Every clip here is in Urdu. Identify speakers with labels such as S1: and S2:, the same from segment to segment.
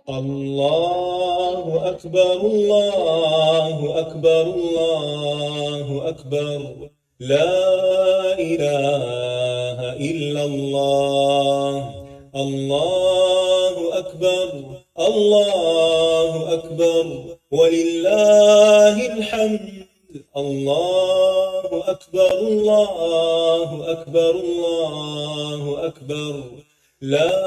S1: الله أكبر الله أكبر الله أكبر، لا إله إلا الله. الله أكبر الله أكبر ولله الحمد. الله أكبر الله أكبر الله أكبر، لا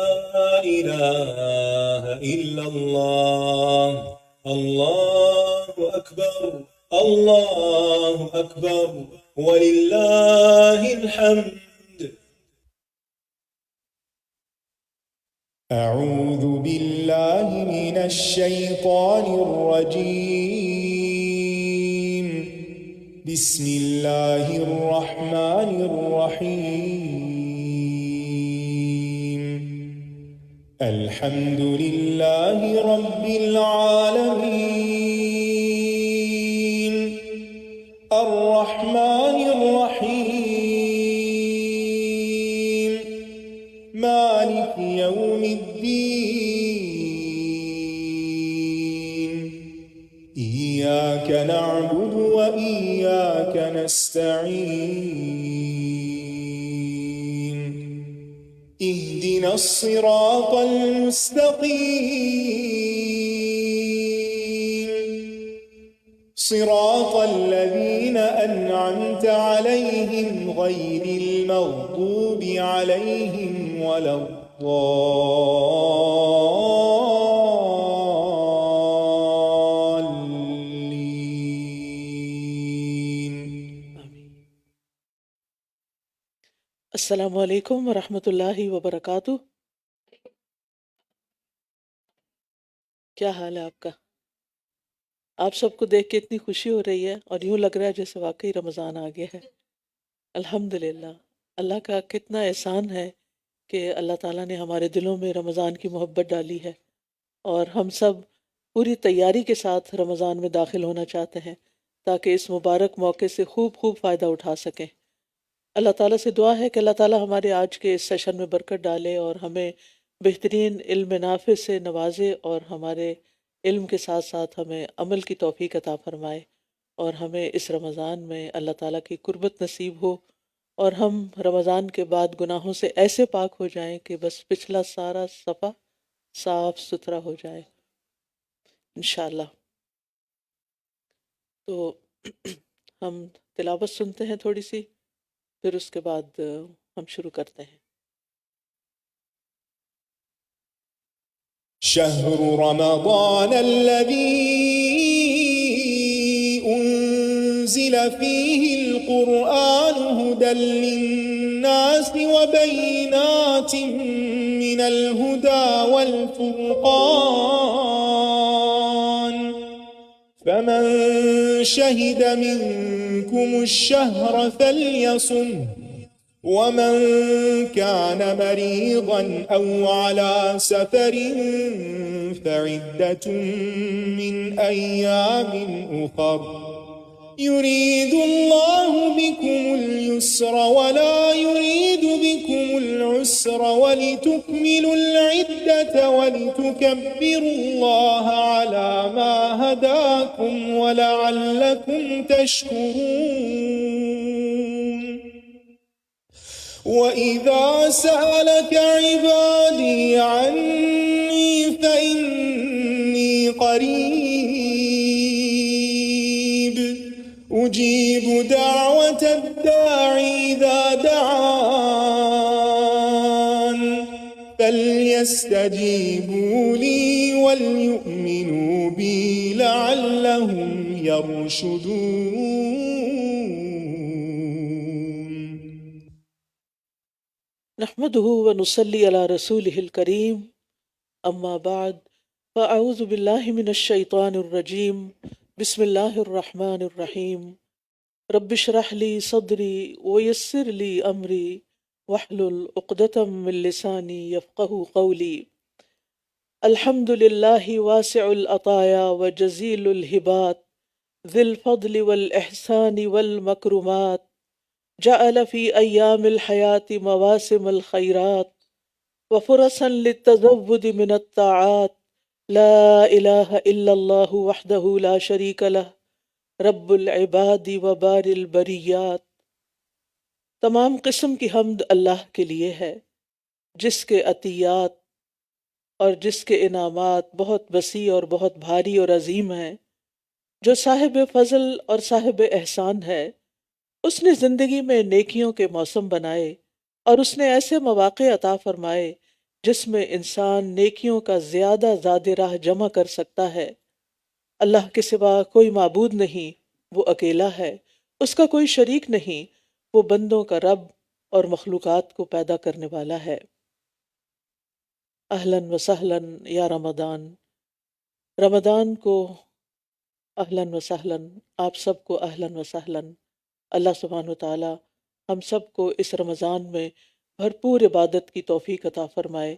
S1: إله إلا الله. الله أكبر الله أكبر ولله الحمد. أعوذ بالله من الشيطان الرجيم. بسم الله الرحمن الرحيم. الحمد لله رب العالمين، الرحمن الرحيم، مالك يوم الدين. إياك نعبد وإياك نستعين. اهدنا الصراط المستقيم، صراط الذين أنعمت عليهم غير المغضوب عليهم ولا الضالين.
S2: السلام علیکم ورحمۃ اللہ وبرکاتہ۔ کیا حال ہے آپ کا؟ آپ سب کو دیکھ کے اتنی خوشی ہو رہی ہے اور یوں لگ رہا ہے جیسے واقعی رمضان آ گیا ہے۔ الحمدللہ، اللہ کا کتنا احسان ہے کہ اللہ تعالیٰ نے ہمارے دلوں میں رمضان کی محبت ڈالی ہے، اور ہم سب پوری تیاری کے ساتھ رمضان میں داخل ہونا چاہتے ہیں تاکہ اس مبارک موقع سے خوب فائدہ اٹھا سکیں۔ اللہ تعالیٰ سے دعا ہے کہ اللہ تعالیٰ ہمارے آج کے اس سیشن میں برکت ڈالے اور ہمیں بہترین علم نافع سے نوازے، اور ہمارے علم کے ساتھ ساتھ ہمیں عمل کی توفیق عطا فرمائے، اور ہمیں اس رمضان میں اللہ تعالیٰ کی قربت نصیب ہو، اور ہم رمضان کے بعد گناہوں سے ایسے پاک ہو جائیں کہ بس پچھلا سارا صفحہ صاف ستھرا ہو جائے انشاءاللہ۔ تو ہم تلاوت سنتے ہیں تھوڑی سی، پھر اس کے بعد ہم شروع کرتے ہیں۔
S1: شهر رمضان الذي أنزل فيه القرآن هدى للناس وبينات من الهدى والفرقان، فمن شهد منكم الشهر فليصمه، ومن كان مريضا أو على سفر فعدة من أيام أخر، يريد الله بكم اليسر ولا يريد بكم العسر، ولتكملوا العدة ولتكبروا الله على ما هداكم ولعلكم تشكرون. وَإِذَا سَأَلَكَ عِبَادِي عَنِّي فَإِنِّي قَرِيبٌ أُجِيبُ دَعْوَةَ الدَّاعِ إِذَا دَعَانِ، فَلْيَسْتَجِيبُوا لِي وَلْيُؤْمِنُوا بِي لَعَلَّهُمْ يَرْشُدُونَ.
S2: نحمده ونصلي على رسوله الكريم، اما بعد، فاعوذ بالله من الشيطان الرجيم، بسم الله الرحمن الرحيم، رب اشرح لي صدري ويسر لي امري واحلل عقدة من لساني يفقهوا قولي۔ الحمد لله واسع العطايا وجزيل الهبات، ذي الفضل والإحسان والمكرمات، جعل في أيام الحياة مواسم الخيرات وفرصا للتزود من الطاعات، لا الہ الا اللہ وحدہ لا شریک لہ رب العباد و بار البریات. تمام قسم کی حمد اللہ کے لیے ہے جس کے عطیات اور جس کے انعامات بہت وسیع اور بہت بھاری اور عظیم ہیں، جو صاحب فضل اور صاحب احسان ہے. اس نے زندگی میں نیکیوں کے موسم بنائے اور اس نے ایسے مواقع عطا فرمائے جس میں انسان نیکیوں کا زیادہ زاد راہ جمع کر سکتا ہے. اللہ کے سوا کوئی معبود نہیں، وہ اکیلا ہے، اس کا کوئی شریک نہیں، وہ بندوں کا رب اور مخلوقات کو پیدا کرنے والا ہے. اہلاً و سہلاً یا رمضان. رمضان کو اہلاً و سہلاً، آپ سب کو اہلاً و سہلاً. اللہ سبحانہ و تعالی ہم سب کو اس رمضان میں بھرپور عبادت کی توفیق عطا فرمائے،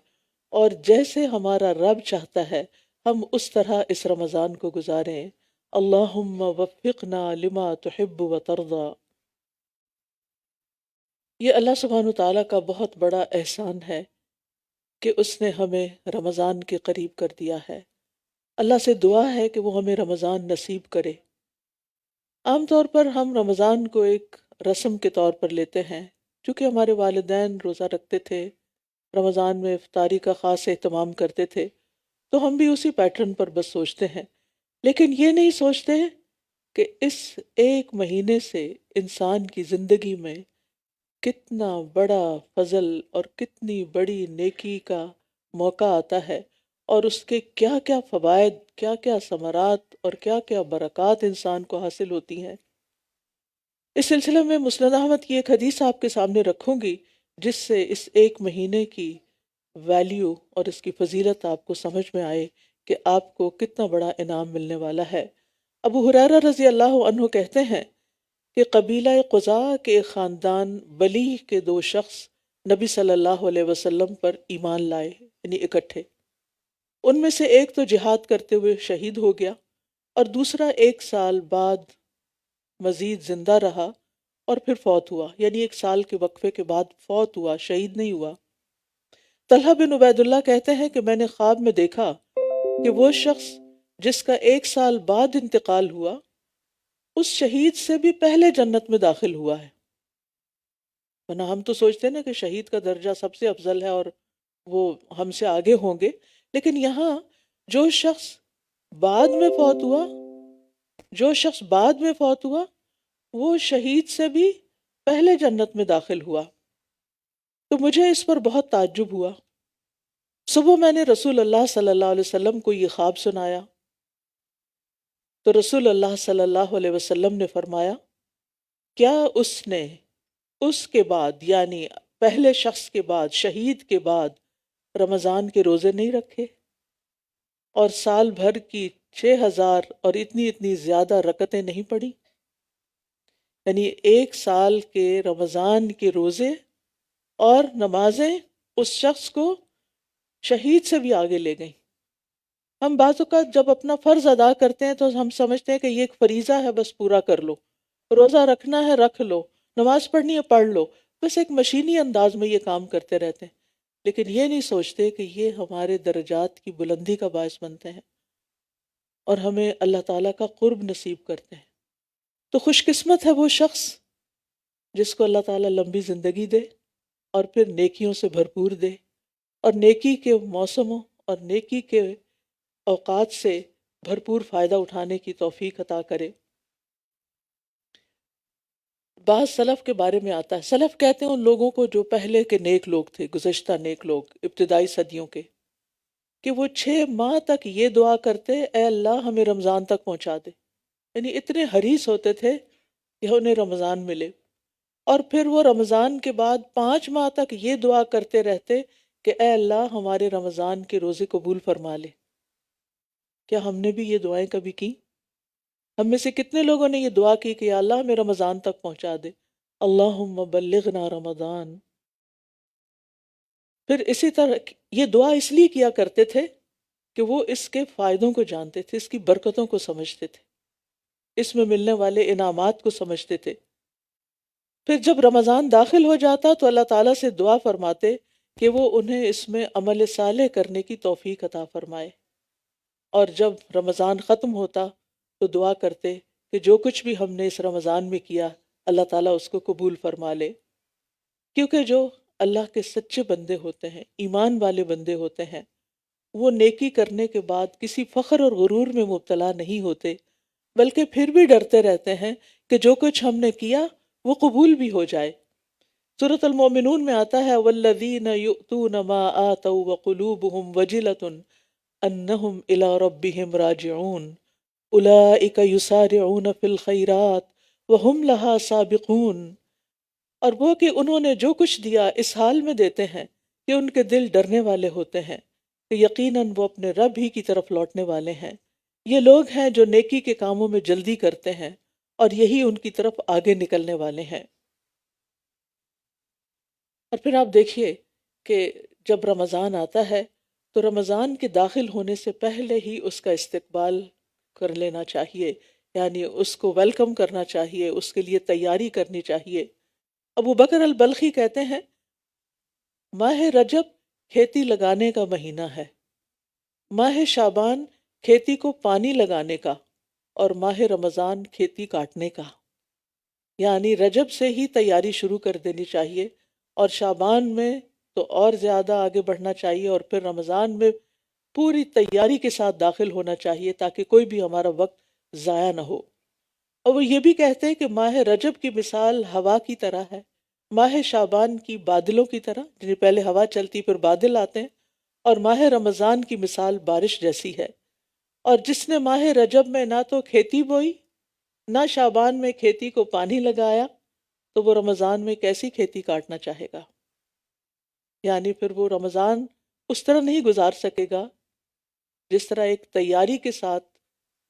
S2: اور جیسے ہمارا رب چاہتا ہے ہم اس طرح اس رمضان کو گزاریں. اللہم وفقنا لما تحب و ترضى. یہ اللہ سبحانہ و تعالیٰ کا بہت بڑا احسان ہے کہ اس نے ہمیں رمضان کے قریب کر دیا ہے. اللہ سے دعا ہے کہ وہ ہمیں رمضان نصیب کرے. عام طور پر ہم رمضان کو ایک رسم کے طور پر لیتے ہیں، چونکہ ہمارے والدین روزہ رکھتے تھے، رمضان میں افطاری کا خاص اہتمام کرتے تھے، تو ہم بھی اسی پیٹرن پر بس سوچتے ہیں. لیکن یہ نہیں سوچتے کہ اس ایک مہینے سے انسان کی زندگی میں کتنا بڑا فضل اور کتنی بڑی نیکی کا موقع آتا ہے، اور اس کے کیا کیا فوائد، کیا کیا ثمرات اور کیا کیا برکات انسان کو حاصل ہوتی ہیں. اس سلسلے میں مسند احمد کی ایک حدیث آپ کے سامنے رکھوں گی جس سے اس ایک مہینے کی ویلیو اور اس کی فضیلت آپ کو سمجھ میں آئے کہ آپ کو کتنا بڑا انعام ملنے والا ہے. ابو ہریرہ رضی اللہ عنہ کہتے ہیں کہ قبیلہ قزاع کے ایک خاندان بلیح کے 2 شخص نبی صلی اللہ علیہ وسلم پر ایمان لائے، یعنی اکٹھے. ان میں سے ایک تو جہاد کرتے ہوئے شہید ہو گیا، اور دوسرا 1 سال بعد مزید زندہ رہا اور پھر فوت ہوا، یعنی 1 سال کے وقفے کے بعد فوت ہوا، شہید نہیں ہوا. طلحہ بن عبید اللہ کہتے ہیں کہ میں نے خواب میں دیکھا کہ وہ شخص جس کا 1 سال بعد انتقال ہوا اس شہید سے بھی پہلے جنت میں داخل ہوا ہے. ورنہ ہم تو سوچتے ہیں نا کہ شہید کا درجہ سب سے افضل ہے اور وہ ہم سے آگے ہوں گے، لیکن یہاں جو شخص بعد میں فوت ہوا وہ شہید سے بھی پہلے جنت میں داخل ہوا. تو مجھے اس پر بہت تعجب ہوا. صبح میں نے رسول اللہ صلی اللہ علیہ وسلم کو یہ خواب سنایا تو رسول اللہ صلی اللہ علیہ وسلم نے فرمایا، کیا اس نے اس کے بعد، یعنی پہلے شخص کے بعد، شہید کے بعد رمضان کے روزے نہیں رکھے اور سال بھر کی 6000 اور اتنی زیادہ رکعتیں نہیں پڑھی؟ یعنی 1 سال کے رمضان کے روزے اور نمازیں اس شخص کو شہید سے بھی آگے لے گئیں. ہم بعض اوقات جب اپنا فرض ادا کرتے ہیں تو ہم سمجھتے ہیں کہ یہ ایک فریضہ ہے، بس پورا کر لو، روزہ رکھنا ہے رکھ لو، نماز پڑھنی ہے پڑھ لو، بس ایک مشینی انداز میں یہ کام کرتے رہتے ہیں. لیکن یہ نہیں سوچتے کہ یہ ہمارے درجات کی بلندی کا باعث بنتے ہیں اور ہمیں اللہ تعالیٰ کا قرب نصیب کرتے ہیں. تو خوش قسمت ہے وہ شخص جس کو اللہ تعالیٰ لمبی زندگی دے اور پھر نیکیوں سے بھرپور دے، اور نیکی کے موسموں اور نیکی کے اوقات سے بھرپور فائدہ اٹھانے کی توفیق عطا کرے. بعض سلف کے بارے میں آتا ہے، سلف کہتے ہیں ان لوگوں کو جو پہلے کے نیک لوگ تھے، گزشتہ نیک لوگ ابتدائی صدیوں کے، کہ وہ 6 ماہ تک یہ دعا کرتے، اے اللہ ہمیں رمضان تک پہنچا دے. یعنی اتنے حریص ہوتے تھے کہ انہیں رمضان ملے، اور پھر وہ رمضان کے بعد 5 ماہ تک یہ دعا کرتے رہتے کہ اے اللہ ہمارے رمضان کے روزے قبول فرما لے. کیا ہم نے بھی یہ دعائیں کبھی کی؟ ہم میں سے کتنے لوگوں نے یہ دعا کی کہ یا اللہ ہمیں رمضان تک پہنچا دے، اللہم بلغنا رمضان. پھر اسی طرح یہ دعا اس لیے کیا کرتے تھے کہ وہ اس کے فائدوں کو جانتے تھے، اس کی برکتوں کو سمجھتے تھے، اس میں ملنے والے انعامات کو سمجھتے تھے. پھر جب رمضان داخل ہو جاتا تو اللہ تعالیٰ سے دعا فرماتے کہ وہ انہیں اس میں عمل صالح کرنے کی توفیق عطا فرمائے. اور جب رمضان ختم ہوتا تو دعا کرتے کہ جو کچھ بھی ہم نے اس رمضان میں کیا اللہ تعالیٰ اس کو قبول فرما لے، کیونکہ جو اللہ کے سچے بندے ہوتے ہیں، ایمان والے بندے ہوتے ہیں، وہ نیکی کرنے کے بعد کسی فخر اور غرور میں مبتلا نہیں ہوتے، بلکہ پھر بھی ڈرتے رہتے ہیں کہ جو کچھ ہم نے کیا وہ قبول بھی ہو جائے۔ سورۃ المومنون میں آتا ہے والذین یؤتون ما آتوا وقلوبهم وجلة انہم الی ربہم راجعون اولئک یسارعون فی الخیرات وہم لہا سابقون۔ اور وہ کہ انہوں نے جو کچھ دیا اس حال میں دیتے ہیں کہ ان کے دل ڈرنے والے ہوتے ہیں کہ یقیناً وہ اپنے رب ہی کی طرف لوٹنے والے ہیں۔ یہ لوگ ہیں جو نیکی کے کاموں میں جلدی کرتے ہیں اور یہی ان کی طرف آگے نکلنے والے ہیں۔ اور پھر آپ دیکھیے کہ جب رمضان آتا ہے تو رمضان کے داخل ہونے سے پہلے ہی اس کا استقبال کر لینا چاہیے، یعنی اس کو ویلکم کرنا چاہیے، اس کے لیے تیاری کرنی چاہیے۔ ابو بکر البلخی کہتے ہیں ماہ رجب کھیتی لگانے کا مہینہ ہے، ماہ شعبان کھیتی کو پانی لگانے کا، اور ماہ رمضان کھیتی کاٹنے کا۔ یعنی رجب سے ہی تیاری شروع کر دینی چاہیے، اور شعبان میں تو اور زیادہ آگے بڑھنا چاہیے، اور پھر رمضان میں پوری تیاری کے ساتھ داخل ہونا چاہیے تاکہ کوئی بھی ہمارا وقت ضائع نہ ہو۔ اور وہ یہ بھی کہتے ہیں کہ ماہ رجب کی مثال ہوا کی طرح ہے، ماہ شعبان کی بادلوں کی طرح، جنہیں پہلے ہوا چلتی پھر بادل آتے ہیں، اور ماہ رمضان کی مثال بارش جیسی ہے۔ اور جس نے ماہ رجب میں نہ تو کھیتی بوئی نہ شعبان میں کھیتی کو پانی لگایا تو وہ رمضان میں کیسی کھیتی کاٹنا چاہے گا؟ یعنی پھر وہ رمضان اس طرح نہیں گزار سکے گا جس طرح ایک تیاری کے ساتھ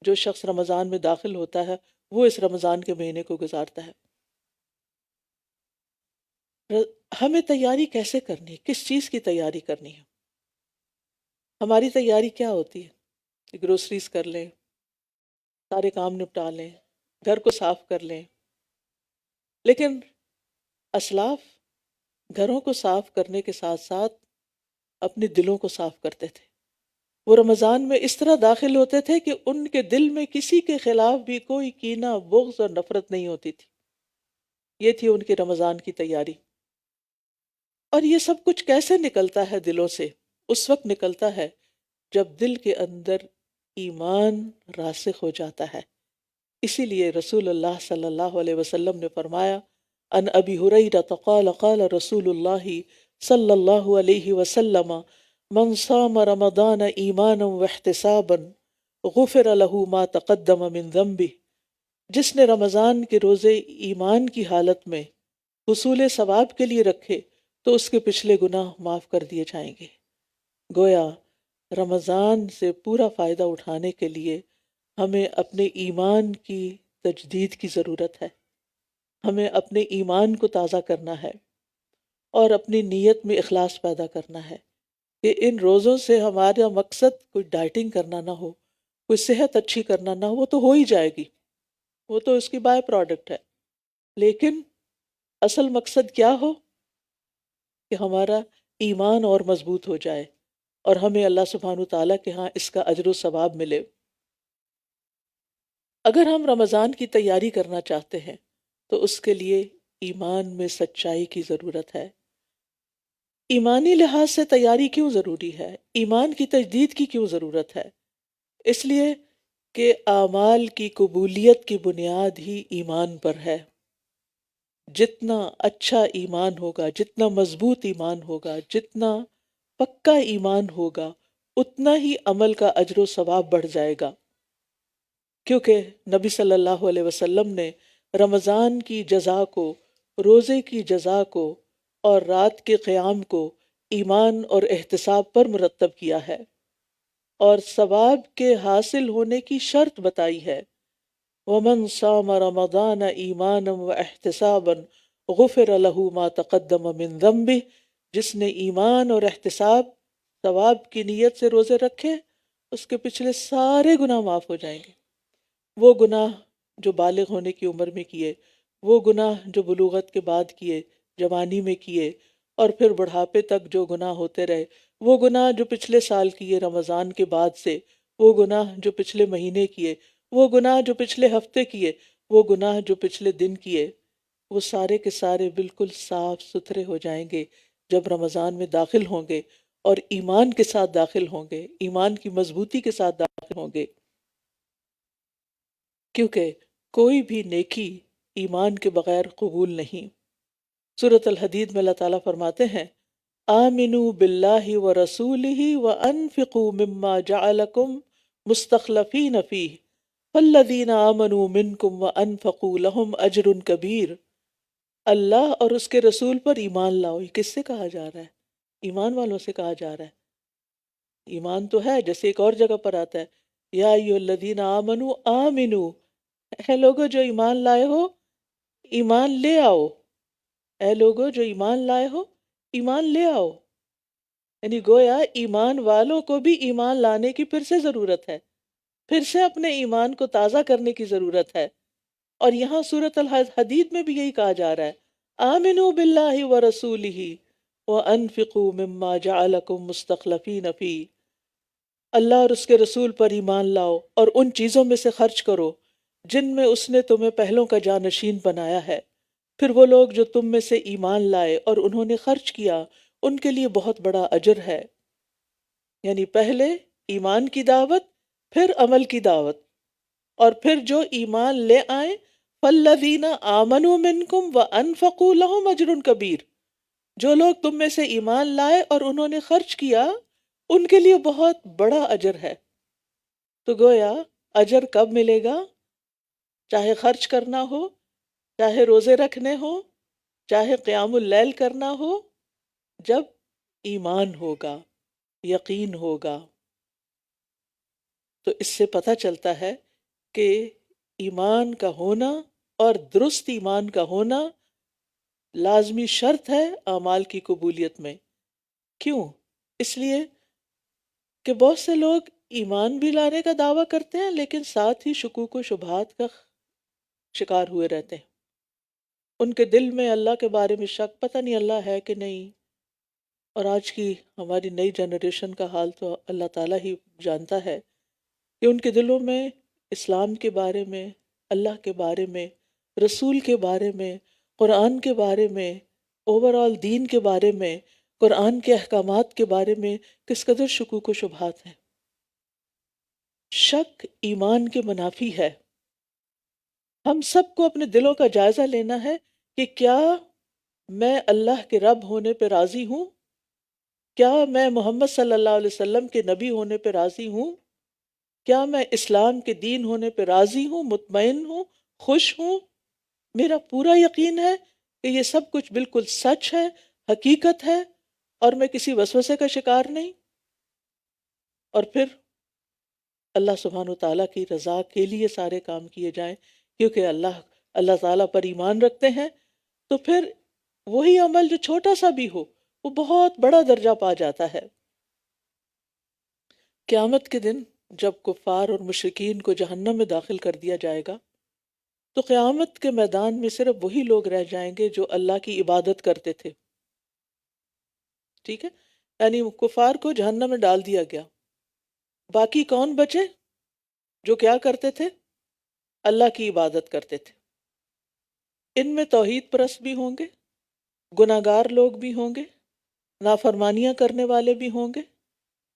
S2: جو شخص رمضان میں داخل ہوتا ہے وہ اس رمضان کے مہینے کو گزارتا ہے۔ ہمیں تیاری کیسے کرنی ہے؟ کس چیز کی تیاری کرنی ہے؟ ہماری تیاری کیا ہوتی ہے؟ گروسریز کر لیں، سارے کام نپٹا لیں، گھر کو صاف کر لیں، لیکن اسلاف گھروں کو صاف کرنے کے ساتھ ساتھ اپنے دلوں کو صاف کرتے تھے۔ وہ رمضان میں اس طرح داخل ہوتے تھے کہ ان کے دل میں کسی کے خلاف بھی کوئی کینہ، بغض اور نفرت نہیں ہوتی تھی۔ یہ تھی ان کی رمضان کی تیاری۔ اور یہ سب کچھ کیسے نکلتا ہے دلوں سے؟ اس وقت نکلتا ہے جب دل کے اندر ایمان راسخ ہو جاتا ہے۔ اسی لیے رسول اللہ صلی اللہ علیہ وسلم نے فرمایا ان ابی ہریرہ قال قال رسول اللہ صلی اللہ علیہ وسلم من صام رمضان ایمانا واحتسابا غفر له ما تقدم من ذنبه، جس نے رمضان کے روزے ایمان کی حالت میں حصول ثواب کے لیے رکھے تو اس کے پچھلے گناہ معاف کر دیے جائیں گے۔ گویا رمضان سے پورا فائدہ اٹھانے کے لیے ہمیں اپنے ایمان کی تجدید کی ضرورت ہے، ہمیں اپنے ایمان کو تازہ کرنا ہے اور اپنی نیت میں اخلاص پیدا کرنا ہے کہ ان روزوں سے ہمارا مقصد کوئی ڈائٹنگ کرنا نہ ہو، کوئی صحت اچھی کرنا نہ ہو، وہ تو ہو ہی جائے گی، وہ تو اس کی بائی پروڈکٹ ہے، لیکن اصل مقصد کیا ہو کہ ہمارا ایمان اور مضبوط ہو جائے اور ہمیں اللہ سبحانہ تعالیٰ کے ہاں اس کا اجر و ثواب ملے۔ اگر ہم رمضان کی تیاری کرنا چاہتے ہیں تو اس کے لیے ایمان میں سچائی کی ضرورت ہے۔ ایمانی لحاظ سے تیاری کیوں ضروری ہے؟ ایمان کی تجدید کی کیوں ضرورت ہے؟ اس لیے کہ اعمال کی قبولیت کی بنیاد ہی ایمان پر ہے۔ جتنا اچھا ایمان ہوگا، جتنا مضبوط ایمان ہوگا، جتنا پکا ایمان ہوگا، اتنا ہی عمل کا اجر و ثواب بڑھ جائے گا، کیونکہ نبی صلی اللہ علیہ وسلم نے رمضان کی جزا کو، روزے کی جزا کو اور رات کے قیام کو ایمان اور احتساب پر مرتب کیا ہے، اور ثواب کے حاصل ہونے کی شرط بتائی ہے وَمَنْ صَامَ رَمَضَانَ ایمانا وَاحْتِسَابًا غُفِرَ لَهُ مَا تَقَدَّمَ مِنْ ذَنْبِهِ، جس نے ایمان اور احتساب ثواب کی نیت سے روزے رکھے اس کے پچھلے سارے گناہ معاف ہو جائیں گے۔ وہ گناہ جو بالغ ہونے کی عمر میں کیے، وہ گناہ جو بلوغت کے بعد کیے، جوانی میں کیے، اور پھر بڑھاپے تک جو گناہ ہوتے رہے، وہ گناہ جو پچھلے سال کیے رمضان کے بعد سے، وہ گناہ جو پچھلے مہینے کیے، وہ گناہ جو پچھلے ہفتے کیے، وہ گناہ جو پچھلے دن کیے، وہ سارے کے سارے بالکل صاف ستھرے ہو جائیں گے جب رمضان میں داخل ہوں گے، اور ایمان کے ساتھ داخل ہوں گے، ایمان کی مضبوطی کے ساتھ داخل ہوں گے، کیونکہ کوئی بھی نیکی ایمان کے بغیر قبول نہیں۔ سورۃ الحدید میں اللہ تعالیٰ فرماتے ہیں آمنوا باللہ ورسولہ وانفقوا مما جعلکم مستخلفین فیہ فالذین آمنوا منکم وانفقوا لہم اجر کبیر۔ اللہ اور اس کے رسول پر ایمان لاؤ، یہ کس سے کہا جا رہا ہے؟ ایمان والوں سے کہا جا رہا ہے۔ ایمان تو ہے، جیسے ایک اور جگہ پر آتا ہے یا ایھا الذین آمنوا آمنو، اے لوگو جو ایمان لائے ہو ایمان لے آؤ، اے لوگو جو ایمان لائے ہو ایمان لے آؤ۔ یعنی گویا ایمان والوں کو بھی ایمان لانے کی پھر سے ضرورت ہے، پھر سے اپنے ایمان کو تازہ کرنے کی ضرورت ہے۔ اور یہاں سورۃ الحدید میں بھی یہی کہا جا رہا ہے آمنوا باللہ ورسولہ وانفقوا مما جعلکم مستخلفین فیہ، اللہ اور اس کے رسول پر ایمان لاؤ اور ان چیزوں میں سے خرچ کرو جن میں اس نے تمہیں پہلوں کا جانشین بنایا ہے۔ پھر وہ لوگ جو تم میں سے ایمان لائے اور انہوں نے خرچ کیا، ان کے لیے بہت بڑا اجر ہے۔ یعنی پہلے ایمان کی دعوت، پھر عمل کی دعوت، اور پھر جو ایمان لے آئیں فالذین آمنوا منکم وانفقوا لہم اجر کبیر، جو لوگ تم میں سے ایمان لائے اور انہوں نے خرچ کیا، ان کے لیے بہت بڑا اجر ہے۔ تو گویا اجر کب ملے گا؟ چاہے خرچ کرنا ہو، چاہے روزے رکھنے ہو، چاہے قیام اللیل کرنا ہو، جب ایمان ہوگا، یقین ہوگا۔ تو اس سے پتہ چلتا ہے کہ ایمان کا ہونا اور درست ایمان کا ہونا لازمی شرط ہے اعمال کی قبولیت میں۔ کیوں؟ اس لیے کہ بہت سے لوگ ایمان بھی لانے کا دعویٰ کرتے ہیں لیکن ساتھ ہی شکوک و شبہات کا شکار ہوئے رہتے ہیں۔ ان کے دل میں اللہ کے بارے میں شک، پتہ نہیں اللہ ہے کہ نہیں۔ اور آج کی ہماری نئی جنریشن کا حال تو اللہ تعالیٰ ہی جانتا ہے کہ ان کے دلوں میں اسلام کے بارے میں، اللہ کے بارے میں، رسول کے بارے میں، قرآن کے بارے میں، اوورآل دین کے بارے میں، قرآن کے احکامات کے بارے میں کس قدر شکوک و شبہات ہیں۔ شک ایمان کے منافی ہے۔ ہم سب کو اپنے دلوں کا جائزہ لینا ہے کہ کیا میں اللہ کے رب ہونے پہ راضی ہوں؟ کیا میں محمد صلی اللہ علیہ وسلم کے نبی ہونے پہ راضی ہوں؟ کیا میں اسلام کے دین ہونے پہ راضی ہوں، مطمئن ہوں، خوش ہوں؟ میرا پورا یقین ہے کہ یہ سب کچھ بالکل سچ ہے، حقیقت ہے، اور میں کسی وسوسے کا شکار نہیں۔ اور پھر اللہ سبحانہ و تعالیٰ کی رضا کے لیے سارے کام کیے جائیں، کیونکہ اللہ تعالیٰ پر ایمان رکھتے ہیں، تو پھر وہی عمل جو چھوٹا سا بھی ہو وہ بہت بڑا درجہ پا جاتا ہے۔ قیامت کے دن جب کفار اور مشرکین کو جہنم میں داخل کر دیا جائے گا تو قیامت کے میدان میں صرف وہی لوگ رہ جائیں گے جو اللہ کی عبادت کرتے تھے۔ ٹھیک ہے، یعنی کفار کو جہنم میں ڈال دیا گیا، باقی کون بچے؟ جو کیا کرتے تھے؟ اللہ کی عبادت کرتے تھے۔ ان میں توحید پرست بھی ہوں گے، گناہگار لوگ بھی ہوں گے، نافرمانیاں کرنے والے بھی ہوں گے،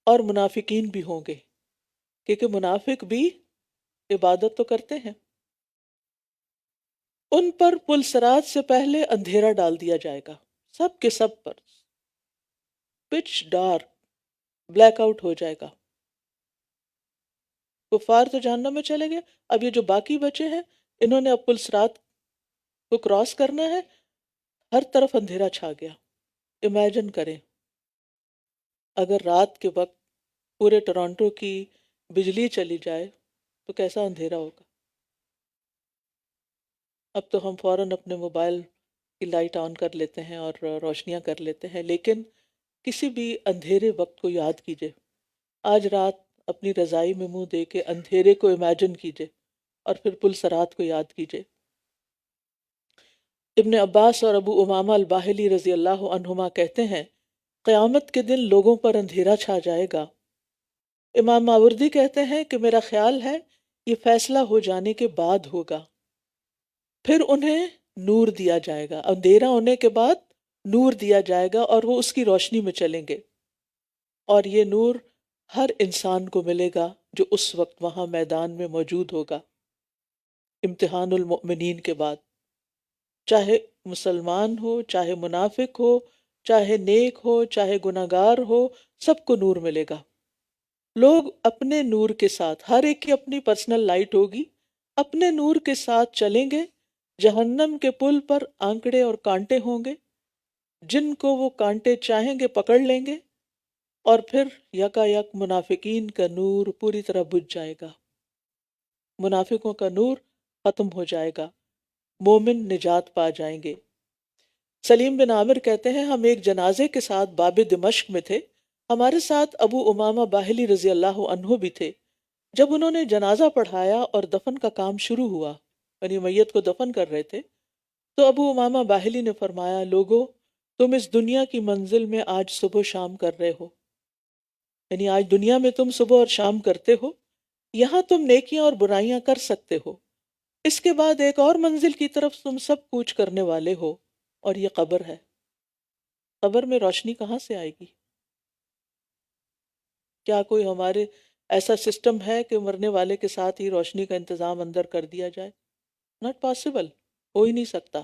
S2: اور منافقین بھی ہوں گے، کیونکہ منافق بھی عبادت تو کرتے ہیں۔ ان پر پلسرات سے پہلے اندھیرا ڈال دیا جائے گا، سب کے سب پر پچ ڈارک، بلیک آؤٹ ہو جائے گا۔ کفار تو جہنم میں چلے گئے، اب یہ جو باقی بچے ہیں انہوں نے اب پلسرات کو کراس کرنا ہے، ہر طرف اندھیرا چھا گیا۔ امیجن کریں اگر رات کے وقت پورے ٹورانٹو کی بجلی چلی جائے تو کیسا اندھیرا ہوگا۔ اب تو ہم فوراً اپنے موبائل کی لائٹ آن کر لیتے ہیں اور روشنیاں کر لیتے ہیں، لیکن کسی بھی اندھیرے وقت کو یاد کیجئے، آج رات اپنی رضائی میں منہ دے کے اندھیرے کو امیجن کیجئے اور پھر پلسرات کو یاد کیجئے۔ ابن عباس اور ابو امامہ الباہلی رضی اللہ عنہما کہتے ہیں قیامت کے دن لوگوں پر اندھیرا چھا جائے گا امام ماوردی کہتے ہیں کہ میرا خیال ہے یہ فیصلہ ہو جانے کے بعد ہوگا، پھر انہیں نور دیا جائے گا، اندھیرا ہونے کے بعد نور دیا جائے گا اور وہ اس کی روشنی میں چلیں گے، اور یہ نور ہر انسان کو ملے گا جو اس وقت وہاں میدان میں موجود ہوگا امتحان المؤمنین کے بعد، چاہے مسلمان ہو، چاہے منافق ہو، چاہے نیک ہو، چاہے گناہگار ہو، سب کو نور ملے گا۔ لوگ اپنے نور کے ساتھ، ہر ایک کی اپنی پرسنل لائٹ ہوگی، اپنے نور کے ساتھ چلیں گے۔ جہنم کے پل پر آنکڑے اور کانٹے ہوں گے، جن کو وہ کانٹے چاہیں گے پکڑ لیں گے، اور پھر یکا یک منافقین کا نور پوری طرح بجھ جائے گا، منافقوں کا نور ختم ہو جائے گا، مومن نجات پا جائیں گے۔ سلیم بن عامر کہتے ہیں ہم ایک جنازے کے ساتھ باب دمشق میں تھے، ہمارے ساتھ ابو امامہ باہلی رضی اللہ عنہ بھی تھے۔ جب انہوں نے جنازہ پڑھایا اور دفن کا کام شروع ہوا، یعنی میت کو دفن کر رہے تھے، تو ابو امامہ باہلی نے فرمایا، لوگو تم اس دنیا کی منزل میں آج صبح و شام کر رہے ہو، یعنی آج دنیا میں تم صبح اور شام کرتے ہو، یہاں تم نیکیاں اور برائیاں کر سکتے ہو، اس کے بعد ایک اور منزل کی طرف تم سب کوچ کرنے والے ہو، اور یہ قبر ہے۔ قبر میں روشنی کہاں سے آئے گی؟ کیا کوئی ہمارے ایسا سسٹم ہے کہ مرنے والے کے ساتھ ہی روشنی کا انتظام اندر کر دیا جائے؟ ناٹ پاسبل، ہو ہی نہیں سکتا۔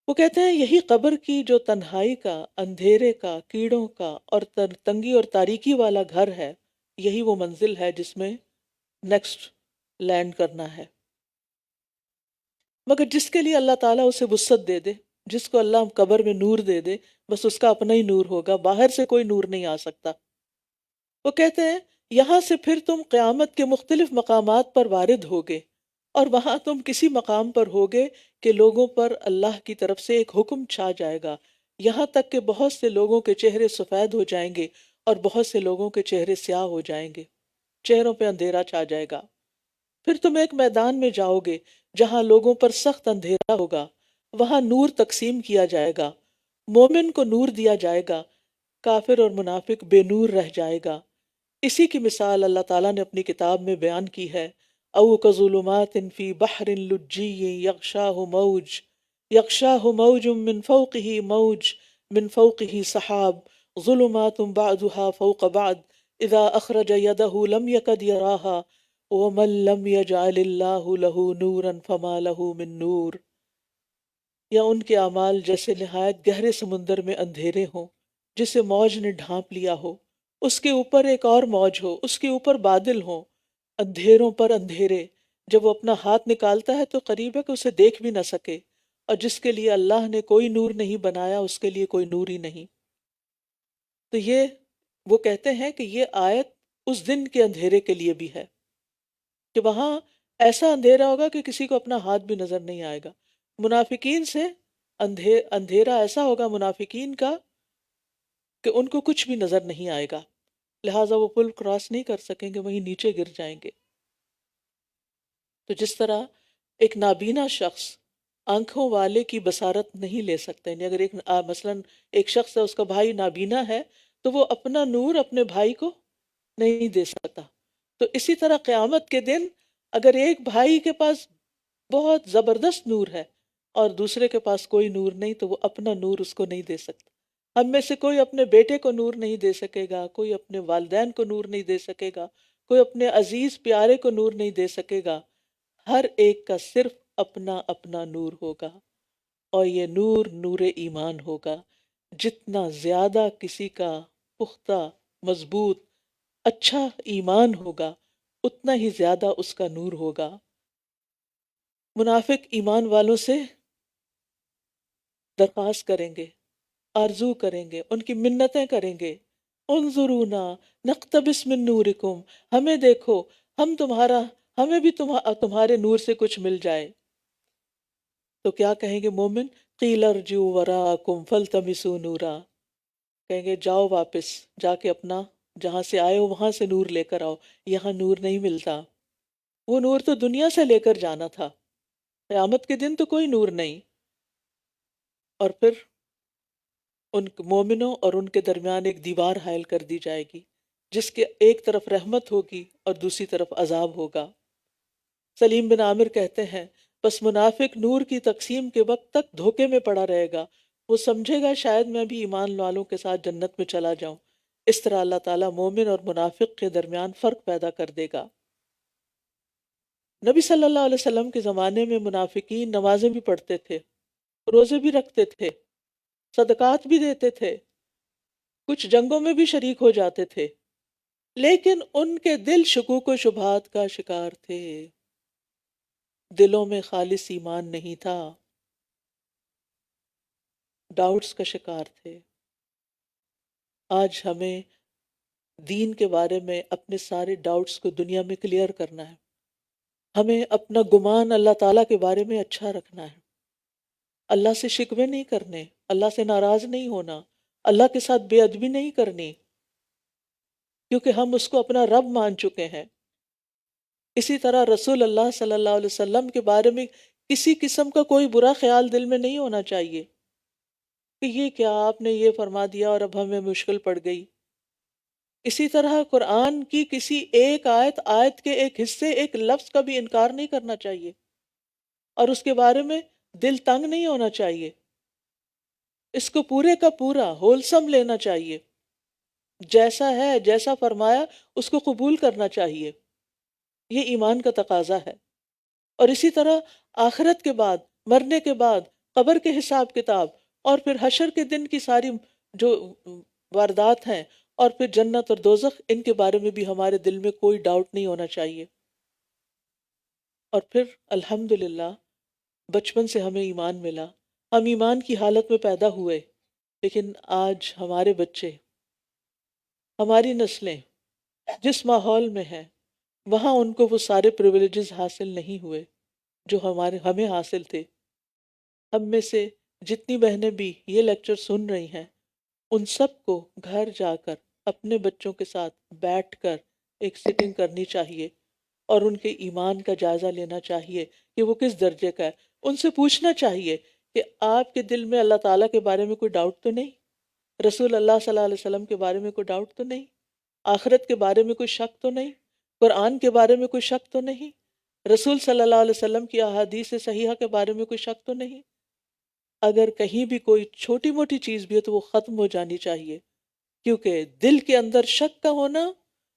S2: وہ کہتے ہیں یہی قبر کی جو تنہائی کا، اندھیرے کا، کیڑوں کا اور تنگی اور تاریکی والا گھر ہے، یہی وہ منزل ہے جس میں نیکسٹ لینڈ کرنا ہے۔ مگر جس کے لیے اللہ تعالیٰ اسے وسعت دے دے، جس کو اللہ قبر میں نور دے دے، بس اس کا اپنا ہی نور ہوگا، باہر سے کوئی نور نہیں آ سکتا۔ وہ کہتے ہیں یہاں سے پھر تم قیامت کے مختلف مقامات پر وارد ہوگے، اور وہاں تم کسی مقام پر ہوگے کہ لوگوں پر اللہ کی طرف سے ایک حکم چھا جائے گا، یہاں تک کہ بہت سے لوگوں کے چہرے سفید ہو جائیں گے اور بہت سے لوگوں کے چہرے سیاہ ہو جائیں گے، چہروں پہ اندھیرا چھا جائے گا۔ پھر تم ایک میدان میں جاؤ گے جہاں لوگوں پر سخت اندھیرا ہوگا، وہاں نور تقسیم کیا جائے گا، مومن کو نور دیا جائے گا، کافر اور منافق بے نور رہ جائے گا۔ اسی کی مثال اللہ تعالیٰ نے اپنی کتاب میں بیان کی ہے، او کظلمات فی بحر لجی یغشاہ موج من فوقہ موج من فوقہ سحاب ظلمات بعضها فوق بعض اذا اخرج یدہ لم یکد یراہا وَمَن لَّمْ يَجْعَلِ اللَّهُ لَهُ نُورًا فَمَا لَهُ مِن نور۔ یا ان کے اعمال جیسے نہایت گہرے سمندر میں اندھیرے ہوں جسے موج نے ڈھانپ لیا ہو، اس کے اوپر ایک اور موج ہو، اس کے اوپر بادل ہوں، اندھیروں پر اندھیرے، جب وہ اپنا ہاتھ نکالتا ہے تو قریب ہے کہ اسے دیکھ بھی نہ سکے، اور جس کے لیے اللہ نے کوئی نور نہیں بنایا اس کے لیے کوئی نور ہی نہیں۔ تو یہ وہ کہتے ہیں کہ یہ آیت اس دن کے اندھیرے کے لیے بھی ہے کہ وہاں ایسا اندھیرا ہوگا کہ کسی کو اپنا ہاتھ بھی نظر نہیں آئے گا۔ منافقین سے اندھیرا ایسا ہوگا منافقین کا کہ ان کو کچھ بھی نظر نہیں آئے گا، لہٰذا وہ پل کراس نہیں کر سکیں گے، وہیں نیچے گر جائیں گے۔ تو جس طرح ایک نابینا شخص آنکھوں والے کی بصارت نہیں لے سکتا، یعنی اگر مثلاً ایک شخص ہے، اس کا بھائی نابینا ہے، تو وہ اپنا نور اپنے بھائی کو نہیں دے سکتا۔ تو اسی طرح قیامت کے دن اگر ایک بھائی کے پاس بہت زبردست نور ہے اور دوسرے کے پاس کوئی نور نہیں، تو وہ اپنا نور اس کو نہیں دے سکتا۔ ہم میں سے کوئی اپنے بیٹے کو نور نہیں دے سکے گا، کوئی اپنے والدین کو نور نہیں دے سکے گا، کوئی اپنے عزیز پیارے کو نور نہیں دے سکے گا، ہر ایک کا صرف اپنا اپنا نور ہوگا، اور یہ نور نور ایمان ہوگا۔ جتنا زیادہ کسی کا پختہ، مضبوط، اچھا ایمان ہوگا، اتنا ہی زیادہ اس کا نور ہوگا۔ منافق ایمان والوں سے درخواست کریں گے، آرزو کریں گے، ان کی منتیں کریں گے، انظرونا نقتبس من نورکم، ہمیں دیکھو، ہمیں بھی تمہارے نور سے کچھ مل جائے۔ تو کیا کہیں گے مومن؟ قیل ارجعوا وراءکم فالتمسوا نورا، کہیں گے جاؤ واپس، جا کے اپنا جہاں سے آئے ہو وہاں سے نور لے کر آؤ، یہاں نور نہیں ملتا۔ وہ نور تو دنیا سے لے کر جانا تھا، قیامت کے دن تو کوئی نور نہیں۔ اور پھر ان مومنوں اور ان کے درمیان ایک دیوار حائل کر دی جائے گی، جس کے ایک طرف رحمت ہوگی اور دوسری طرف عذاب ہوگا۔ سلیم بن عامر کہتے ہیں بس منافق نور کی تقسیم کے وقت تک دھوکے میں پڑا رہے گا، وہ سمجھے گا شاید میں بھی ایمان والوں کے ساتھ جنت میں چلا جاؤں۔ اس طرح اللہ تعالیٰ مومن اور منافق کے درمیان فرق پیدا کر دے گا۔ نبی صلی اللہ علیہ وسلم کے زمانے میں منافقین نمازیں بھی پڑھتے تھے، روزے بھی رکھتے تھے، صدقات بھی دیتے تھے، کچھ جنگوں میں بھی شریک ہو جاتے تھے، لیکن ان کے دل شکوک و شبہات کا شکار تھے، دلوں میں خالص ایمان نہیں تھا، ڈاؤٹس کا شکار تھے۔ آج ہمیں دین کے بارے میں اپنے سارے ڈاؤٹس کو دنیا میں کلیئر کرنا ہے، ہمیں اپنا گمان اللہ تعالیٰ کے بارے میں اچھا رکھنا ہے، اللہ سے شکوے نہیں کرنے، اللہ سے ناراض نہیں ہونا، اللہ کے ساتھ بے ادبی نہیں کرنی، کیونکہ ہم اس کو اپنا رب مان چکے ہیں۔ اسی طرح رسول اللہ صلی اللہ علیہ وسلم کے بارے میں کسی قسم کا کوئی برا خیال دل میں نہیں ہونا چاہیے کہ یہ کیا آپ نے یہ فرما دیا اور اب ہمیں مشکل پڑ گئی۔ اسی طرح قرآن کی کسی ایک آیت کے ایک حصے، ایک لفظ کا بھی انکار نہیں کرنا چاہیے اور اس کے بارے میں دل تنگ نہیں ہونا چاہیے، اس کو پورے کا پورا ہولسم لینا چاہیے، جیسا ہے جیسا فرمایا اس کو قبول کرنا چاہیے، یہ ایمان کا تقاضا ہے۔ اور اسی طرح آخرت کے بعد، مرنے کے بعد، قبر کے حساب کتاب اور پھر حشر کے دن کی ساری جو واردات ہیں اور پھر جنت اور دوزخ، ان کے بارے میں بھی ہمارے دل میں کوئی ڈاؤٹ نہیں ہونا چاہیے۔ اور پھر الحمدللہ بچپن سے ہمیں ایمان ملا، ہم ایمان کی حالت میں پیدا ہوئے، لیکن آج ہمارے بچے، ہماری نسلیں جس ماحول میں ہیں وہاں ان کو وہ سارے پریویلیجز حاصل نہیں ہوئے جو ہمیں حاصل تھے۔ ہم میں سے جتنی بہنیں بھی یہ لیکچر سن رہی ہیں، ان سب کو گھر جا کر اپنے بچوں کے ساتھ بیٹھ کر ایک سٹنگ کرنی چاہیے اور ان کے ایمان کا جائزہ لینا چاہیے کہ وہ کس درجے کا ہے۔ ان سے پوچھنا چاہیے کہ آپ کے دل میں اللہ تعالیٰ کے بارے میں کوئی ڈاؤٹ تو نہیں، رسول اللہ صلی اللہ علیہ وسلم کے بارے میں کوئی ڈاؤٹ تو نہیں، آخرت کے بارے میں کوئی شک تو نہیں، قرآن کے بارے میں کوئی شک تو نہیں، رسول صلی اللہ علیہ وسلم کی احادیث صحیحہ کے بارے میں کوئی شک تو نہیں۔ اگر کہیں بھی کوئی چھوٹی موٹی چیز بھی ہے تو وہ ختم ہو جانی چاہیے، کیونکہ دل کے اندر شک کا ہونا،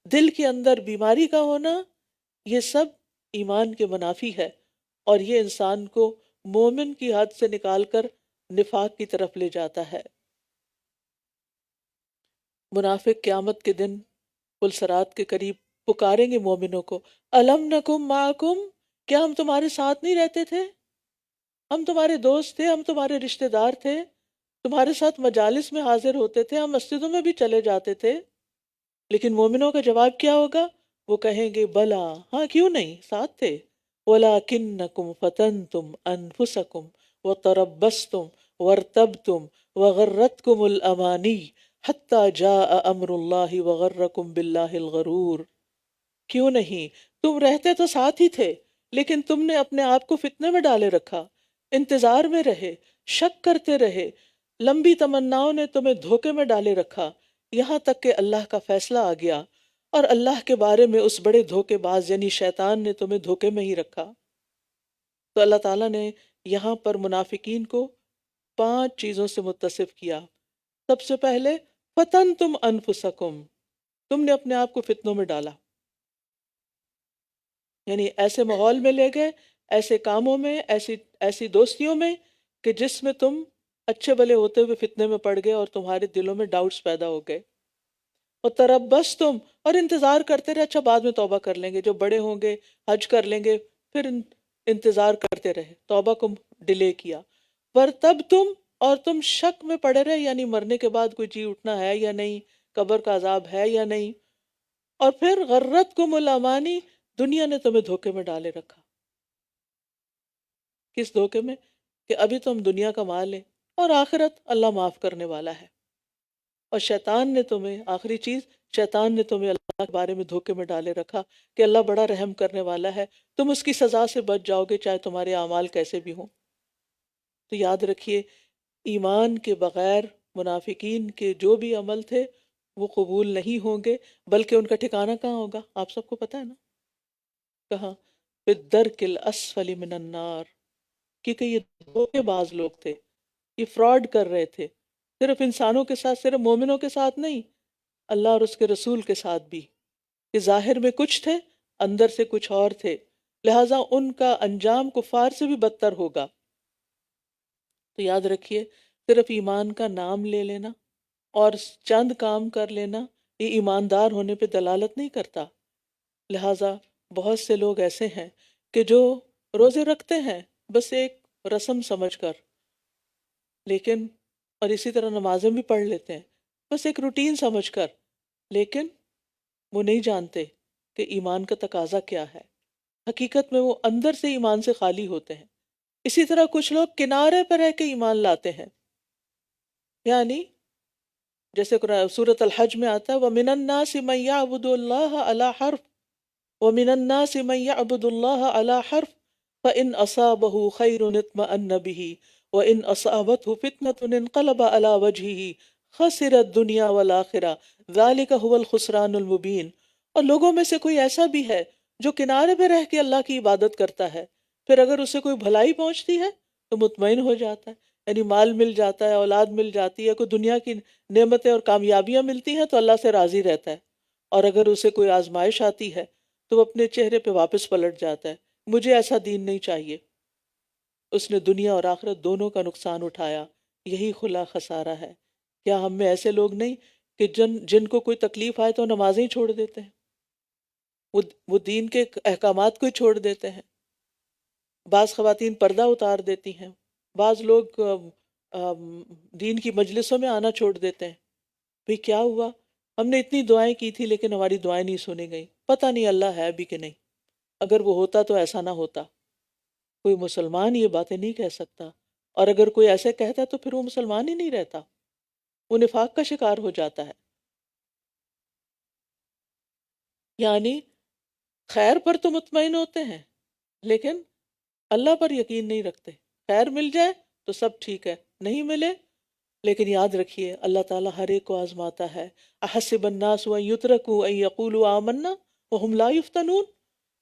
S2: دل کے اندر بیماری کا ہونا، یہ سب ایمان کے منافی ہے اور یہ انسان کو مومن کی حد سے نکال کر نفاق کی طرف لے جاتا ہے۔ منافق قیامت کے دن پلسرات کے قریب پکاریں گے مومنوں کو، الم نکم معکم، کیا ہم تمہارے ساتھ نہیں رہتے تھے؟ ہم تمہارے دوست تھے، ہم تمہارے رشتہ دار تھے، تمہارے ساتھ مجالس میں حاضر ہوتے تھے، ہم مسجدوں میں بھی چلے جاتے تھے۔ لیکن مومنوں کا جواب کیا ہوگا؟ وہ کہیں گے بلا، ہاں کیوں نہیں، ساتھ تھے، وَلَٰكِنَّكُمْ فَتَنْتُمْ أَنفُسَكُمْ وَتَرَبَّصْتُمْ وَارْتَبْتُمْ وَغَرَّتْكُمُ الْأَمَانِيُّ حَتَّىٰ جَاءَ أَمْرُ اللَّهِ وَغَرَّكُمْ بِاللَّهِ الْغَرُورُ۔ کیوں نہیں، تم رہتے تو ساتھ ہی تھے، لیکن تم نے اپنے آپ کو فتنے میں ڈالے رکھا، انتظار میں رہے، شک کرتے رہے، لمبی تمناؤں نے تمہیں دھوکے میں ڈالے رکھا، یہاں تک کہ اللہ کا فیصلہ آ گیا اور اللہ کے بارے میں اس بڑے دھوکے باز یعنی شیطان نے تمہیں دھوکے میں ہی رکھا۔ تو اللہ تعالیٰ نے یہاں پر منافقین کو 5 چیزوں سے متصف کیا۔ سب سے پہلے فتن تم انفسکم، تم نے اپنے آپ کو فتنوں میں ڈالا، یعنی ایسے ماحول میں لے گئے، ایسے کاموں میں، ایسی دوستیوں میں کہ جس میں تم اچھے بھلے ہوتے ہوئے فتنے میں پڑ گئے اور تمہارے دلوں میں ڈاؤٹس پیدا ہو گئے۔ اور تربص تم، اور انتظار کرتے رہے، اچھا بعد میں توبہ کر لیں گے، جو بڑے ہوں گے حج کر لیں گے، پھر انتظار کرتے رہے، توبہ کو ڈیلے کیا۔ ورتب تم، اور تم شک میں پڑے رہے، یعنی مرنے کے بعد کوئی جی اٹھنا ہے یا نہیں، قبر کا عذاب ہے یا نہیں۔ اور پھر غرتکم الامانی، دنیا نے تمہیں دھوکے میں ڈالے رکھا۔ کس دھوکے میں؟ کہ ابھی تو ہم دنیا کا مال ہے اور آخرت اللہ معاف کرنے والا ہے، اور شیطان نے تمہیں، آخری چیز، شیطان نے تمہیں اللہ کے بارے میں دھوکے میں ڈالے رکھا کہ اللہ بڑا رحم کرنے والا ہے، تم اس کی سزا سے بچ جاؤ گے چاہے تمہارے اعمال کیسے بھی ہوں۔ تو یاد رکھیے، ایمان کے بغیر منافقین کے جو بھی عمل تھے وہ قبول نہیں ہوں گے، بلکہ ان کا ٹھکانہ کہاں ہوگا؟ آپ سب کو پتہ ہے نا، کہاں؟ فی الدرک الاسفل من النار، کیونکہ یہ دھوکے باز لوگ تھے، یہ فراڈ کر رہے تھے، صرف انسانوں کے ساتھ، صرف مومنوں کے ساتھ نہیں، اللہ اور اس کے رسول کے ساتھ بھی، کہ ظاہر میں کچھ تھے، اندر سے کچھ اور تھے، لہٰذا ان کا انجام کفار سے بھی بدتر ہوگا۔ تو یاد رکھیے، صرف ایمان کا نام لے لینا اور چند کام کر لینا یہ ایماندار ہونے پہ دلالت نہیں کرتا۔ لہٰذا بہت سے لوگ ایسے ہیں کہ جو روزے رکھتے ہیں بس ایک رسم سمجھ کر، لیکن اور اسی طرح نمازیں بھی پڑھ لیتے ہیں بس ایک روٹین سمجھ کر، لیکن وہ نہیں جانتے کہ ایمان کا تقاضا کیا ہے۔ حقیقت میں وہ اندر سے ایمان سے خالی ہوتے ہیں۔ اسی طرح کچھ لوگ کنارے پر رہ کے ایمان لاتے ہیں، یعنی جیسے سورۃ الحج میں آتا ہے وَمِنَ النَّاسِ مَن يَعْبُدُ اللَّهَ عَلَى حَرْفٍ وَمِنَ النَّاسِ مَن يَعْبُدُ اللَّهَ عَلَى حَرْفٍ فَإِنْ أَصَابَهُ خَيْرٌ اطْمَأَنَّ بِهِ وَإِنْ أَصَابَتْهُ فِتْنَةٌ انقلب عَلَى وَجْهِهِ خَسِرَ الدُّنْيَا وَالْآخِرَةَ ذَلِكَ هُوَ الْخُسْرَانُ الْمُبِينُ۔ اور لوگوں میں سے کوئی ایسا بھی ہے جو کنارے پہ رہ کے اللہ کی عبادت کرتا ہے، پھر اگر اسے کوئی بھلائی پہنچتی ہے تو مطمئن ہو جاتا ہے، یعنی مال مل جاتا ہے، اولاد مل جاتی ہے، کوئی دنیا کی نعمتیں اور کامیابیاں ملتی ہیں تو اللہ سے راضی رہتا ہے، اور اگر اسے کوئی آزمائش آتی ہے تو وہ اپنے چہرے پہ واپس پلٹ جاتا ہے، مجھے ایسا دین نہیں چاہیے۔ اس نے دنیا اور آخرت دونوں کا نقصان اٹھایا، یہی خلا خسارہ ہے۔ کیا ہم میں ایسے لوگ نہیں کہ جن کو کوئی تکلیف آئے تو نمازیں ہی چھوڑ دیتے ہیں، وہ دین کے احکامات کو ہی چھوڑ دیتے ہیں، بعض خواتین پردہ اتار دیتی ہیں، بعض لوگ دین کی مجلسوں میں آنا چھوڑ دیتے ہیں۔ بھئی کیا ہوا؟ ہم نے اتنی دعائیں کی تھی لیکن ہماری دعائیں نہیں سنی گئیں، پتہ نہیں اللہ ہے بھی کہ نہیں، اگر وہ ہوتا تو ایسا نہ ہوتا۔ کوئی مسلمان یہ باتیں نہیں کہہ سکتا، اور اگر کوئی ایسے کہتا ہے تو پھر وہ مسلمان ہی نہیں رہتا، وہ نفاق کا شکار ہو جاتا ہے۔ یعنی خیر پر تو مطمئن ہوتے ہیں لیکن اللہ پر یقین نہیں رکھتے۔ خیر مل جائے تو سب ٹھیک ہے، نہیں ملے، لیکن یاد رکھیے اللہ تعالیٰ ہر ایک کو آزماتا ہے۔ احسب الناس ان یترکوا ان یقولوا آمنا وہم لا یفتنون،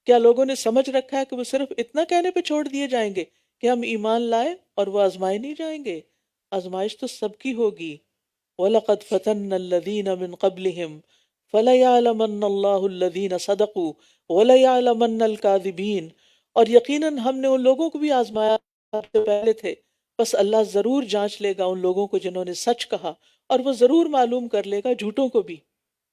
S2: کیا لوگوں نے سمجھ رکھا ہے کہ وہ صرف اتنا کہنے پہ چھوڑ دیے جائیں گے کہ ہم ایمان لائے اور وہ آزمائے نہیں جائیں گے؟ آزمائش تو سب کی ہوگی۔ وَلَقَدْ فَتَنَّا الَّذِينَ مِن قَبْلِهِمْ فَلَيَعْلَمَنَّ اللَّهُ الَّذِينَ صَدَقُوا وَلَيَعْلَمَنَّ الْكَاذِبِينَ، اور یقیناً ہم نے ان لوگوں کو بھی آزمایا جو پہلے تھے، بس اللہ ضرور جانچ لے گا ان لوگوں کو جنہوں نے سچ کہا، اور وہ ضرور معلوم کر لے گا جھوٹوں کو بھی۔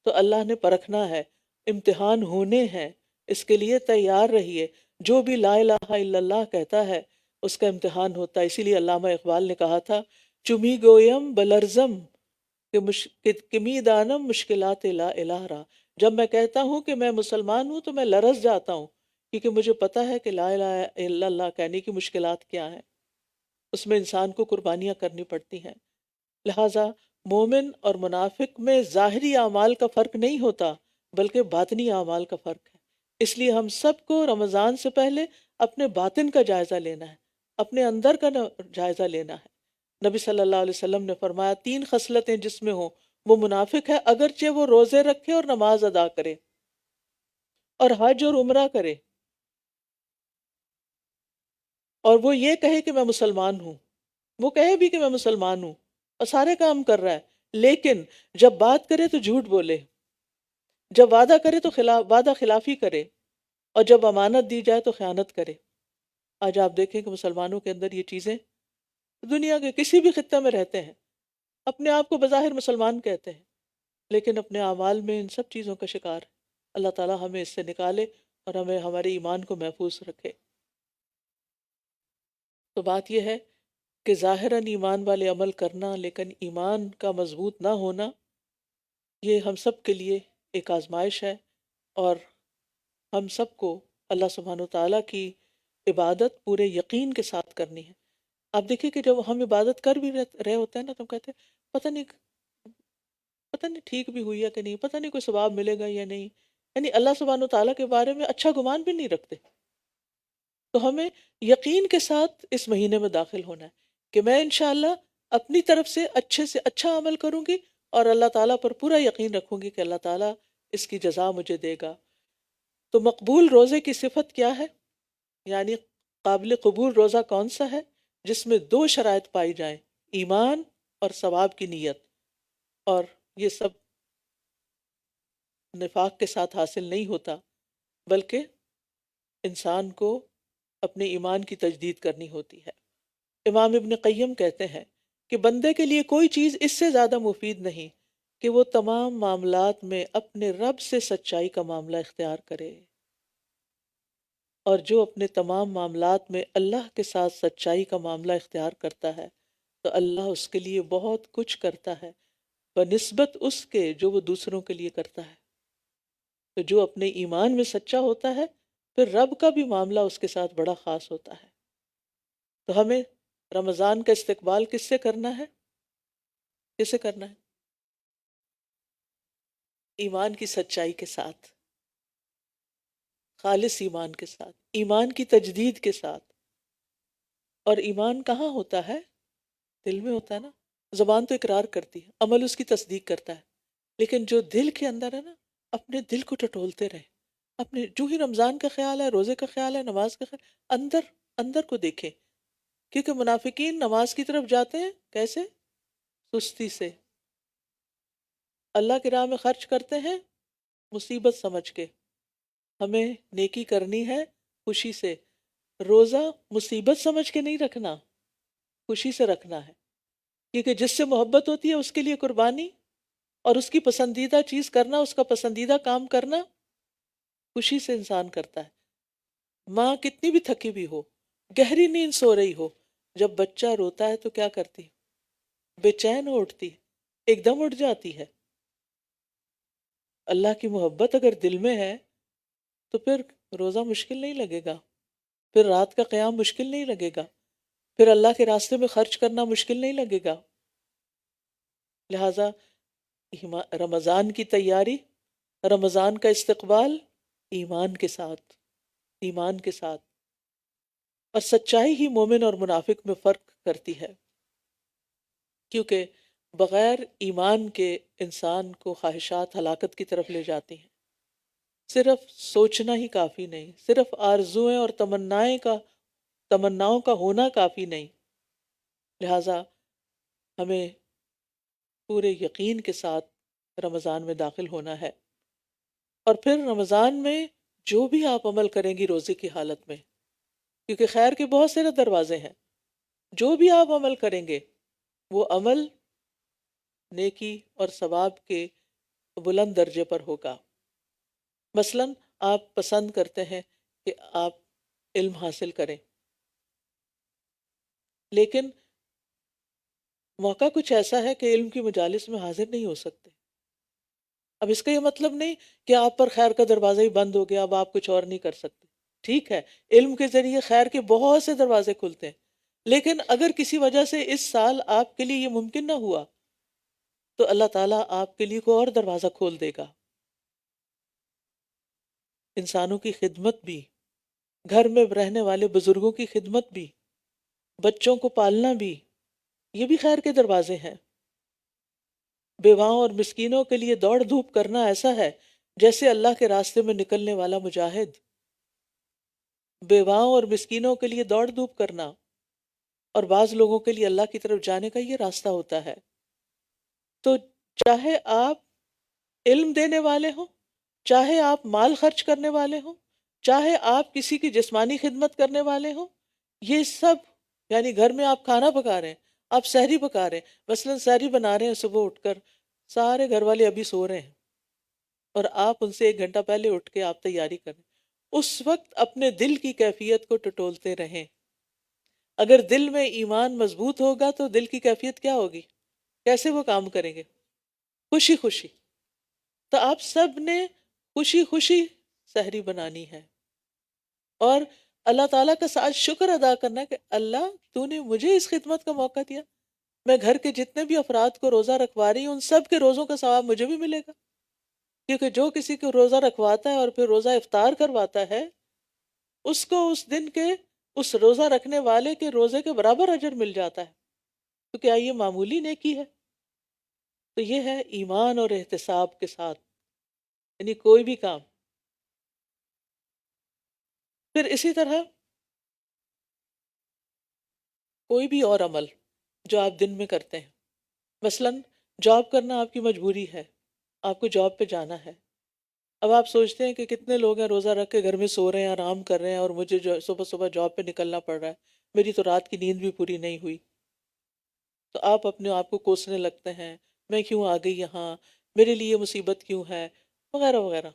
S2: تو اللہ نے پرکھنا ہے، امتحان ہونے ہیں، اس کے لیے تیار رہیے۔ جو بھی لا الہ الا اللہ کہتا ہے اس کا امتحان ہوتا ہے۔ اسی لیے علامہ اقبال نے کہا تھا چمی گویم بلرزم کمی دانم مشکلات لا الہ را، جب میں کہتا ہوں کہ میں مسلمان ہوں تو میں لرز جاتا ہوں، کیونکہ مجھے پتا ہے کہ لا الہ الا اللہ کہنے کی مشکلات کیا ہیں، اس میں انسان کو قربانیاں کرنی پڑتی ہیں۔ لہٰذا مومن اور منافق میں ظاہری اعمال کا فرق نہیں ہوتا بلکہ باطنی اعمال کا فرق ہے۔ اس لیے ہم سب کو رمضان سے پہلے اپنے باطن کا جائزہ لینا ہے، اپنے اندر کا جائزہ لینا ہے۔ نبی صلی اللہ علیہ وسلم نے فرمایا 3 خصلتیں جس میں ہوں وہ منافق ہے، اگرچہ وہ روزے رکھے اور نماز ادا کرے اور حج اور عمرہ کرے، اور وہ یہ کہے کہ میں مسلمان ہوں، وہ کہے بھی کہ میں مسلمان ہوں اور سارے کام کر رہا ہے، لیکن جب بات کرے تو جھوٹ بولے، جب وعدہ کرے تو وعدہ خلافی کرے، اور جب امانت دی جائے تو خیانت کرے۔ آج آپ دیکھیں کہ مسلمانوں کے اندر یہ چیزیں، دنیا کے کسی بھی خطے میں رہتے ہیں، اپنے آپ کو بظاہر مسلمان کہتے ہیں لیکن اپنے اعمال میں ان سب چیزوں کا شکار ہے۔ اللہ تعالیٰ ہمیں اس سے نکالے اور ہمیں ہمارے ایمان کو محفوظ رکھے۔ تو بات یہ ہے کہ ظاہراً ایمان والے عمل کرنا لیکن ایمان کا مضبوط نہ ہونا، یہ ہم سب کے لیے ایک آزمائش ہے، اور ہم سب کو اللہ سبحانہ وتعالیٰ کی عبادت پورے یقین کے ساتھ کرنی ہے۔ آپ دیکھیں کہ جب ہم عبادت کر بھی رہے ہوتے ہیں نا تو ہم کہتے ہیں پتہ نہیں ٹھیک بھی ہوئی ہے کہ نہیں، پتہ نہیں کوئی ثواب ملے گا یا نہیں، یعنی اللہ سبحانہ وتعالیٰ کے بارے میں اچھا گمان بھی نہیں رکھتے۔ تو ہمیں یقین کے ساتھ اس مہینے میں داخل ہونا ہے کہ میں انشاءاللہ اپنی طرف سے اچھے اچھا عمل کروں گی، اور اللہ تعالیٰ پر پورا یقین رکھوں گی کہ اللہ تعالیٰ اس کی جزا مجھے دے گا۔ تو مقبول روزے کی صفت کیا ہے؟ یعنی قابل قبول روزہ کون سا ہے؟ جس میں دو شرائط پائی جائیں، ایمان اور ثواب کی نیت، اور یہ سب نفاق کے ساتھ حاصل نہیں ہوتا، بلکہ انسان کو اپنے ایمان کی تجدید کرنی ہوتی ہے۔ امام ابن قیم کہتے ہیں کہ بندے کے لیے کوئی چیز اس سے زیادہ مفید نہیں کہ وہ تمام معاملات میں اپنے رب سے سچائی کا معاملہ اختیار کرے، اور جو اپنے تمام معاملات میں اللہ کے ساتھ سچائی کا معاملہ اختیار کرتا ہے تو اللہ اس کے لیے بہت کچھ کرتا ہے بنسبت اس کے جو وہ دوسروں کے لیے کرتا ہے۔ تو جو اپنے ایمان میں سچا ہوتا ہے پھر رب کا بھی معاملہ اس کے ساتھ بڑا خاص ہوتا ہے۔ تو ہمیں رمضان کا استقبال کس سے کرنا ہے؟ کس سے کرنا ہے؟ ایمان کی سچائی کے ساتھ، خالص ایمان کے ساتھ، ایمان کی تجدید کے ساتھ۔ اور ایمان کہاں ہوتا ہے؟ دل میں ہوتا ہے نا۔ زبان تو اقرار کرتی ہے، عمل اس کی تصدیق کرتا ہے، لیکن جو دل کے اندر ہے نا، اپنے دل کو ٹٹولتے رہے، اپنے جو ہی رمضان کا خیال ہے، روزے کا خیال ہے، نماز کا خیال، اندر اندر کو دیکھیں، کیونکہ منافقین نماز کی طرف جاتے ہیں کیسے؟ سستی سے۔ اللہ کی راہ میں خرچ کرتے ہیں مصیبت سمجھ کے، ہمیں نیکی کرنی ہے خوشی سے۔ روزہ مصیبت سمجھ کے نہیں رکھنا، خوشی سے رکھنا ہے، کیونکہ جس سے محبت ہوتی ہے اس کے لیے قربانی اور اس کی پسندیدہ چیز کرنا، اس کا پسندیدہ کام کرنا خوشی سے انسان کرتا ہے۔ ماں کتنی بھی تھکی بھی ہو، گہری نیند سو رہی ہو، جب بچہ روتا ہے تو کیا کرتی؟ بے چین ہو اٹھتی، ایک دم اٹھ جاتی ہے۔ اللہ کی محبت اگر دل میں ہے تو پھر روزہ مشکل نہیں لگے گا، پھر رات کا قیام مشکل نہیں لگے گا، پھر اللہ کے راستے میں خرچ کرنا مشکل نہیں لگے گا۔ لہٰذا رمضان کی تیاری، رمضان کا استقبال ایمان کے ساتھ، ایمان کے ساتھ۔ اور سچائی ہی مومن اور منافق میں فرق کرتی ہے، کیونکہ بغیر ایمان کے انسان کو خواہشات ہلاکت کی طرف لے جاتی ہیں۔ صرف سوچنا ہی کافی نہیں، صرف آرزوئیں اور تمناؤں کا ہونا کافی نہیں۔ لہٰذا ہمیں پورے یقین کے ساتھ رمضان میں داخل ہونا ہے، اور پھر رمضان میں جو بھی آپ عمل کریں گی روزے کی حالت میں، کیونکہ خیر کے بہت سے دروازے ہیں، جو بھی آپ عمل کریں گے وہ عمل نیکی اور ثواب کے بلند درجے پر ہوگا۔ مثلا آپ پسند کرتے ہیں کہ آپ علم حاصل کریں، لیکن موقع کچھ ایسا ہے کہ علم کی مجالس میں حاضر نہیں ہو سکتے۔ اب اس کا یہ مطلب نہیں کہ آپ پر خیر کا دروازہ ہی بند ہو گیا، اب آپ کچھ اور نہیں کر سکتے۔ ٹھیک ہے، علم کے ذریعے خیر کے بہت سے دروازے کھلتے ہیں، لیکن اگر کسی وجہ سے اس سال آپ کے لیے یہ ممکن نہ ہوا تو اللہ تعالیٰ آپ کے لیے کوئی اور دروازہ کھول دے گا۔ انسانوں کی خدمت بھی، گھر میں رہنے والے بزرگوں کی خدمت بھی، بچوں کو پالنا بھی، یہ بھی خیر کے دروازے ہیں۔ بیواؤں اور مسکینوں کے لیے دوڑ دھوپ کرنا ایسا ہے جیسے اللہ کے راستے میں نکلنے والا مجاہد۔ بیواؤں اور مسکینوں کے لیے دوڑ دھوپ کرنا، اور بعض لوگوں کے لیے اللہ کی طرف جانے کا یہ راستہ ہوتا ہے۔ تو چاہے آپ علم دینے والے ہوں، چاہے آپ مال خرچ کرنے والے ہوں، چاہے آپ کسی کی جسمانی خدمت کرنے والے ہوں، یہ سب، یعنی گھر میں آپ کھانا پکا رہے ہیں، آپ سحری پکا رہے ہیں، مثلا سحری بنا رہے ہیں، صبح اٹھ کر سارے گھر والے ابھی سو رہے ہیں اور آپ ان سے 1 گھنٹہ پہلے اٹھ کے آپ تیاری کریں، اس وقت اپنے دل کی کیفیت کو ٹٹولتے رہیں۔ اگر دل میں ایمان مضبوط ہوگا تو دل کی کیفیت کیا ہوگی؟ کیسے وہ کام کریں گے؟ خوشی خوشی۔ تو آپ سب نے خوشی خوشی سحری بنانی ہے، اور اللہ تعالیٰ کا ساتھ شکر ادا کرنا کہ اللہ تو نے مجھے اس خدمت کا موقع دیا، میں گھر کے جتنے بھی افراد کو روزہ رکھوا رہی ہوں ان سب کے روزوں کا ثواب مجھے بھی ملے گا، کیونکہ جو کسی کو روزہ رکھواتا ہے اور پھر روزہ افطار کرواتا ہے اس کو اس دن کے اس روزہ رکھنے والے کے روزے کے برابر اجر مل جاتا ہے۔ تو کیا یہ معمولی نیکی ہے؟ تو یہ ہے ایمان اور احتساب کے ساتھ، یعنی کوئی بھی کام. پھر اسی طرح کوئی بھی اور عمل جو آپ دن میں کرتے ہیں، مثلا جاب کرنا آپ کی مجبوری ہے، آپ کو جاب پہ جانا ہے. اب آپ سوچتے ہیں کہ کتنے لوگ ہیں روزہ رکھ کے گھر میں سو رہے ہیں، آرام کر رہے ہیں، اور مجھے جو صبح صبح جاب پہ نکلنا پڑ رہا ہے، میری تو رات کی نیند بھی پوری نہیں ہوئی. تو آپ اپنے آپ کو کوسنے لگتے ہیں، میں کیوں آ گئی یہاں، میرے لیے مصیبت کیوں ہے، وغیرہ وغیرہ.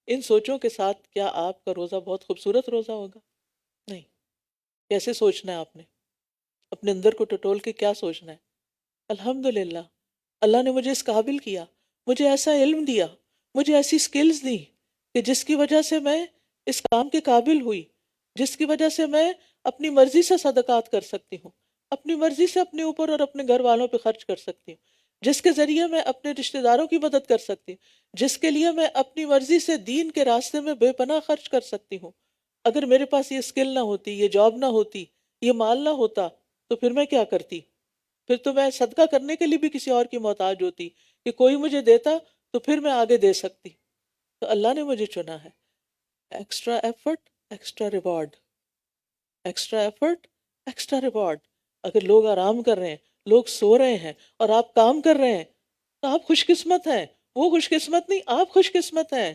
S2: ان سوچوں کے ساتھ کیا آپ کا روزہ بہت خوبصورت روزہ ہوگا؟ نہیں. کیسے سوچنا ہے آپ نے؟ اپنے اندر کو ٹٹول کے کیا سوچنا ہے؟ الحمدللہ اللہ نے مجھے اس قابل کیا، مجھے ایسا علم دیا، مجھے ایسی سکلز دی کہ جس کی وجہ سے میں اس کام کے قابل ہوئی، جس کی وجہ سے میں اپنی مرضی سے صدقات کر سکتی ہوں، اپنی مرضی سے اپنے اوپر اور اپنے گھر والوں پہ خرچ کر سکتی ہوں، جس کے ذریعے میں اپنے رشتہ داروں کی مدد کر سکتی ہوں، جس کے لیے میں اپنی مرضی سے دین کے راستے میں بے پناہ خرچ کر سکتی ہوں. اگر میرے پاس یہ سکل نہ ہوتی، یہ جاب نہ ہوتی، یہ مال نہ ہوتا، تو پھر میں کیا کرتی؟ پھر تو میں صدقہ کرنے کے لیے بھی کسی اور کی محتاج ہوتی کہ کوئی مجھے دیتا تو پھر میں آگے دے سکتی. تو اللہ نے مجھے چنا ہے. Extra effort extra reward, extra effort extra reward. اگر لوگ آرام کر رہے ہیں، لوگ سو رہے ہیں اور آپ کام کر رہے ہیں تو آپ خوش قسمت ہیں. وہ خوش قسمت نہیں، آپ خوش قسمت ہیں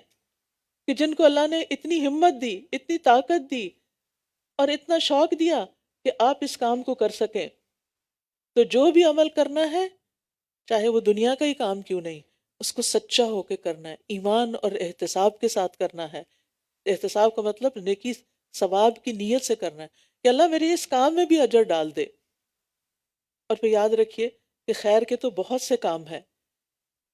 S2: کہ جن کو اللہ نے اتنی ہمت دی، اتنی طاقت دی اور اتنا شوق دیا کہ آپ اس کام کو کر سکیں. تو جو بھی عمل کرنا ہے، چاہے وہ دنیا کا ہی کام کیوں نہیں، اس کو سچا ہو کے کرنا ہے، ایمان اور احتساب کے ساتھ کرنا ہے. احتساب کا مطلب نیکی ثواب کی نیت سے کرنا ہے کہ اللہ میرے اس کام میں بھی اجر ڈال دے. اور پھر یاد رکھیے کہ خیر کے تو بہت سے کام ہیں.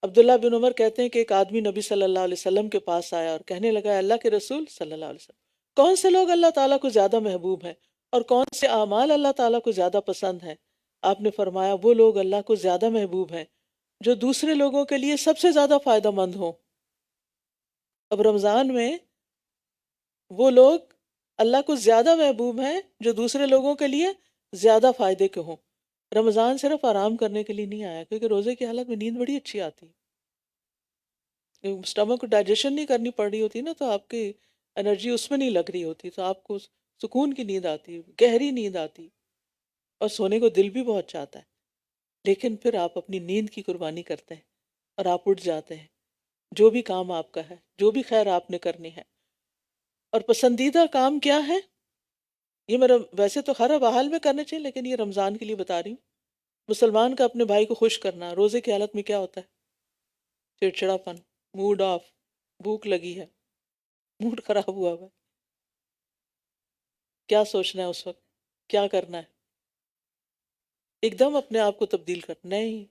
S2: عبداللہ بن عمر کہتے ہیں کہ ایک آدمی نبی صلی اللہ علیہ وسلم کے پاس آیا اور کہنے لگا، اللہ کے رسول صلی اللہ علیہ وسلم، کون سے لوگ اللہ تعالیٰ کو زیادہ محبوب ہیں اور کون سے اعمال اللہ تعالیٰ کو زیادہ پسند ہیں؟ آپ نے فرمایا، وہ لوگ اللہ کو زیادہ محبوب ہیں جو دوسرے لوگوں کے لیے سب سے زیادہ فائدہ مند ہوں. اب رمضان میں وہ لوگ اللہ کو زیادہ محبوب ہیں جو دوسرے لوگوں کے لیے زیادہ فائدے کے ہوں. رمضان صرف آرام کرنے کے لیے نہیں آیا، کیونکہ روزے کی حالت میں نیند بڑی اچھی آتی ہے. اسٹمک کو ڈائجیشن نہیں کرنی پڑ رہی ہوتی نا، تو آپ کی انرجی اس میں نہیں لگ رہی ہوتی، تو آپ کو سکون کی نیند آتی، گہری نیند آتی، اور سونے کو دل بھی بہت چاہتا ہے. لیکن پھر آپ اپنی نیند کی قربانی کرتے ہیں اور آپ اٹھ جاتے ہیں. جو بھی کام آپ کا ہے، جو بھی خیر آپ نے کرنی ہے. اور پسندیدہ کام کیا ہے؟ یہ میرا ویسے تو ہر حال میں کرنا چاہیے، لیکن یہ رمضان کے لیے بتا رہی ہوں. مسلمان کا اپنے بھائی کو خوش کرنا. روزے کی حالت میں کیا ہوتا ہے؟ چڑچڑا پن، موڈ آف، بھوک لگی ہے، موڈ خراب ہوا ہوا ہے. کیا سوچنا ہے اس وقت؟ کیا کرنا ہے؟ ایک دم اپنے آپ کو تبدیل کر، نہیں،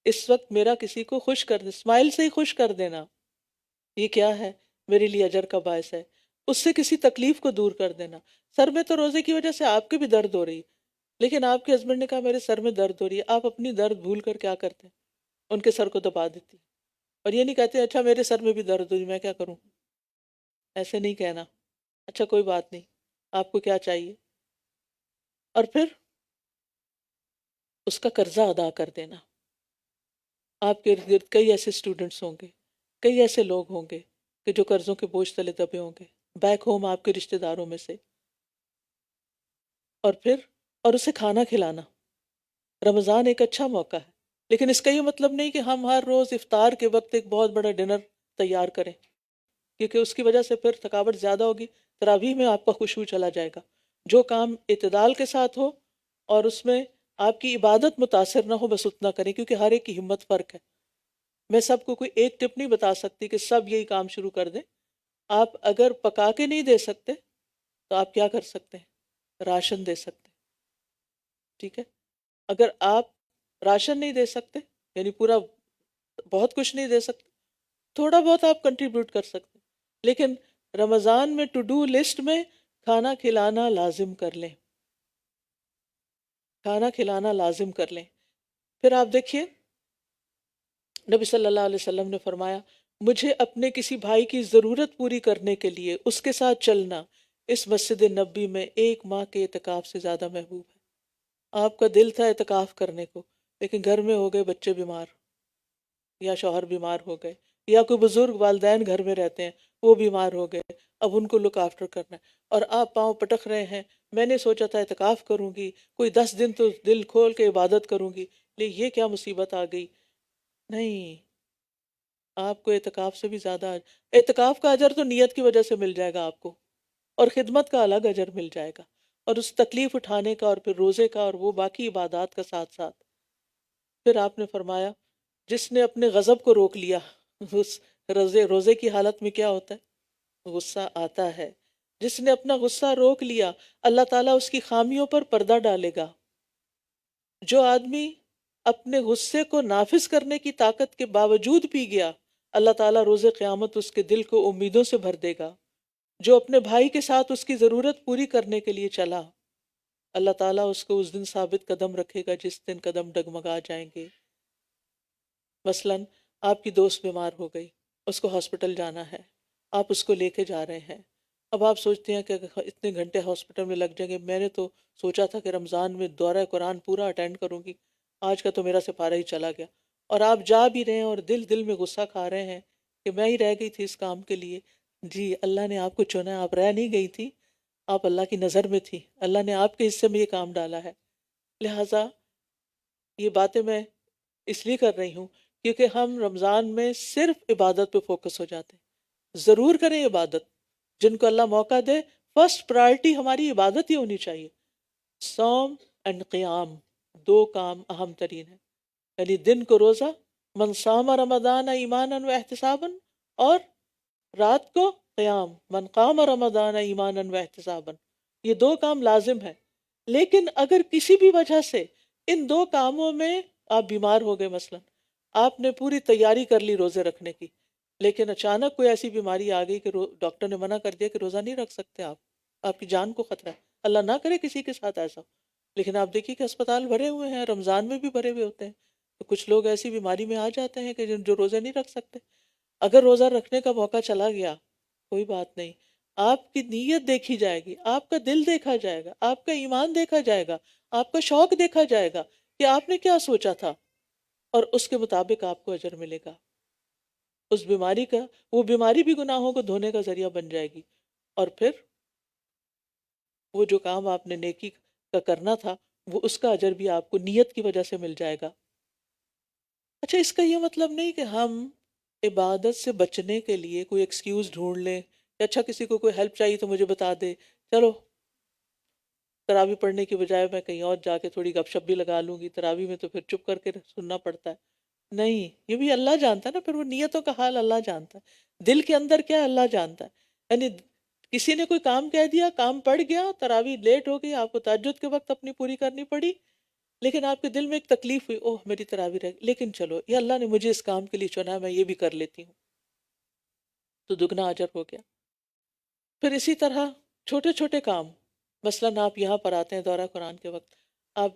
S2: اس وقت میرا کسی کو خوش کر دے، اسمائل سے ہی خوش کر دینا، یہ کیا ہے؟ میرے لیے اجر کا باعث ہے. اس سے کسی تکلیف کو دور کر دینا. سر میں تو روزے کی وجہ سے آپ کی بھی درد ہو رہی، لیکن آپ کے ہسبینڈ نے کہا میرے سر میں درد ہو رہی ہے، آپ اپنی درد بھول کر کیا کرتے ہیں؟ ان کے سر کو دبا دیتی. اور یہ نہیں کہتے اچھا میرے سر میں بھی درد ہو رہی، میں کیا کروں؟ ایسے نہیں کہنا، اچھا کوئی بات نہیں، آپ کو کیا چاہیے. اور پھر اس کا قرضہ ادا کر دینا. آپ کے ارد گرد کئی ایسے اسٹوڈنٹس ہوں گے، کئی ایسے لوگ ہوں گے کہ جو قرضوں کے بوجھ تلے دبے ہوں گے، بیک ہوم آپ کے رشتہ داروں میں سے. اور پھر اسے کھانا کھلانا. رمضان ایک اچھا موقع ہے، لیکن اس کا یہ مطلب نہیں کہ ہم ہر روز افطار کے وقت ایک بہت بڑا ڈنر تیار کریں، کیونکہ اس کی وجہ سے پھر تھکاوٹ زیادہ ہوگی. تراویح میں آپ کا خشوع چلا جائے گا. جو کام اعتدال کے ساتھ ہو اور اس میں آپ کی عبادت متاثر نہ ہو، بس اتنا کریں، کیونکہ ہر ایک کی ہمت فرق ہے. میں سب کو کوئی ایک ٹپ نہیں بتا سکتی کہ سب یہی کام شروع کر دیں. آپ اگر پکا کے نہیں دے سکتے تو آپ کیا کر سکتے ہیں؟ راشن دے سکتے. ٹھیک ہے، اگر آپ راشن نہیں دے سکتے، یعنی پورا بہت کچھ نہیں دے سکتے، تھوڑا بہت آپ کنٹریبیوٹ کر سکتے. لیکن رمضان میں ٹو ڈو لسٹ میں کھانا کھلانا لازم کر لیں، کھانا کھلانا لازم کر لیں. پھر آپ دیکھیے نبی صلی اللہ علیہ وسلم نے فرمایا، مجھے اپنے کسی بھائی کی ضرورت پوری کرنے کے لیے اس کے ساتھ چلنا اس مسجد نبی میں 1 ماہ کے اعتکاف سے زیادہ محبوب ہے. آپ کا دل تھا اعتکاف کرنے کو، لیکن گھر میں ہو گئے بچے بیمار، یا شوہر بیمار ہو گئے، یا کوئی بزرگ والدین گھر میں رہتے ہیں وہ بیمار ہو گئے، اب ان کو لک آفٹر کرنا ہے، اور آپ پاؤں پٹک رہے ہیں، میں نے سوچا تھا اعتکاف کروں گی، کوئی 10 دن تو دل کھول کے عبادت کروں گی، لیکن یہ کیا مصیبت آ گئی۔ نہیں، آپ کو اعتکاف سے بھی زیادہ اعتکاف کا اجر تو نیت کی وجہ سے مل جائے گا آپ کو، اور خدمت کا الگ اجر مل جائے گا، اور اس تکلیف اٹھانے کا اور پھر روزے کا اور وہ باقی عبادات کا ساتھ ساتھ۔ پھر آپ نے فرمایا جس نے اپنے غضب کو روک لیا، اس روزے کی حالت میں کیا ہوتا ہے؟ غصہ آتا ہے، جس نے اپنا غصہ روک لیا اللہ تعالیٰ اس کی خامیوں پر پردہ ڈالے گا۔ جو آدمی اپنے غصے کو نافذ کرنے کی طاقت کے باوجود پی گیا، اللہ تعالیٰ روز قیامت اس کے دل کو امیدوں سے بھر دے گا۔ جو اپنے بھائی کے ساتھ اس کی ضرورت پوری کرنے کے لیے چلا، اللہ تعالیٰ اس کو اس دن ثابت قدم رکھے گا جس دن قدم ڈگمگا جائیں گے۔ مثلاً آپ کی دوست بیمار ہو گئی، اس کو ہاسپٹل جانا ہے، آپ اس کو لے کے جا رہے ہیں، اب آپ سوچتے ہیں کہ اتنے گھنٹے ہاسپٹل میں لگ جائیں گے، میں نے تو سوچا تھا کہ رمضان میں دورہ قرآن پورا اٹینڈ کروں گی، آج کا تو میرا سپارہ ہی چلا گیا، اور آپ جا بھی رہے ہیں اور دل دل میں غصہ کھا رہے ہیں کہ میں ہی رہ گئی تھی اس کام کے لیے۔ جی، اللہ نے آپ کو چنا، آپ رہ نہیں گئی تھی، آپ اللہ کی نظر میں تھی، اللہ نے آپ کے حصے میں یہ کام ڈالا ہے۔ لہٰذا یہ باتیں میں اس لیے کر رہی ہوں کیونکہ ہم رمضان میں صرف عبادت پہ فوکس ہو جاتے ہیں۔ ضرور کریں عبادت، جن کو اللہ موقع دے، فرسٹ پرائرٹی ہماری عبادت ہی ہونی چاہیے۔ صوم اینڈ قیام، دو کام اہم ترین ہیں، یعنی دن کو روزہ، من صام رمضان ایمانا و احتسابا، اور رات کو قیام، من قام رمضان ایمانا و احتسابا۔ یہ دو کام لازم ہے، لیکن اگر کسی بھی وجہ سے ان دو کاموں میں آپ بیمار ہو گئے، مثلا آپ نے پوری تیاری کر لی روزے رکھنے کی، لیکن اچانک کوئی ایسی بیماری آ گئی کہ ڈاکٹر نے منع کر دیا کہ روزہ نہیں رکھ سکتے آپ کی جان کو خطرہ ہے، اللہ نہ کرے کسی کے ساتھ ایسا ہو، لیکن آپ دیکھیے کہ اسپتال بھرے ہوئے ہیں، رمضان میں بھی بھرے ہوئے ہوتے ہیں، تو کچھ لوگ ایسی بیماری میں آ جاتے ہیں کہ جو روزے نہیں رکھ سکتے۔ اگر روزہ رکھنے کا موقع چلا گیا، کوئی بات نہیں، آپ کی نیت دیکھی جائے گی، آپ کا دل دیکھا جائے گا، آپ کا ایمان دیکھا جائے گا، آپ کا شوق دیکھا جائے گا کہ آپ نے کیا سوچا تھا، اور اس کے مطابق آپ کو اجر ملے گا۔ اس بیماری کا، وہ بیماری بھی گناہوں کو دھونے کا ذریعہ بن جائے گی، اور پھر وہ جو کام آپ نے نیکی کا کرنا تھا، وہ اس کا اجر بھی آپ کو نیت کی وجہ سے مل جائے گا۔ اچھا، اس کا یہ مطلب نہیں کہ ہم عبادت سے بچنے کے لیے کوئی ایکسکیوز ڈھونڈ لیں کہ اچھا کسی کو کوئی ہیلپ چاہیے تو مجھے بتا دے، چلو تراویح پڑھنے کی بجائے میں کہیں اور جا کے تھوڑی گپ شپ بھی لگا لوں گی، تراویح میں تو پھر چپ کر کے سننا پڑتا ہے۔ نہیں، یہ بھی اللہ جانتا ہے نا، پھر وہ نیتوں کا حال اللہ جانتا ہے، دل کے اندر کیا ہے اللہ جانتا ہے۔ یعنی کسی نے کوئی کام کہہ دیا، کام پڑ گیا، تراویح لیٹ ہو گئی، آپ کو تہجد کے وقت اپنی پوری کرنی پڑی، لیکن آپ کے دل میں ایک تکلیف ہوئی، اوہ میری تراویح رہ گئی، لیکن چلو یہ اللہ نے مجھے اس کام کے لیے چنا ہے، میں یہ بھی کر لیتی ہوں، تو دگنا اجر ہو گیا۔ پھر اسی طرح چھوٹے چھوٹے کام، مثلاً آپ یہاں پر آتے ہیں دورہ قرآن کے وقت، آپ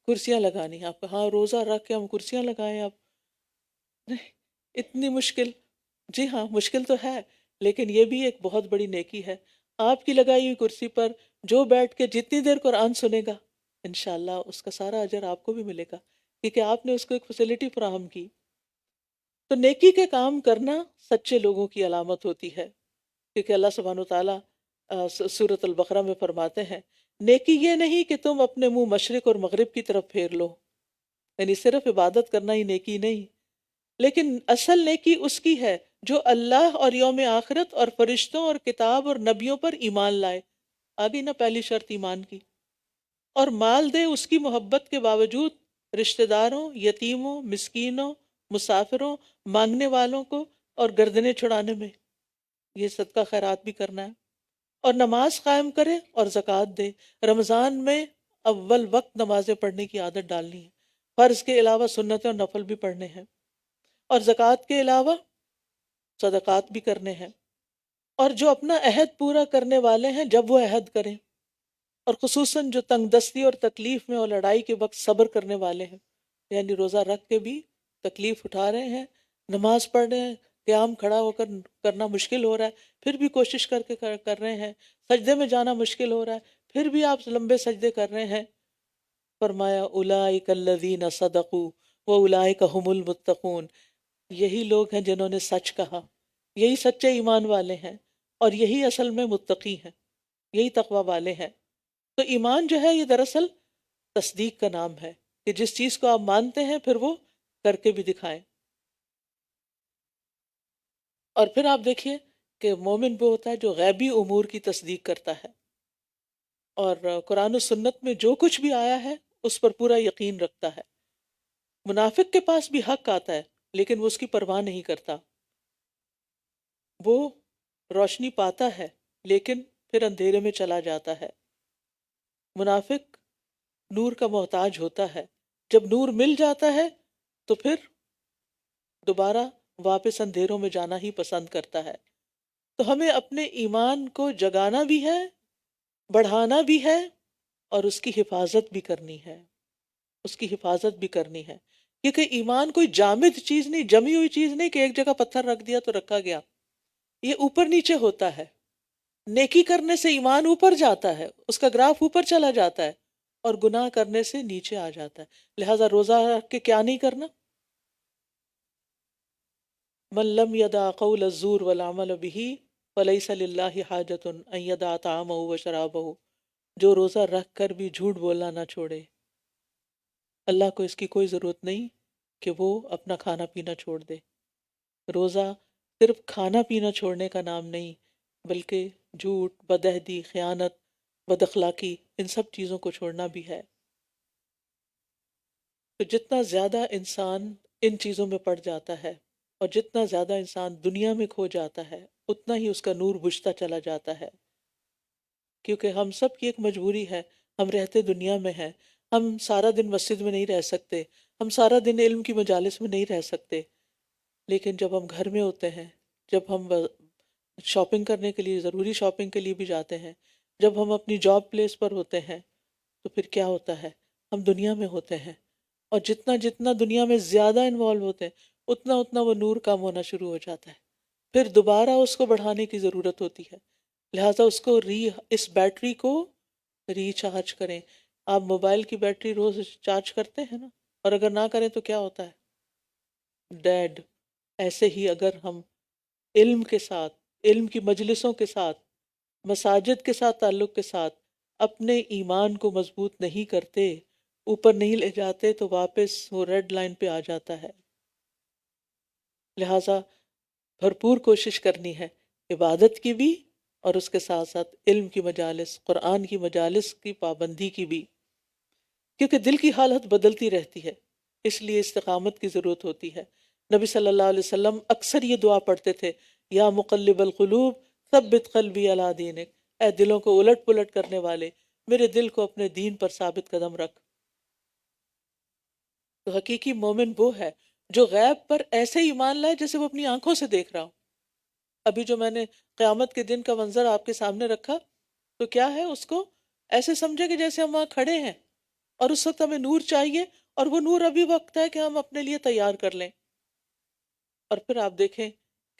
S2: کرسیاں لگانی ہیں، آپ کو ہاں روزہ رکھ کے ہم کرسیاں لگائیں، آپ نہیں، اتنی مشکل؟ جی ہاں، مشکل تو ہے، لیکن یہ بھی ایک بہت بڑی نیکی ہے۔ آپ کی لگائی ہوئی کرسی پر جو بیٹھ کے جتنی دیر قرآن سنے گا، انشاءاللہ اس کا سارا اجر آپ کو بھی ملے گا، کیونکہ آپ نے اس کو ایک فیسلٹی فراہم کی۔ تو نیکی کے کام کرنا سچے لوگوں کی علامت ہوتی ہے، کیونکہ اللہ سبحانہ وتعالیٰ سورۃ البقرہ میں فرماتے ہیں، نیکی یہ نہیں کہ تم اپنے منہ مشرق اور مغرب کی طرف پھیر لو، یعنی صرف عبادت کرنا ہی نیکی نہیں، لیکن اصل نیکی اس کی ہے جو اللہ اور یوم آخرت اور فرشتوں اور کتاب اور نبیوں پر ایمان لائے، آگئی نا پہلی شرط ایمان کی، اور مال دے اس کی محبت کے باوجود رشتہ داروں، یتیموں، مسکینوں، مسافروں، مانگنے والوں کو، اور گردنیں چھڑانے میں، یہ صدقہ خیرات بھی کرنا ہے، اور نماز قائم کرے اور زکوٰۃ دے۔ رمضان میں اول وقت نمازیں پڑھنے کی عادت ڈالنی ہے، فرض کے علاوہ سنتیں اور نفل بھی پڑھنے ہیں، اور زکوٰۃ کے علاوہ صدقات بھی کرنے ہیں، اور جو اپنا عہد پورا کرنے والے ہیں جب وہ عہد کریں، اور خصوصاً جو تنگ دستی اور تکلیف میں اور لڑائی کے وقت صبر کرنے والے ہیں، یعنی روزہ رکھ کے بھی تکلیف اٹھا رہے ہیں، نماز پڑھ رہے ہیں، قیام کھڑا ہو کر کرنا مشکل ہو رہا ہے، پھر بھی کوشش کر کے کر رہے ہیں، سجدے میں جانا مشکل ہو رہا ہے، پھر بھی آپ لمبے سجدے کر رہے ہیں، فرمایا اولئک الذین صدقوا واولئک هم المتقون، یہی لوگ ہیں جنہوں نے سچ کہا، یہی سچے ایمان والے ہیں، اور یہی اصل میں متقی ہیں، یہی تقوی والے ہیں۔ تو ایمان جو ہے یہ دراصل تصدیق کا نام ہے، کہ جس چیز کو آپ مانتے ہیں پھر وہ کر کے بھی دکھائیں۔ اور پھر آپ دیکھیے کہ مومن وہ ہوتا ہے جو غیبی امور کی تصدیق کرتا ہے، اور قرآن و سنت میں جو کچھ بھی آیا ہے اس پر پورا یقین رکھتا ہے۔ منافق کے پاس بھی حق آتا ہے لیکن وہ اس کی پرواہ نہیں کرتا، وہ روشنی پاتا ہے لیکن پھر اندھیرے میں چلا جاتا ہے۔ منافق نور کا محتاج ہوتا ہے، جب نور مل جاتا ہے تو پھر دوبارہ واپس اندھیروں میں جانا ہی پسند کرتا ہے۔ تو ہمیں اپنے ایمان کو جگانا بھی ہے، بڑھانا بھی ہے، اور اس کی حفاظت بھی کرنی ہے، اس کی حفاظت بھی کرنی ہے، کیونکہ ایمان کوئی جامد چیز نہیں، جمی ہوئی چیز نہیں کہ ایک جگہ پتھر رکھ دیا تو رکھا گیا، یہ اوپر نیچے ہوتا ہے۔ نیکی کرنے سے ایمان اوپر جاتا ہے، اس کا گراف اوپر چلا جاتا ہے، اور گناہ کرنے سے نیچے آ جاتا ہے۔ لہذا روزہ رکھ کے کیا نہیں کرنا؟ من لم يدع قول الزور والعمل به فليس لله حاجة ان يدع طعامه وشرابه، جو روزہ رکھ کر بھی جھوٹ بولنا نہ چھوڑے، اللہ کو اس کی کوئی ضرورت نہیں کہ وہ اپنا کھانا پینا چھوڑ دے۔ روزہ صرف کھانا پینا چھوڑنے کا نام نہیں، بلکہ جھوٹ، بدعہدی، خیانت، بد اخلاقی، ان سب چیزوں کو چھوڑنا بھی ہے۔ تو جتنا زیادہ انسان ان چیزوں میں پڑ جاتا ہے اور جتنا زیادہ انسان دنیا میں کھو جاتا ہے، اتنا ہی اس کا نور بجھتا چلا جاتا ہے، کیونکہ ہم سب کی ایک مجبوری ہے، ہم رہتے دنیا میں ہیں، ہم سارا دن مسجد میں نہیں رہ سکتے، ہم سارا دن علم کی مجالس میں نہیں رہ سکتے، لیکن جب ہم گھر میں ہوتے ہیں، جب ہم شاپنگ کرنے کے لیے، ضروری شاپنگ کے لیے بھی جاتے ہیں، جب ہم اپنی جاب پلیس پر ہوتے ہیں، تو پھر کیا ہوتا ہے؟ ہم دنیا میں ہوتے ہیں، اور جتنا جتنا دنیا میں زیادہ انوالو ہوتے ہیں اتنا اتنا وہ نور کم ہونا شروع ہو جاتا ہے، پھر دوبارہ اس کو بڑھانے کی ضرورت ہوتی ہے۔ لہٰذا اس بیٹری کو ریچارج کریں۔ آپ موبائل کی بیٹری روز چارج کرتے ہیں نا، اور اگر نہ کریں تو کیا ہوتا ہے؟ ڈیڈ۔ ایسے ہی اگر ہم علم کے ساتھ، علم کی مجلسوں کے ساتھ، مساجد کے ساتھ تعلق کے ساتھ اپنے ایمان کو مضبوط نہیں کرتے، اوپر نہیں لے جاتے، تو واپس وہ ریڈ لائن پہ آ جاتا ہے۔ لہٰذا بھرپور کوشش کرنی ہے عبادت کی بھی، اور اس کے ساتھ ساتھ علم کی مجالس، قرآن کی مجالس کی پابندی کی بھی، کیونکہ دل کی حالت بدلتی رہتی ہے، اس لیے استقامت کی ضرورت ہوتی ہے۔ نبی صلی اللہ علیہ وسلم اکثر یہ دعا پڑھتے تھے، یا مقلب القلوب ثبت قلبی علی دینک، اے دلوں کو الٹ پلٹ کرنے والے، میرے دل کو اپنے دین پر ثابت قدم رکھ۔ تو حقیقی مومن وہ ہے جو غیب پر ایسے ایمان لائے جیسے وہ اپنی آنکھوں سے دیکھ رہا ہو۔ ابھی جو میں نے قیامت کے دن کا منظر آپ کے سامنے رکھا، تو کیا ہے؟ اس کو ایسے سمجھے کہ جیسے ہم وہاں کھڑے ہیں، اور اس وقت ہمیں نور چاہیے، اور وہ نور ابھی وقت ہے کہ ہم اپنے لیے تیار کر لیں۔ اور پھر آپ دیکھیں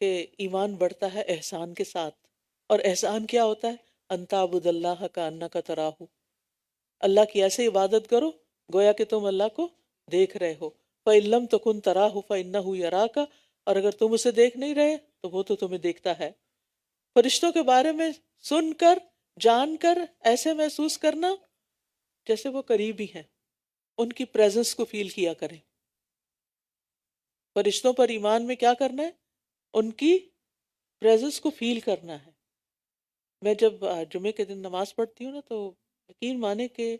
S2: کہ ایمان بڑھتا ہے احسان کے ساتھ، اور احسان کیا ہوتا ہے؟ ان تعبد اللہ کانک تراہ، اللہ کی ایسے عبادت کرو گویا کہ تم اللہ کو دیکھ رہے ہو۔ فَإِن لَمْ تَكُنْ تَرَاهُ فَإِنَّهُ يَرَاكَ، اور اگر تم اسے دیکھ نہیں رہے تو وہ تو تمہیں دیکھتا ہے۔ فرشتوں کے بارے میں سن کر، جان کر ایسے محسوس کرنا جیسے وہ قریبی ہیں، ان کی پریزنس کو فیل کیا کریں۔ فرشتوں پر ایمان میں کیا کرنا ہے؟ ان کی پریزنس کو فیل کرنا ہے۔ میں جب جمعے کے دن نماز پڑھتی ہوں نا، تو یقین مانے کہ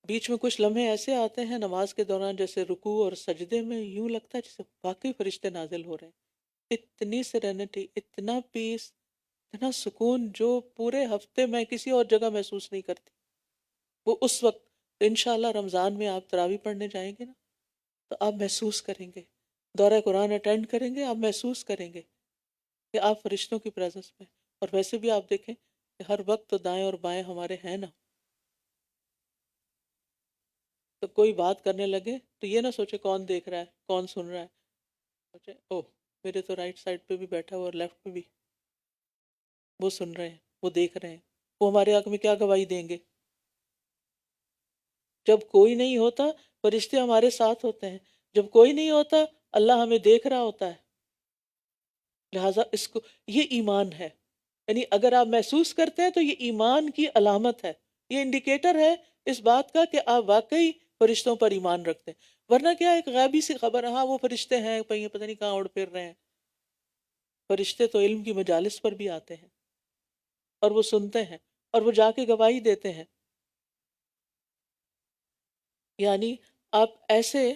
S2: بیچ میں کچھ لمحے ایسے آتے ہیں نماز کے دوران، جیسے رکوع اور سجدے میں یوں لگتا ہے جیسے واقعی فرشتے نازل ہو رہے ہیں۔ اتنی سیرینٹی، اتنا پیس، اتنا سکون جو پورے ہفتے میں کسی اور جگہ محسوس نہیں کرتی، وہ اس وقت۔ انشاءاللہ رمضان میں آپ تراویح پڑھنے جائیں گے نا، تو آپ محسوس کریں گے، دورہ قرآن اٹینڈ کریں گے، آپ محسوس کریں گے کہ آپ فرشتوں کی پریزنس میں۔ اور ویسے بھی آپ دیکھیں کہ ہر وقت تو دائیں اور بائیں ہمارے ہیں نا، تو کوئی بات کرنے لگے تو یہ نہ سوچے کون دیکھ رہا ہے، کون سن رہا ہے، سوچے اوہ میرے تو رائٹ سائڈ پہ بھی بیٹھا ہوا اور لیفٹ پہ بھی، وہ سن رہے ہیں، وہ دیکھ رہے ہیں، وہ ہمارے حق میں کیا گواہی دیں گے۔ جب کوئی نہیں ہوتا فرشتے ہمارے ساتھ ہوتے ہیں، جب کوئی نہیں ہوتا اللہ ہمیں دیکھ رہا ہوتا ہے. لہٰذا اس کو، یہ ایمان ہے. یعنی اگر آپ محسوس کرتے ہیں تو یہ ایمان کی علامت ہے، یہ انڈیکیٹر ہے اس بات کا کہ آپ واقعی فرشتوں پر ایمان رکھتے ہیں. ورنہ کیا ایک غیبی سی خبر، ہاں وہ فرشتے ہیں پتہ نہیں کہاں اڑ پھر رہے ہیں. فرشتے تو علم کی مجالس پر بھی آتے ہیں اور وہ سنتے ہیں اور وہ جا کے گواہی دیتے ہیں. یعنی آپ ایسے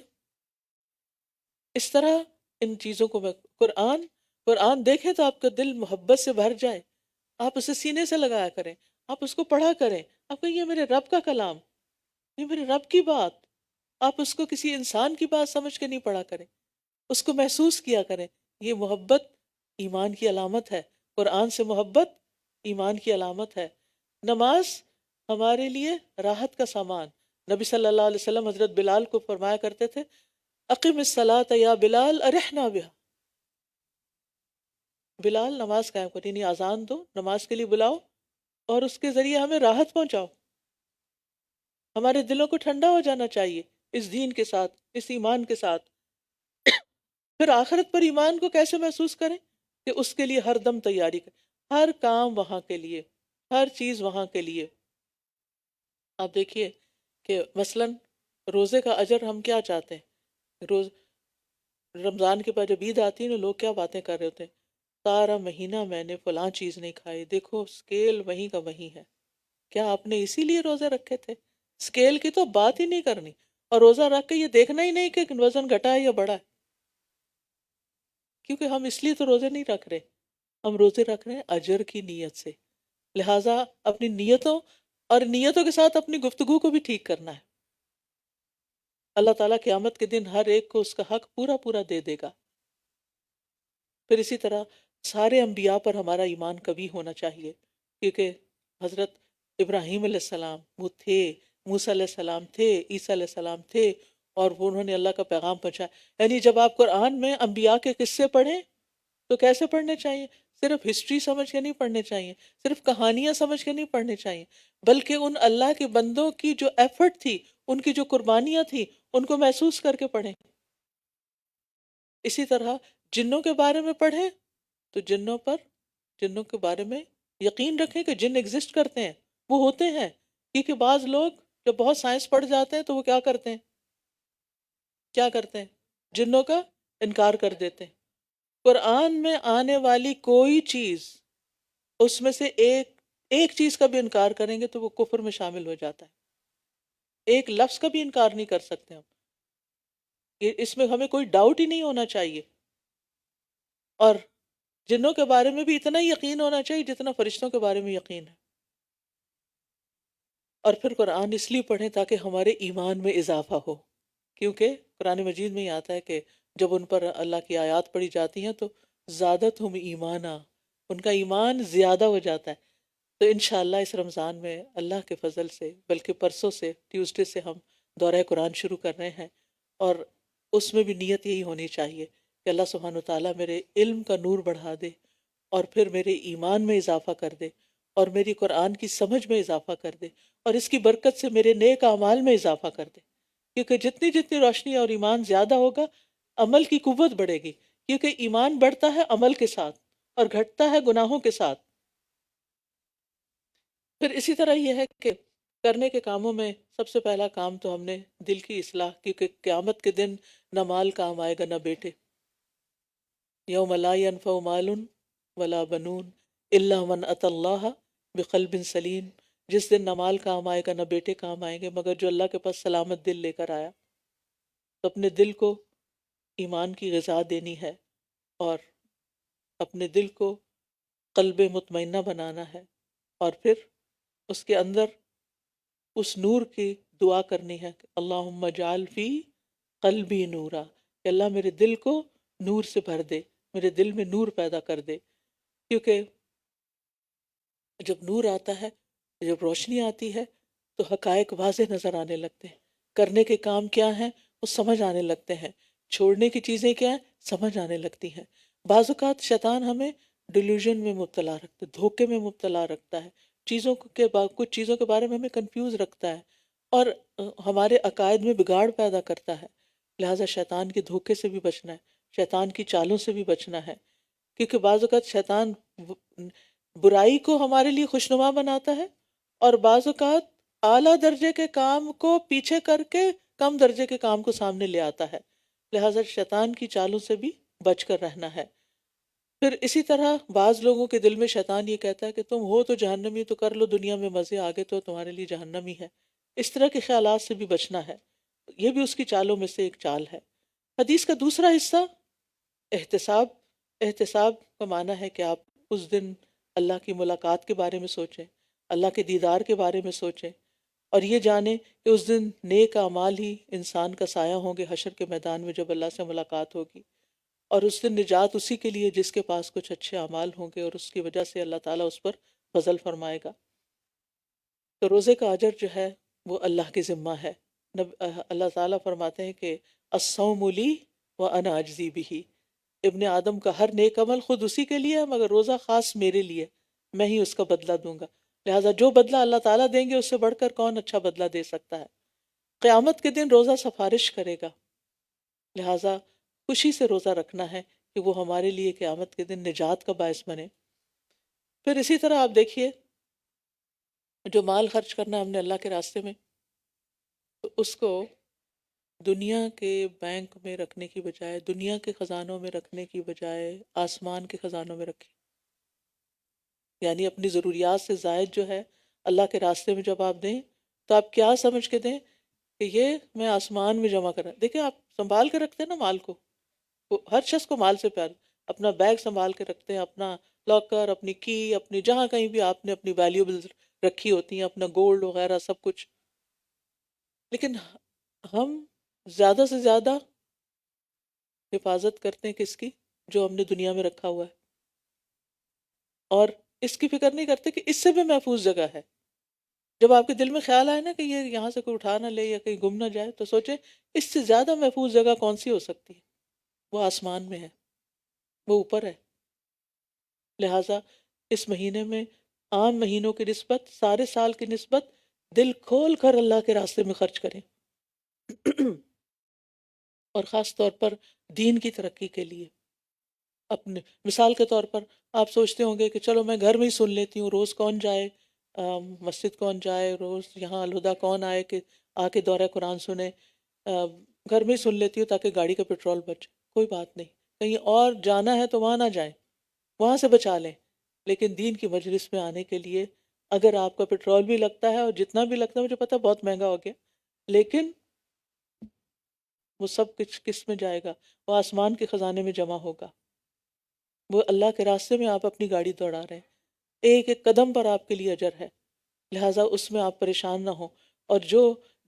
S2: اس طرح ان چیزوں کو قرآن دیکھیں تو آپ کا دل محبت سے بھر جائے. آپ اسے سینے سے لگایا کریں، آپ اس کو پڑھا کریں، آپ کہیں یہ میرے رب کا کلام، یہ میرے رب کی بات. آپ اس کو کسی انسان کی بات سمجھ کے نہیں پڑھا کریں، اس کو محسوس کیا کریں. یہ محبت ایمان کی علامت ہے. قرآن سے محبت ایمان کی علامت ہے. نماز ہمارے لیے راحت کا سامان. نبی صلی اللہ علیہ وسلم حضرت بلال کو فرمایا کرتے تھے اقم الصلاۃ یا بلال ارحنا بها. بلال نماز قائم کرو، یعنی اذان دو، نماز کے لیے بلاؤ اور اس کے ذریعے ہمیں راحت پہنچاؤ. ہمارے دلوں کو ٹھنڈا ہو جانا چاہیے اس دین کے ساتھ، اس ایمان کے ساتھ. پھر آخرت پر ایمان کو کیسے محسوس کریں کہ اس کے لیے ہر دم تیاری کریں، ہر کام وہاں کے لیے، ہر چیز وہاں کے لیے. آپ دیکھیے کہ مثلاً روزے کا اجر ہم کیا چاہتے ہیں. رمضان کے بعد جب عید آتی ہے نا، لوگ کیا باتیں کر رہے ہوتے ہیں، سارا مہینہ میں نے فلاں چیز نہیں کھائی، دیکھو سکیل وہیں کا وہیں ہے. کیا آپ نے اسی لیے روزے رکھے تھے؟ سکیل کی تو بات ہی نہیں کرنی، اور روزہ رکھ کے یہ دیکھنا ہی نہیں کہ وزن گھٹا ہے یا بڑھا ہے. کیونکہ ہم اس لیے تو روزے نہیں رکھ رہے، ہم روزے رکھ رہے ہیں اجر کی نیت سے. لہٰذا اپنی نیتوں اور نیتوں کے ساتھ اپنی گفتگو کو بھی ٹھیک کرنا ہے. اللہ تعالیٰ قیامت کے دن ہر ایک کو اس کا حق پورا پورا دے دے گا. پھر اسی طرح سارے انبیاء پر ہمارا ایمان کبھی ہونا چاہیے، کیونکہ حضرت ابراہیم علیہ السلام وہ تھے، موسیٰ علیہ السلام تھے، عیسیٰ علیہ السلام تھے، اور وہ انہوں نے اللہ کا پیغام پہنچایا. یعنی جب آپ قرآن میں انبیاء کے قصے پڑھیں تو کیسے پڑھنے چاہیے؟ صرف ہسٹری سمجھ کے نہیں پڑھنے چاہیے، صرف کہانیاں سمجھ کے نہیں پڑھنے چاہیے، بلکہ ان اللہ کے بندوں کی جو ایفرٹ تھی، ان کی جو قربانیاں تھی، ان کو محسوس کر کے پڑھیں. اسی طرح جنوں کے بارے میں پڑھیں تو جنوں کے بارے میں یقین رکھیں کہ جن ایگزسٹ کرتے ہیں، وہ ہوتے ہیں. کیونکہ بعض لوگ جب بہت سائنس پڑھ جاتے ہیں تو وہ کیا کرتے ہیں جنوں کا انکار کر دیتے ہیں. قرآن میں آنے والی کوئی چیز، اس میں سے ایک چیز کا بھی انکار کریں گے تو وہ کفر میں شامل ہو جاتا ہے. ایک لفظ کا بھی انکار نہیں کر سکتے ہم، اس میں ہمیں کوئی ڈاؤٹ ہی نہیں ہونا چاہیے. اور جنوں کے بارے میں بھی اتنا ہی یقین ہونا چاہیے جتنا فرشتوں کے بارے میں یقین ہے. اور پھر قرآن اس لیے پڑھیں تاکہ ہمارے ایمان میں اضافہ ہو، کیونکہ قرآن مجید میں ہی آتا ہے کہ جب ان پر اللہ کی آیات پڑھی جاتی ہیں تو زادتہم ایمانا، ان کا ایمان زیادہ ہو جاتا ہے. تو انشاءاللہ اس رمضان میں اللہ کے فضل سے، بلکہ پرسوں سے ٹیوزڈے سے ہم دورہ قرآن شروع کر رہے ہیں، اور اس میں بھی نیت یہی ہونی چاہیے کہ اللہ سبحانہ وتعالیٰ میرے علم کا نور بڑھا دے، اور پھر میرے ایمان میں اضافہ کر دے، اور میری قرآن کی سمجھ میں اضافہ کر دے، اور اس کی برکت سے میرے نیک اعمال میں اضافہ کر دے. کیونکہ جتنی روشنی اور ایمان زیادہ ہوگا، عمل کی قوت بڑھے گی، کیونکہ ایمان بڑھتا ہے عمل کے ساتھ اور گھٹتا ہے گناہوں کے ساتھ. پھر اسی طرح یہ ہے کہ کرنے کے کاموں میں سب سے پہلا کام تو ہم نے دل کی اصلاح، کیونکہ قیامت کے دن نہ مال کام آئے گا نہ بیٹے. یوم لا ينفع مال ولا بنون الا من اتى الله بقلب سلیم. جس دن نہ مال کام آئے گا نہ بیٹے کام آئیں گے مگر جو اللہ کے پاس سلامت دل لے کر آیا. تو اپنے دل کو ایمان کی غذا دینی ہے، اور اپنے دل کو قلب مطمئنہ بنانا ہے، اور پھر اس کے اندر اس نور کی دعا کرنی ہے کہ اللہم اجعل فی قلبی نورا، کہ اللہ میرے دل کو نور سے بھر دے، میرے دل میں نور پیدا کر دے. کیونکہ جب نور آتا ہے، جب روشنی آتی ہے تو حقائق واضح نظر آنے لگتے ہیں، کرنے کے کام کیا ہیں وہ سمجھ آنے لگتے ہیں، چھوڑنے کی چیزیں کیا ہیں سمجھ آنے لگتی ہیں. بعض اوقات شیطان ہمیں ڈیلیوژن میں مبتلا رکھتا ہے، دھوکے میں مبتلا رکھتا ہے، کچھ چیزوں کے بارے میں ہمیں کنفیوز رکھتا ہے، اور ہمارے عقائد میں بگاڑ پیدا کرتا ہے. لہٰذا شیطان کے دھوکے سے بھی بچنا ہے، شیطان کی چالوں سے بھی بچنا ہے، کیونکہ بعض اوقات شیطان برائی کو ہمارے لیے خوشنما بناتا ہے، اور بعض اوقات اعلیٰ درجے کے کام کو پیچھے کر کے کم درجے کے کام کو سامنے لے آتا ہے. لہٰذا شیطان کی چالوں سے بھی بچ کر رہنا ہے. پھر اسی طرح بعض لوگوں کے دل میں شیطان یہ کہتا ہے کہ تم ہو تو جہنمی، تو کر لو دنیا میں مزے، آگے تو تمہارے لیے جہنمی ہے. اس طرح کے خیالات سے بھی بچنا ہے، یہ بھی اس کی چالوں میں سے ایک چال ہے. حدیث کا دوسرا حصہ احتساب. احتساب کا معنی ہے کہ آپ اس دن اللہ کی ملاقات کے بارے میں سوچیں، اللہ کے دیدار کے بارے میں سوچیں، اور یہ جانیں کہ اس دن نیک اعمال ہی انسان کا سایہ ہوں گے حشر کے میدان میں جب اللہ سے ملاقات ہوگی. اور اس دن نجات اسی کے لیے جس کے پاس کچھ اچھے اعمال ہوں گے، اور اس کی وجہ سے اللہ تعالیٰ اس پر فضل فرمائے گا. تو روزے کا اجر جو ہے وہ اللہ کے ذمہ ہے. اللہ تعالیٰ فرماتے ہیں کہ الصوم لی وانا اجزی بہ، ابن آدم کا ہر نیک عمل خود اسی کے لیے ہے، مگر روزہ خاص میرے لیے، میں ہی اس کا بدلہ دوں گا. لہٰذا جو بدلہ اللہ تعالیٰ دیں گے اس سے بڑھ کر کون اچھا بدلہ دے سکتا ہے. قیامت کے دن روزہ سفارش کرے گا، لہٰذا خوشی سے روزہ رکھنا ہے کہ وہ ہمارے لیے قیامت کے دن نجات کا باعث بنے. پھر اسی طرح آپ دیکھیے، جو مال خرچ کرنا ہے ہم نے اللہ کے راستے میں، تو اس کو دنیا کے بینک میں رکھنے کی بجائے، دنیا کے خزانوں میں رکھنے کی بجائے آسمان کے خزانوں میں رکھیں. یعنی اپنی ضروریات سے زائد جو ہے اللہ کے راستے میں جب آپ دیں تو آپ کیا سمجھ کے دیں کہ یہ میں آسمان میں جمع کرا. دیکھیں آپ سنبھال کے رکھتے ہیں نا مال کو، ہر شخص کو مال سے پیار، اپنا بیگ سنبھال کے رکھتے ہیں، اپنا لاکر، اپنی کی، اپنی جہاں کہیں بھی آپ نے اپنی ویلیوبلز رکھی ہوتی ہیں، اپنا گولڈ وغیرہ سب کچھ. لیکن ہم زیادہ سے زیادہ حفاظت کرتے ہیں کس کی؟ جو ہم نے دنیا میں رکھا ہوا ہے، اور اس کی فکر نہیں کرتے کہ اس سے بھی محفوظ جگہ ہے. جب آپ کے دل میں خیال آئے نا کہ یہ یہاں سے کوئی اٹھا نہ لے یا کہیں گم نہ جائے، تو سوچیں اس سے زیادہ محفوظ جگہ کون سی ہو سکتی ہے؟ وہ آسمان میں ہے، وہ اوپر ہے. لہٰذا اس مہینے میں عام مہینوں کی نسبت، سارے سال کی نسبت دل کھول کر اللہ کے راستے میں خرچ کریں اور خاص طور پر دین کی ترقی کے لیے. اپنے مثال کے طور پر آپ سوچتے ہوں گے کہ چلو میں گھر میں ہی سن لیتی ہوں، روز کون جائے مسجد، کون جائے روز یہاں الہدا، کون آئے کہ آ کے دورہ قرآن سنے، گھر میں ہی سن لیتی ہوں تاکہ گاڑی کا پیٹرول بچے. کوئی بات نہیں، کہیں اور جانا ہے تو وہاں نہ جائیں، وہاں سے بچا لیں. لیکن دین کی مجلس میں آنے کے لیے اگر آپ کا پیٹرول بھی لگتا ہے، اور جتنا بھی لگتا ہے مجھے پتہ بہت مہنگا ہو گیا، لیکن وہ سب کچھ کس میں جائے گا؟ وہ آسمان کے خزانے میں جمع ہوگا. وہ اللہ کے راستے میں آپ اپنی گاڑی دوڑا رہے ہیں، ایک ایک قدم پر آپ کے لیے اجر ہے. لہٰذا اس میں آپ پریشان نہ ہوں. اور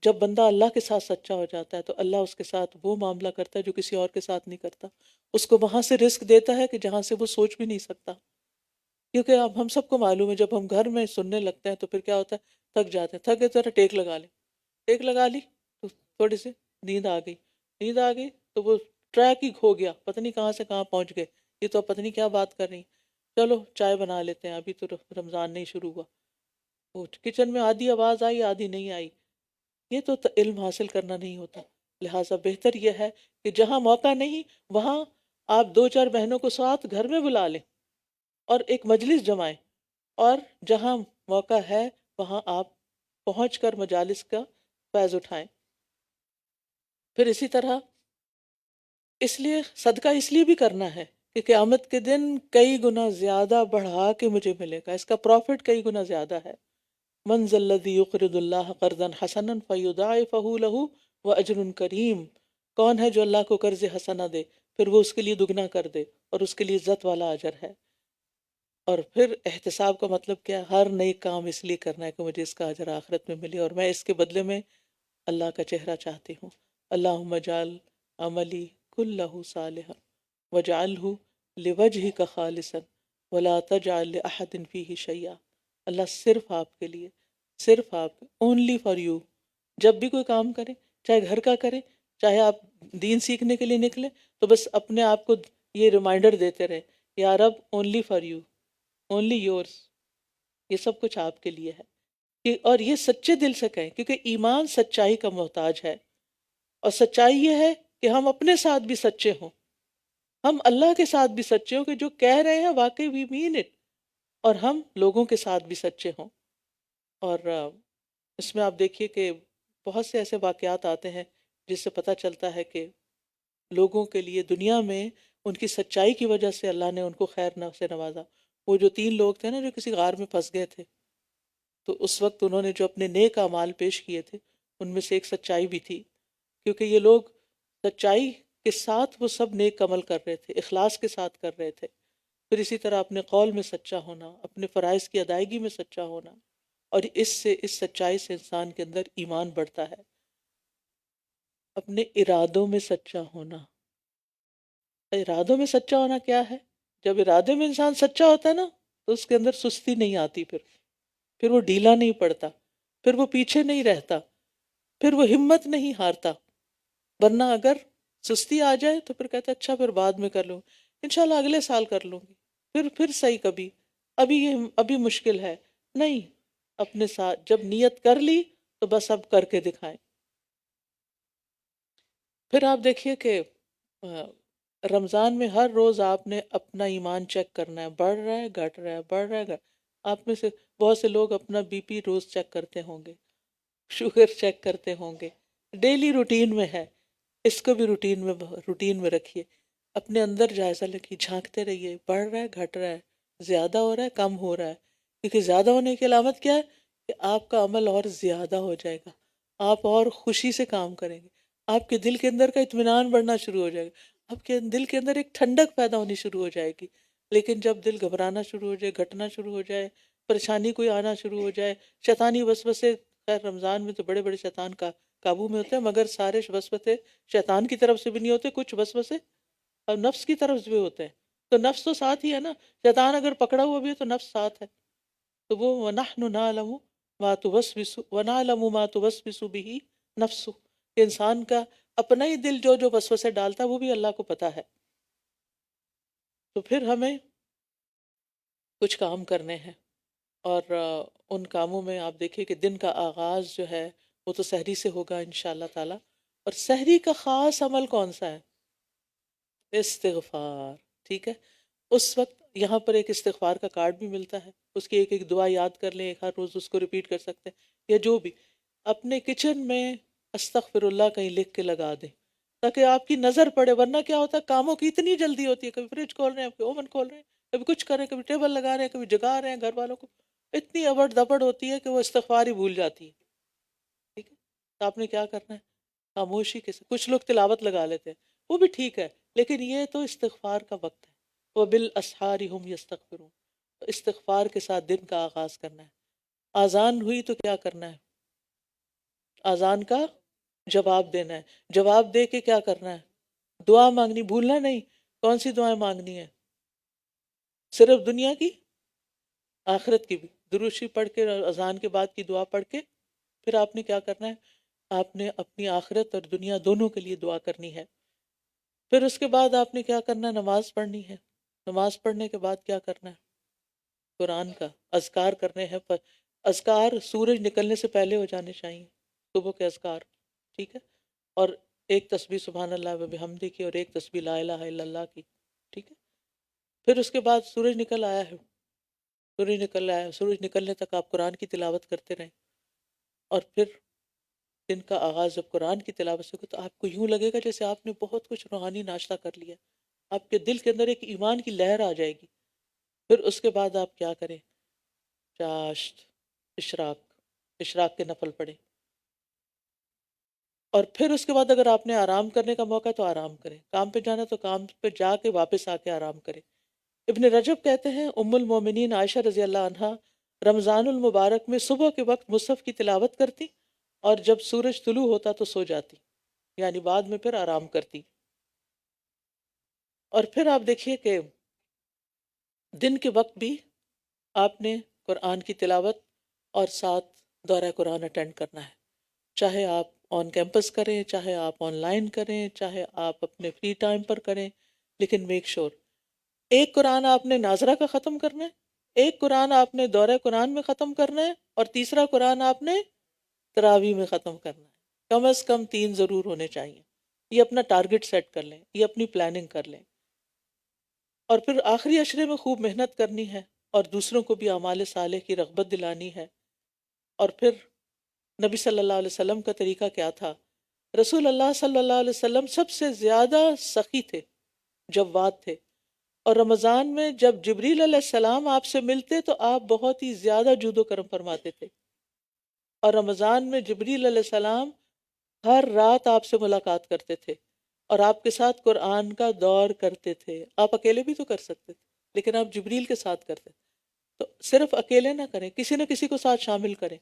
S2: جب بندہ اللہ کے ساتھ سچا ہو جاتا ہے تو اللہ اس کے ساتھ وہ معاملہ کرتا ہے جو کسی اور کے ساتھ نہیں کرتا. اس کو وہاں سے رزق دیتا ہے کہ جہاں سے وہ سوچ بھی نہیں سکتا. کیونکہ اب ہم سب کو معلوم ہے جب ہم گھر میں سننے لگتے ہیں تو پھر کیا ہوتا ہے، تھک جاتے ہیں. تھک گئے ذرا ٹیک لگا لیں، ٹیک لگا لی تو تھوڑی سی نیند آ گئی، نیند آ گئی تو وہ ٹریک ہی کھو گیا، پتہ نہیں کہاں سے کہاں پہنچ گئے، یہ تو پتہ نہیں کیا بات کر رہی ہیں. چلو چائے بنا لیتے ہیں، ابھی تو رمضان نہیں شروع ہوا. وہ کچن میں آدھی آواز آئی آدھی نہیں آئی، یہ تو علم حاصل کرنا نہیں ہوتا. لہٰذا بہتر یہ ہے کہ جہاں موقع نہیں وہاں آپ 2-4 بہنوں کو ساتھ گھر میں بلا لیں اور ایک مجلس جمائیں، اور جہاں موقع ہے وہاں آپ پہنچ کر مجالس کا فیض اٹھائیں. پھر اسی طرح اس لیے صدقہ اس لیے بھی کرنا ہے کہ قیامت کے دن کئی گنا زیادہ بڑھا کے مجھے ملے گا، اس کا پروفٹ کئی گنا زیادہ ہے. من ذا الذی یقرض اللہ قرضا حسنا فیضاعفہ لہ واجر کریم، کون ہے جو اللہ کو قرض حسنہ دے پھر وہ اس کے لیے دگنا کر دے اور اس کے لیے عزت والا اجر ہے. اور پھر احتساب کا مطلب کیا ہے؟ ہر نئی کام اس لیے کرنا ہے کہ مجھے اس کا اجر آخرت میں ملے اور میں اس کے بدلے میں اللہ کا چہرہ چاہتی ہوں. اللہم اجعل عملی کلہ صالحا واجعلہ لوجہک خالصا ولا تجعل لأحد فیہ شیئا. اللہ صرف آپ کے لیے، صرف آپ، اونلی فار یو. جب بھی کوئی کام کریں، چاہے گھر کا کریں، چاہے آپ دین سیکھنے کے لیے نکلیں، تو بس اپنے آپ کو یہ ریمائنڈر دیتے رہے، یا رب only for you, only yours, یہ سب کچھ آپ کے لیے ہے. کہ اور یہ سچے دل سے کہیں، کیونکہ ایمان سچائی کا محتاج ہے، اور سچائی یہ ہے کہ ہم اپنے ساتھ بھی سچے ہوں، ہم اللہ کے ساتھ بھی سچے ہوں کہ جو کہہ رہے ہیں واقعی وی مین اٹ، اور ہم لوگوں کے ساتھ بھی سچے ہوں۔ اور اس میں آپ دیکھیے کہ بہت سے ایسے واقعات آتے ہیں جس سے پتہ چلتا ہے کہ لوگوں کے لیے دنیا میں ان کی سچائی کی وجہ سے اللہ نے ان کو خیر سے نوازا۔ وہ جو 3 لوگ تھے نا جو کسی غار میں پھنس گئے تھے، تو اس وقت انہوں نے جو اپنے نیک اعمال پیش کیے تھے ان میں سے ایک سچائی بھی تھی، کیونکہ یہ لوگ سچائی کے ساتھ وہ سب نیک عمل کر رہے تھے، اخلاص کے ساتھ کر رہے تھے۔ پھر اسی طرح اپنے قول میں سچا ہونا، اپنے فرائض کی ادائیگی میں سچا ہونا، اور اس سچائی سے انسان کے اندر ایمان بڑھتا ہے۔ اپنے ارادوں میں سچا ہونا، ارادوں میں سچا ہونا کیا ہے؟ جب ارادے میں انسان سچا ہوتا ہے نا تو اس کے اندر سستی نہیں آتی، پھر وہ ڈھیلا نہیں پڑتا، پھر وہ پیچھے نہیں رہتا، پھر وہ ہمت نہیں ہارتا۔ ورنہ اگر سستی آ جائے تو پھر کہتا ہے اچھا پھر بعد میں کر لوں، انشاءاللہ اگلے سال کر لوں گی، پھر صحیح کبھی، ابھی مشکل ہے۔ نہیں، اپنے ساتھ جب نیت کر لی تو بس اب کر کے دکھائیں۔ پھر آپ دیکھیے کہ رمضان میں ہر روز آپ نے اپنا ایمان چیک کرنا ہے، بڑھ رہا ہے گھٹ رہا ہے، بڑھ رہا ہے گھٹ۔ آپ میں سے بہت سے لوگ اپنا بی پی روز چیک کرتے ہوں گے، شوگر چیک کرتے ہوں گے، ڈیلی روٹین میں ہے، اس کو بھی روٹین میں رکھیے، اپنے اندر جائزہ لکھیے، جھانکتے رہیے، بڑھ رہا ہے گھٹ رہا ہے، زیادہ ہو رہا ہے کم ہو رہا ہے، کیونکہ زیادہ ہونے کی علامت کیا ہے کہ آپ کا عمل اور زیادہ ہو جائے گا، آپ اور خوشی سے کام کریں گے، آپ کے دل کے اندر کا اطمینان بڑھنا شروع ہو جائے گا، آپ کے دل کے اندر ایک ٹھنڈک پیدا ہونی شروع ہو جائے گی۔ لیکن جب دل گھبرانا شروع ہو جائے، گھٹنا شروع ہو جائے، پریشانی کوئی آنا شروع ہو جائے، شیطانی وسوسے، خیر رمضان میں تو بڑے بڑے شیطان کا قابو میں ہوتے ہیں، مگر سارے وسوسے شیطان کی طرف سے بھی نہیں ہوتے، کچھ وسوسے اور نفس کی طرف سے بھی ہوتے ہیں، تو نفس تو ساتھ ہی ہے نا، شیطان اگر پکڑا ہوا بھی ہے تو نفس ساتھ ہے، تو وہ وَنَحْنُ نَعْلَمُ مَا تُوَسْوِسُ وَنَعْلَمُ مَا تُوَسْوِسُ بِهِ نَفْسُ، کہ انسان کا اپنا ہی دل جو وسوسے ڈالتا ہے وہ بھی اللہ کو پتا ہے۔ تو پھر ہمیں کچھ کام کرنے ہیں، اور ان کاموں میں آپ دیکھیں کہ دن کا آغاز جو ہے وہ تو سحری سے ہوگا انشاءاللہ تعالی، اور سحری کا خاص عمل کون سا ہے؟ استغفار، ٹھیک ہے؟ اس وقت یہاں پر ایک استغفار کا کارڈ بھی ملتا ہے، اس کی ایک ایک دعا یاد کر لیں، ہر روز اس کو ریپیٹ کر سکتے ہیں، یا جو بھی اپنے کچن میں استغفر اللہ کہیں لکھ کے لگا دیں تاکہ آپ کی نظر پڑے، ورنہ کیا ہوتا ہے کاموں کی اتنی جلدی ہوتی ہے، کبھی فریج کھول رہے ہیں، کبھی اوون کھول رہے ہیں، کبھی کچھ کر رہے ہیں، کبھی ٹیبل لگا رہے ہیں، کبھی جگا رہے ہیں گھر والوں کو، اتنی ابڑ دبڑ ہوتی ہے کہ وہ استغفار ہی بھول جاتی ہے، ٹھیک ہے؟ تو آپ نے کیا کرنا ہے؟ خاموشی کے ساتھ، کچھ لوگ تلاوت لگا لیتے ہیں، وہ بھی ٹھیک ہے، لیکن یہ تو استغفار کا وقت ہے، وَبِالْأَسْحَارِ هُمْ يَسْتَغْفِرُونَ، تو استغفار کے ساتھ دن کا آغاز کرنا ہے۔ آذان ہوئی تو کیا کرنا ہے؟ آذان کا جواب دینا ہے، جواب دے کے کیا کرنا ہے؟ دعا مانگنی بھولنا نہیں۔ کون سی دعائیں مانگنی ہے؟ صرف دنیا کی، آخرت کی بھی، درود شریف پڑھ کے اذان کے بعد کی دعا پڑھ کے پھر آپ نے کیا کرنا ہے؟ آپ نے اپنی آخرت اور دنیا دونوں کے لیے دعا کرنی ہے۔ پھر اس کے بعد آپ نے کیا کرنا ہے؟ نماز پڑھنی ہے۔ نماز پڑھنے کے بعد کیا کرنا ہے؟ قرآن کا اذکار کرنے ہیں، پر اذکار سورج نکلنے سے پہلے ہو جانے چاہیے، صبح کے اذکار، ٹھیک ہے؟ اور ایک تسبیح سبحان اللہ و بحمدہ کی، اور ایک تسبیح لا الہ الا اللہ کی، ٹھیک ہے؟ پھر اس کے بعد سورج نکل آیا ہے، سورج نکل آیا ہے، سورج نکلنے تک آپ قرآن کی تلاوت کرتے رہیں، اور پھر دن کا آغاز جب قرآن کی تلاوت سے ہو تو آپ کو یوں لگے گا جیسے آپ نے بہت کچھ روحانی ناشتہ کر لیا، آپ کے دل کے اندر ایک ایمان کی لہر آ جائے گی۔ پھر اس کے بعد آپ کیا کریں؟ چاشت، اشراق کے نفل پڑھیں، اور پھر اس کے بعد اگر آپ نے آرام کرنے کا موقع ہے تو آرام کریں، کام پہ جانا تو کام پہ جا کے واپس آ کے آرام کریں۔ ابن رجب کہتے ہیں ام المومنین عائشہ رضی اللہ عنہا رمضان المبارک میں صبح کے وقت مصحف کی تلاوت کرتی، اور جب سورج طلوع ہوتا تو سو جاتی، یعنی بعد میں پھر آرام کرتی۔ اور پھر آپ دیکھیے کہ دن کے وقت بھی آپ نے قرآن کی تلاوت اور ساتھ دورہ قرآن اٹینڈ کرنا ہے، چاہے آپ آن کیمپس کریں، چاہے آپ آن لائن کریں، چاہے آپ اپنے فری ٹائم پر کریں، لیکن میک شور ایک قرآن آپ نے ناظرہ کا ختم کرنا ہے، ایک قرآن آپ نے دورہ قرآن میں ختم کرنا ہے اور تیسرا قرآن آپ نے تراویح میں ختم کرنا ہے. کم از کم 3 ضرور ہونے چاہیے. یہ اپنا ٹارگٹ سیٹ کر لیں، یہ اپنی پلاننگ کر لیں. اور پھر آخری عشرے میں خوب محنت کرنی ہے اور دوسروں کو بھی اعمال صالح کی رغبت دلانی ہے. اور پھر نبی صلی اللہ علیہ وسلم کا طریقہ کیا تھا؟ رسول اللہ صلی اللہ علیہ وسلم سب سے زیادہ سخی تھے، جواد تھے. اور رمضان میں جب جبریل علیہ السلام آپ سے ملتے تو آپ بہت ہی زیادہ جود و کرم فرماتے تھے. اور رمضان میں جبریل علیہ السلام ہر رات آپ سے ملاقات کرتے تھے اور آپ کے ساتھ قرآن کا دور کرتے تھے. آپ اکیلے بھی تو کر سکتے تھے لیکن آپ جبریل کے ساتھ کرتے تھے. تو صرف اکیلے نہ کریں، کسی نہ کسی کو ساتھ شامل کریں.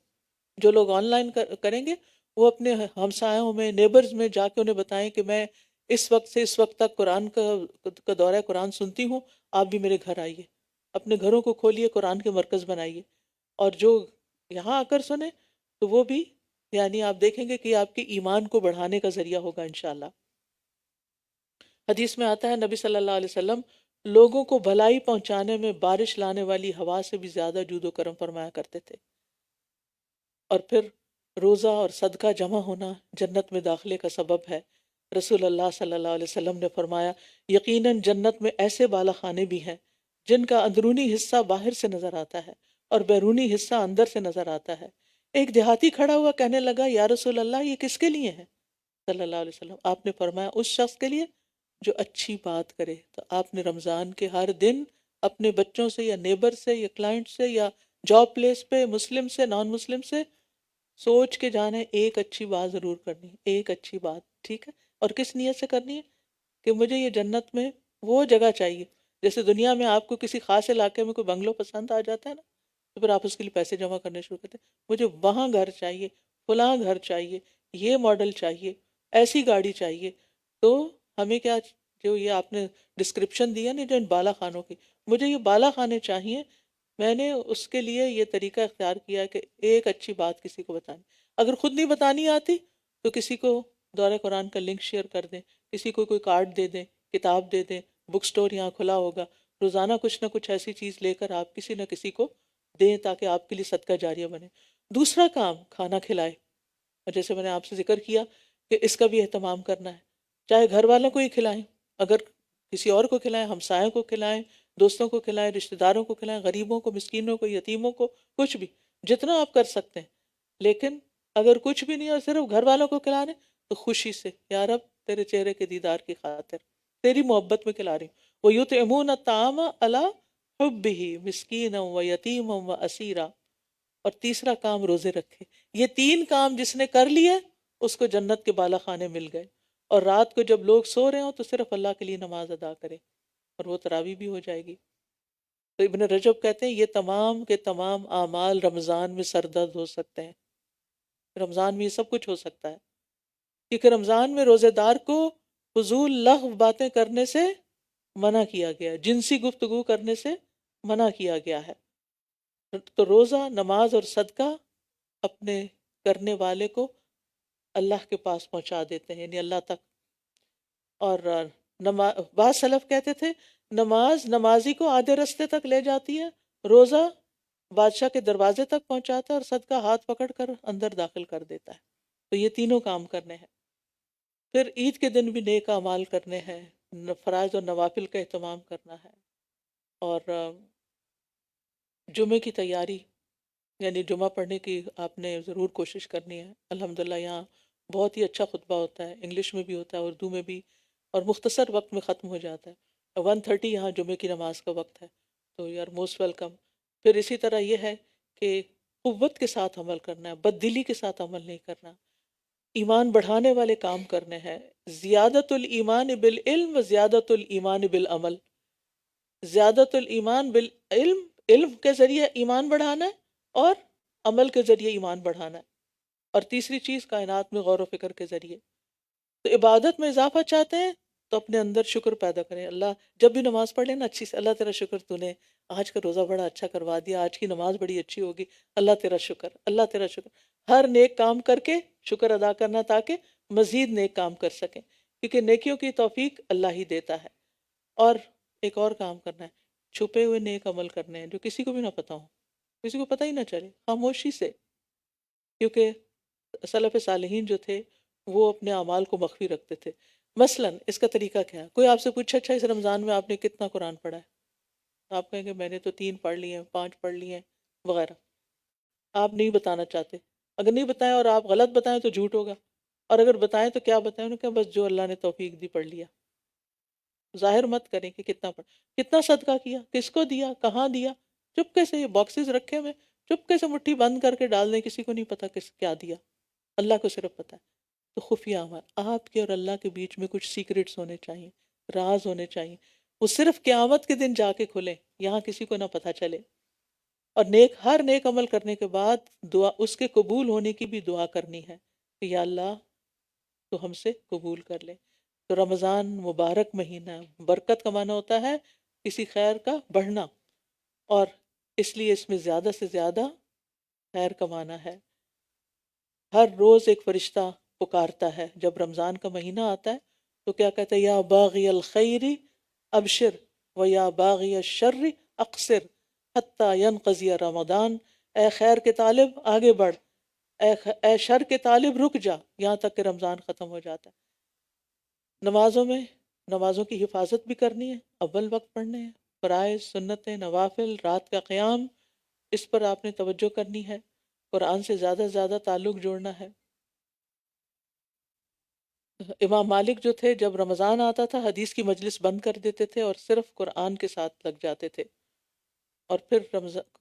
S2: جو لوگ آن لائن کریں گے وہ اپنے ہمسایوں میں، نیبرز میں جا کے انہیں بتائیں کہ میں اس وقت سے اس وقت تک قرآن کا دورہ قرآن سنتی ہوں، آپ بھی میرے گھر آئیے. اپنے گھروں کو کھولیے، قرآن کے مرکز بنائیے. اور جو یہاں آ کر سنیں تو وہ بھی یعنی آپ دیکھیں گے کہ آپ کے ایمان کو بڑھانے کا ذریعہ ہوگا انشاءاللہ. حدیث میں آتا ہے نبی صلی اللہ علیہ وسلم لوگوں کو بھلائی پہنچانے میں بارش لانے والی ہوا سے بھی زیادہ جود و کرم فرمایا کرتے تھے. اور پھر روزہ اور صدقہ جمع ہونا جنت میں داخلے کا سبب ہے. رسول اللہ صلی اللہ علیہ وسلم نے فرمایا یقیناً جنت میں ایسے بالا خانے بھی ہیں جن کا اندرونی حصہ باہر سے نظر آتا ہے اور بیرونی حصہ اندر سے نظر آتا ہے. ایک دیہاتی کھڑا ہوا کہنے لگا یا رسول اللہ یہ کس کے لیے ہے؟ صلی اللہ علیہ وسلم آپ نے فرمایا اس شخص کے لیے جو اچھی بات کرے. تو آپ نے رمضان کے ہر دن اپنے بچوں سے یا نیبر سے یا کلائنٹ سے یا جاب پلیس پہ مسلم سے نان مسلم سے سوچ کے جانا ہے ایک اچھی بات ضرور کرنی ہے، ایک اچھی بات. ٹھیک ہے؟ اور کس نیت سے کرنی ہے؟ کہ مجھے یہ جنت میں وہ جگہ چاہیے. جیسے دنیا میں آپ کو کسی خاص علاقے میں کوئی بنگلو پسند آ جاتا ہے نا تو پھر آپ اس کے لیے پیسے جمع کرنے شروع کرتے ہیں. مجھے وہاں گھر چاہیے، فلاں گھر چاہیے، یہ ماڈل چاہیے، ایسی گاڑی چاہیے. تو ہمیں کیا، جو یہ آپ نے ڈسکرپشن دیا نا جو ان بالا خانوں کی، مجھے یہ بالا خانے چاہیے. میں نے اس کے لیے یہ طریقہ اختیار کیا کہ ایک اچھی بات کسی کو بتانی. اگر خود نہیں بتانی آتی تو کسی کو دورہ قرآن کا لنک شیئر کر دیں، کسی کو کوئی کارڈ دے دیں، کتاب دے دیں. بک سٹور یہاں کھلا ہوگا، روزانہ کچھ نہ کچھ ایسی چیز لے کر آپ کسی نہ کسی کو دیں تاکہ آپ کے لیے صدقہ جاریہ بنے. دوسرا کام کھانا کھلائے. اور جیسے میں نے آپ سے ذکر کیا کہ اس کا بھی اہتمام کرنا ہے. چاہے گھر والوں کو ہی کھلائیں، اگر کسی اور کو کھلائیں، ہمسایوں کو کھلائیں، دوستوں کو کھلائیں، رشتہ داروں کو کھلائیں، غریبوں کو، مسکینوں کو، یتیموں کو، کچھ بھی جتنا آپ کر سکتے ہیں. لیکن اگر کچھ بھی نہیں اور صرف گھر والوں کو کھلا رہے تو خوشی سے یا رب تیرے چہرے کے دیدار کی خاطر تیری محبت میں کھلا رہی ہوں. وَيُطْعِمُونَ الطَّعَامَ عَلَىٰ حُبِّهِ مِسْكِينًا وَيَتِيمًا وَأَسِيرًا. اور تیسرا کام روزے رکھے. یہ 3 کام جس نے کر لیے اس کو جنت کے بالا خانے مل گئے. اور رات کو جب لوگ سو رہے ہوں تو صرف اللہ کے لیے نماز ادا کرے اور وہ تراویح بھی ہو جائے گی. تو ابن رجب کہتے ہیں یہ تمام کے تمام اعمال رمضان میں سردرد ہو سکتے ہیں. رمضان میں یہ سب کچھ ہو سکتا ہے کیونکہ رمضان میں روزے دار کو فضول لغو باتیں کرنے سے منع کیا گیا، جنسی گفتگو کرنے سے منع کیا گیا ہے. تو روزہ، نماز اور صدقہ اپنے کرنے والے کو اللہ کے پاس پہنچا دیتے ہیں، یعنی اللہ تک. اور بعض سلف کہتے تھے نماز نمازی کو آدھے رستے تک لے جاتی ہے، روزہ بادشاہ کے دروازے تک پہنچاتا ہے اور صدقہ ہاتھ پکڑ کر اندر داخل کر دیتا ہے. تو یہ تینوں کام کرنے ہیں. پھر عید کے دن بھی نیک اعمال کرنے ہیں، فرائض اور نوافل کا اہتمام کرنا ہے. اور جمعے کی تیاری یعنی جمعہ پڑھنے کی آپ نے ضرور کوشش کرنی ہے. الحمدللہ یہاں بہت ہی اچھا خطبہ ہوتا ہے، انگلش میں بھی ہوتا ہے، اردو میں بھی، اور مختصر وقت میں ختم ہو جاتا ہے. 1:30 یہاں جمعے کی نماز کا وقت ہے. تو یو آر موسٹ ویلکم. پھر اسی طرح یہ ہے کہ قوت کے ساتھ عمل کرنا ہے، بد دلی کے ساتھ عمل نہیں کرنا. ایمان بڑھانے والے کام کرنے ہیں. زیادت الایمان بالعلم و زیادت الایمان بالعمل. زیادت الایمان بالعلم، علم کے ذریعے ایمان بڑھانا ہے اور عمل کے ذریعے ایمان بڑھانا ہے. اور تیسری چیز کائنات میں غور و فکر کے ذریعے. تو عبادت میں اضافہ چاہتے ہیں تو اپنے اندر شکر پیدا کریں. اللہ جب بھی نماز پڑھ لینا اچھی سے، اللہ تیرا شکر تو نے آج کا روزہ بڑا اچھا کروا دیا، آج کی نماز بڑی اچھی ہوگی، اللہ تیرا شکر، اللہ تیرا شکر. ہر نیک کام کر کے شکر ادا کرنا تاکہ مزید نیک کام کر سکیں، کیونکہ نیکیوں کی توفیق اللہ ہی دیتا ہے. اور ایک اور کام کرنا ہے، چھپے ہوئے نیک عمل کرنے ہیں جو کسی کو بھی نہ پتہ ہو، کسی کو پتہ ہی نہ چلے، خاموشی سے. کیونکہ سلف صالحین جو تھے وہ اپنے اعمال کو مخفی رکھتے تھے. مثلا اس کا طریقہ کیا ہے؟ کوئی آپ سے پوچھے اچھا اس رمضان میں آپ نے کتنا قرآن پڑھا ہے؟ آپ کہیں گے میں نے تو 3 پڑھ لیے ہیں، 5 پڑھ لیے ہیں وغیرہ. آپ نہیں بتانا چاہتے. اگر نہیں بتائیں اور آپ غلط بتائیں تو جھوٹ ہوگا، اور اگر بتائیں تو کیا بتائیں؟ انہوں نے کہا بس جو اللہ نے توفیق دی پڑھ لیا. ظاہر مت کریں کہ کتنا پڑھ، کتنا صدقہ کیا، کس کو دیا، کہاں دیا. چپکے سے یہ باکسز رکھے ہوئے، چپکے سے مٹھی بند کر کے ڈال دیں، کسی کو نہیں پتا کس کیا دیا، اللہ کو صرف پتا ہے. تو خفیہ عمل، آپ کے اور اللہ کے بیچ میں کچھ سیکرٹس ہونے چاہیے، راز ہونے چاہیے، وہ صرف قیامت کے دن جا کے کھلیں، یہاں کسی کو نہ پتہ چلے. اور ہر نیک عمل کرنے کے بعد دعا، اس کے قبول ہونے کی بھی دعا کرنی ہے کہ یا اللہ تو ہم سے قبول کر لے. تو رمضان مبارک مہینہ، برکت کا معنی ہوتا ہے کسی خیر کا بڑھنا، اور اس لیے اس میں زیادہ سے زیادہ خیر کمانا ہے. ہر روز ایک فرشتہ پکارتا ہے جب رمضان کا مہینہ آتا ہے، تو کیا کہتا ہے؟ یا باغی الخیر ابشر و یا باغی الشر اقصر حتی ینقضی رمضان. اے خیر کے طالب آگے بڑھ، اے شر کے طالب رک جا، یہاں تک کہ رمضان ختم ہو جاتا ہے. نمازوں کی حفاظت بھی کرنی ہے، اول وقت پڑھنے ہیں، فرائض، سنتیں، نوافل، رات کا قیام، اس پر آپ نے توجہ کرنی ہے. قرآن سے زیادہ سے زیادہ تعلق جوڑنا ہے. امام مالک جو تھے جب رمضان آتا تھا حدیث کی مجلس بند کر دیتے تھے اور صرف قرآن کے ساتھ لگ جاتے تھے. اور پھر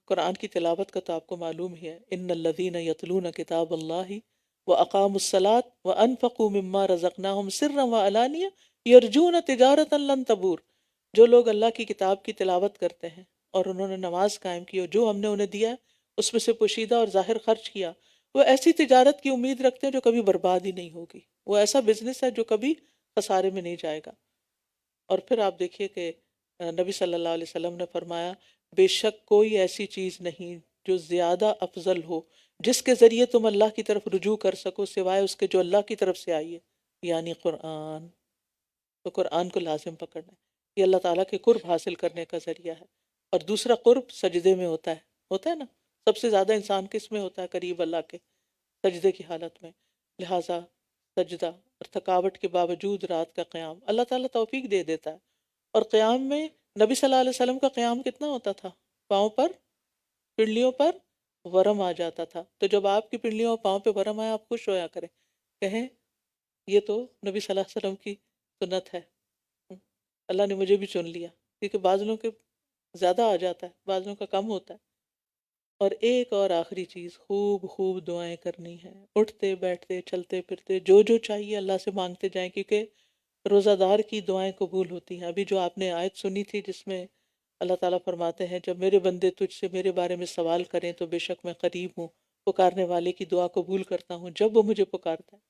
S2: قرآن کی تلاوت کا تو آپ کو معلوم ہی ہے، ان الذین یتلون کتاب اللہ واقاموا الصلاۃ وانفقوا مما رزقناہم سرا وعلانیہ یرجون تجارتا لن تبور. جو لوگ اللہ کی کتاب کی تلاوت کرتے ہیں اور انہوں نے نماز قائم کی اور جو ہم نے انہیں دیا اس میں سے پوشیدہ اور ظاہر خرچ کیا، وہ ایسی تجارت کی امید رکھتے ہیں جو کبھی برباد ہی نہیں ہوگی. وہ ایسا بزنس ہے جو کبھی خسارے میں نہیں جائے گا. اور پھر آپ دیکھیے کہ نبی صلی اللہ علیہ وسلم نے فرمایا بے شک کوئی ایسی چیز نہیں جو زیادہ افضل ہو جس کے ذریعے تم اللہ کی طرف رجوع کر سکو سوائے اس کے جو اللہ کی طرف سے آئی ہے، یعنی قرآن. تو قرآن کو لازم پکڑنا ہے، یہ اللہ تعالیٰ کے قرب حاصل کرنے کا ذریعہ ہے. اور دوسرا قرب سجدے میں ہوتا ہے نا. سب سے زیادہ انسان کس میں ہوتا ہے قریب؟ اللہ کے سجدے کی حالت میں. لہٰذا سجدہ اور تھکاوٹ کے باوجود رات کا قیام اللہ تعالیٰ توفیق دے دیتا ہے. اور قیام میں نبی صلی اللہ علیہ وسلم کا قیام کتنا ہوتا تھا؟ پاؤں پر، پنڈلیوں پر ورم آ جاتا تھا. تو جب آپ کی پنڈلیوں اور پاؤں پہ ورم آیا آپ خوش ہویا کریں، کہیں یہ تو نبی صلی اللہ علیہ وسلم کی سنت ہے، اللہ نے مجھے بھی چن لیا. کیونکہ بعض لوگوں کے زیادہ آ جاتا ہے، بعض لوگوں کا کم ہوتا ہے. اور ایک اور آخری چیز، خوب دعائیں کرنی ہیں. اٹھتے بیٹھتے چلتے پھرتے جو چاہیے اللہ سے مانگتے جائیں، کیونکہ روزہ دار کی دعائیں قبول ہوتی ہیں. ابھی جو آپ نے آیت سنی تھی جس میں اللہ تعالیٰ فرماتے ہیں جب میرے بندے تجھ سے میرے بارے میں سوال کریں تو بے شک میں قریب ہوں، پکارنے والے کی دعا قبول کرتا ہوں جب وہ مجھے پکارتا ہے.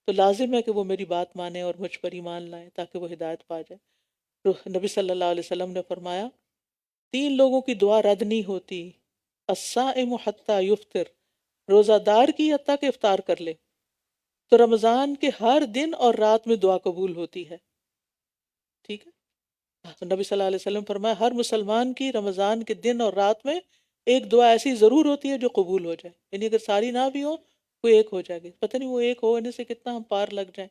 S2: تو لازم ہے کہ وہ میری بات مانیں اور مجھ پر ایمان لائیں تاکہ وہ ہدایت پا جائے. تو نبی صلی اللہ علیہ وسلم نے فرمایا 3 لوگوں کی دعا رد نہیں ہوتی: الصائم حتی یفطر، روزہ دار کی حتیٰ کہ افطار کر لے. تو رمضان کے ہر دن اور رات میں دعا قبول ہوتی ہے. ٹھیک ہے. نبی صلی اللہ علیہ وسلم فرمایا ہر مسلمان کی رمضان کے دن اور رات میں ایک دعا ایسی ضرور ہوتی ہے جو قبول ہو جائے. یعنی اگر ساری نہ بھی ہو کوئی ایک ہو جائے گی. پتہ نہیں وہ ایک ہونے سے کتنا ہم پار لگ جائیں.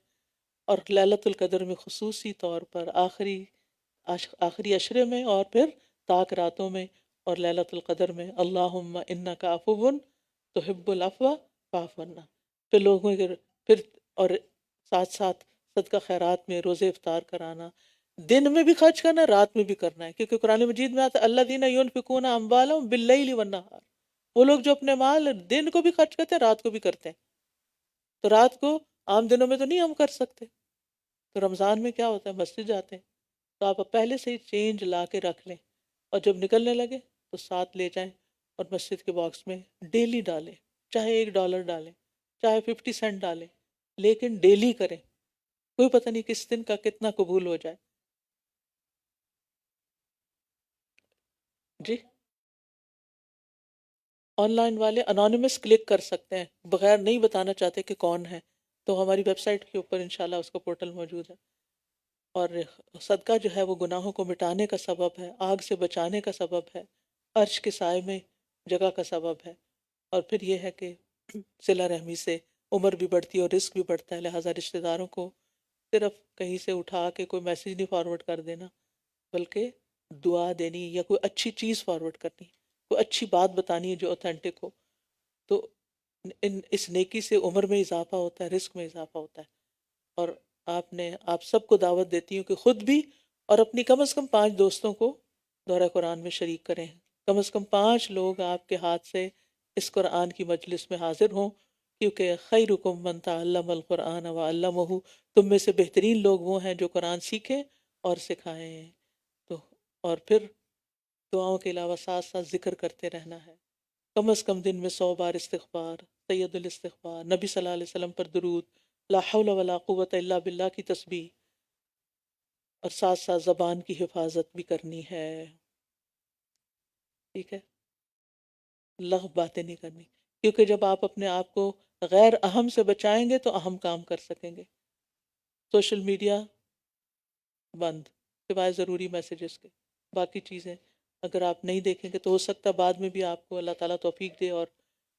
S2: اور لیلۃ القدر میں خصوصی طور پر آخری عشرے میں اور پھر طاق راتوں میں اور لیلۃ القدر میں اللہم انک عفو تحب العفو فاعف عنا. پھر لوگوں کے پھر اور ساتھ ساتھ صدقہ خیرات میں روزے افطار کرانا، دن میں بھی خرچ کرنا ہے رات میں بھی کرنا ہے. کیونکہ قرآن مجید میں آتا ہے الذین ینفقون اموالهم باللیل والنہار، وہ لوگ جو اپنے مال دن کو بھی خرچ کرتے ہیں رات کو بھی کرتے ہیں. تو رات کو عام دنوں میں تو نہیں ہم کر سکتے. تو رمضان میں کیا ہوتا ہے مسجد جاتے ہیں تو آپ پہلے سے ہی چینج لا کے رکھ لیں اور جب نکلنے لگے تو ساتھ لے جائیں اور مسجد کے باکس میں ڈیلی ڈالیں. چاہے $1 ڈالیں، چاہے 50 سینٹ ڈالیں، لیکن ڈیلی کریں. کوئی پتہ نہیں کس دن کا کتنا قبول ہو جائے. جی آن لائن والے انانیمس کلک کر سکتے ہیں بغیر نہیں بتانا چاہتے کہ کون ہے. تو ہماری ویب سائٹ کے اوپر انشاءاللہ اس کا پورٹل موجود ہے. اور صدقہ جو ہے وہ گناہوں کو مٹانے کا سبب ہے، آگ سے بچانے کا سبب ہے، عرش کے سائے میں جگہ کا سبب ہے، اور پھر یہ ہے کہ صلہ رحمی سے عمر بھی بڑھتی ہے اور رزق بھی بڑھتا ہے. لہٰذا رشتہ داروں کو صرف کہیں سے اٹھا کے کوئی میسیج نہیں فارورڈ کر دینا، بلکہ دعا دینی یا کوئی اچھی چیز فارورڈ کرنی، کوئی اچھی بات بتانی ہے جو اوتھینٹک ہو. تو اس نیکی سے عمر میں اضافہ ہوتا ہے، رزق میں اضافہ ہوتا ہے. اور آپ سب کو دعوت دیتی ہوں کہ خود بھی اور اپنی کم از کم 5 دوستوں کو دورہ قرآن میں شریک کریں. کم از کم 5 لوگ آپ کے ہاتھ سے اس قرآن کی مجلس میں حاضر ہوں، کیونکہ خیرکم من تعلم القرآن وعلمہ، تم میں سے بہترین لوگ وہ ہیں جو قرآن سیکھیں اور سکھائیں. تو اور پھر دعاؤں کے علاوہ ساتھ ساتھ ذکر کرتے رہنا ہے، کم از کم دن میں 100 بار استغفار، سید الاستغفار، نبی صلی اللہ علیہ وسلم پر درود، لا حول ولا قوت الا باللہ کی تسبیح، اور ساتھ ساتھ زبان کی حفاظت بھی کرنی ہے. ٹھیک ہے، لغو باتیں نہیں کرنی، کیونکہ جب آپ اپنے آپ کو غیر اہم سے بچائیں گے تو اہم کام کر سکیں گے. سوشل میڈیا بند، سوائے ضروری میسیجز کے. باقی چیزیں اگر آپ نہیں دیکھیں گے تو ہو سکتا ہے بعد میں بھی آپ کو اللہ تعالیٰ توفیق دے اور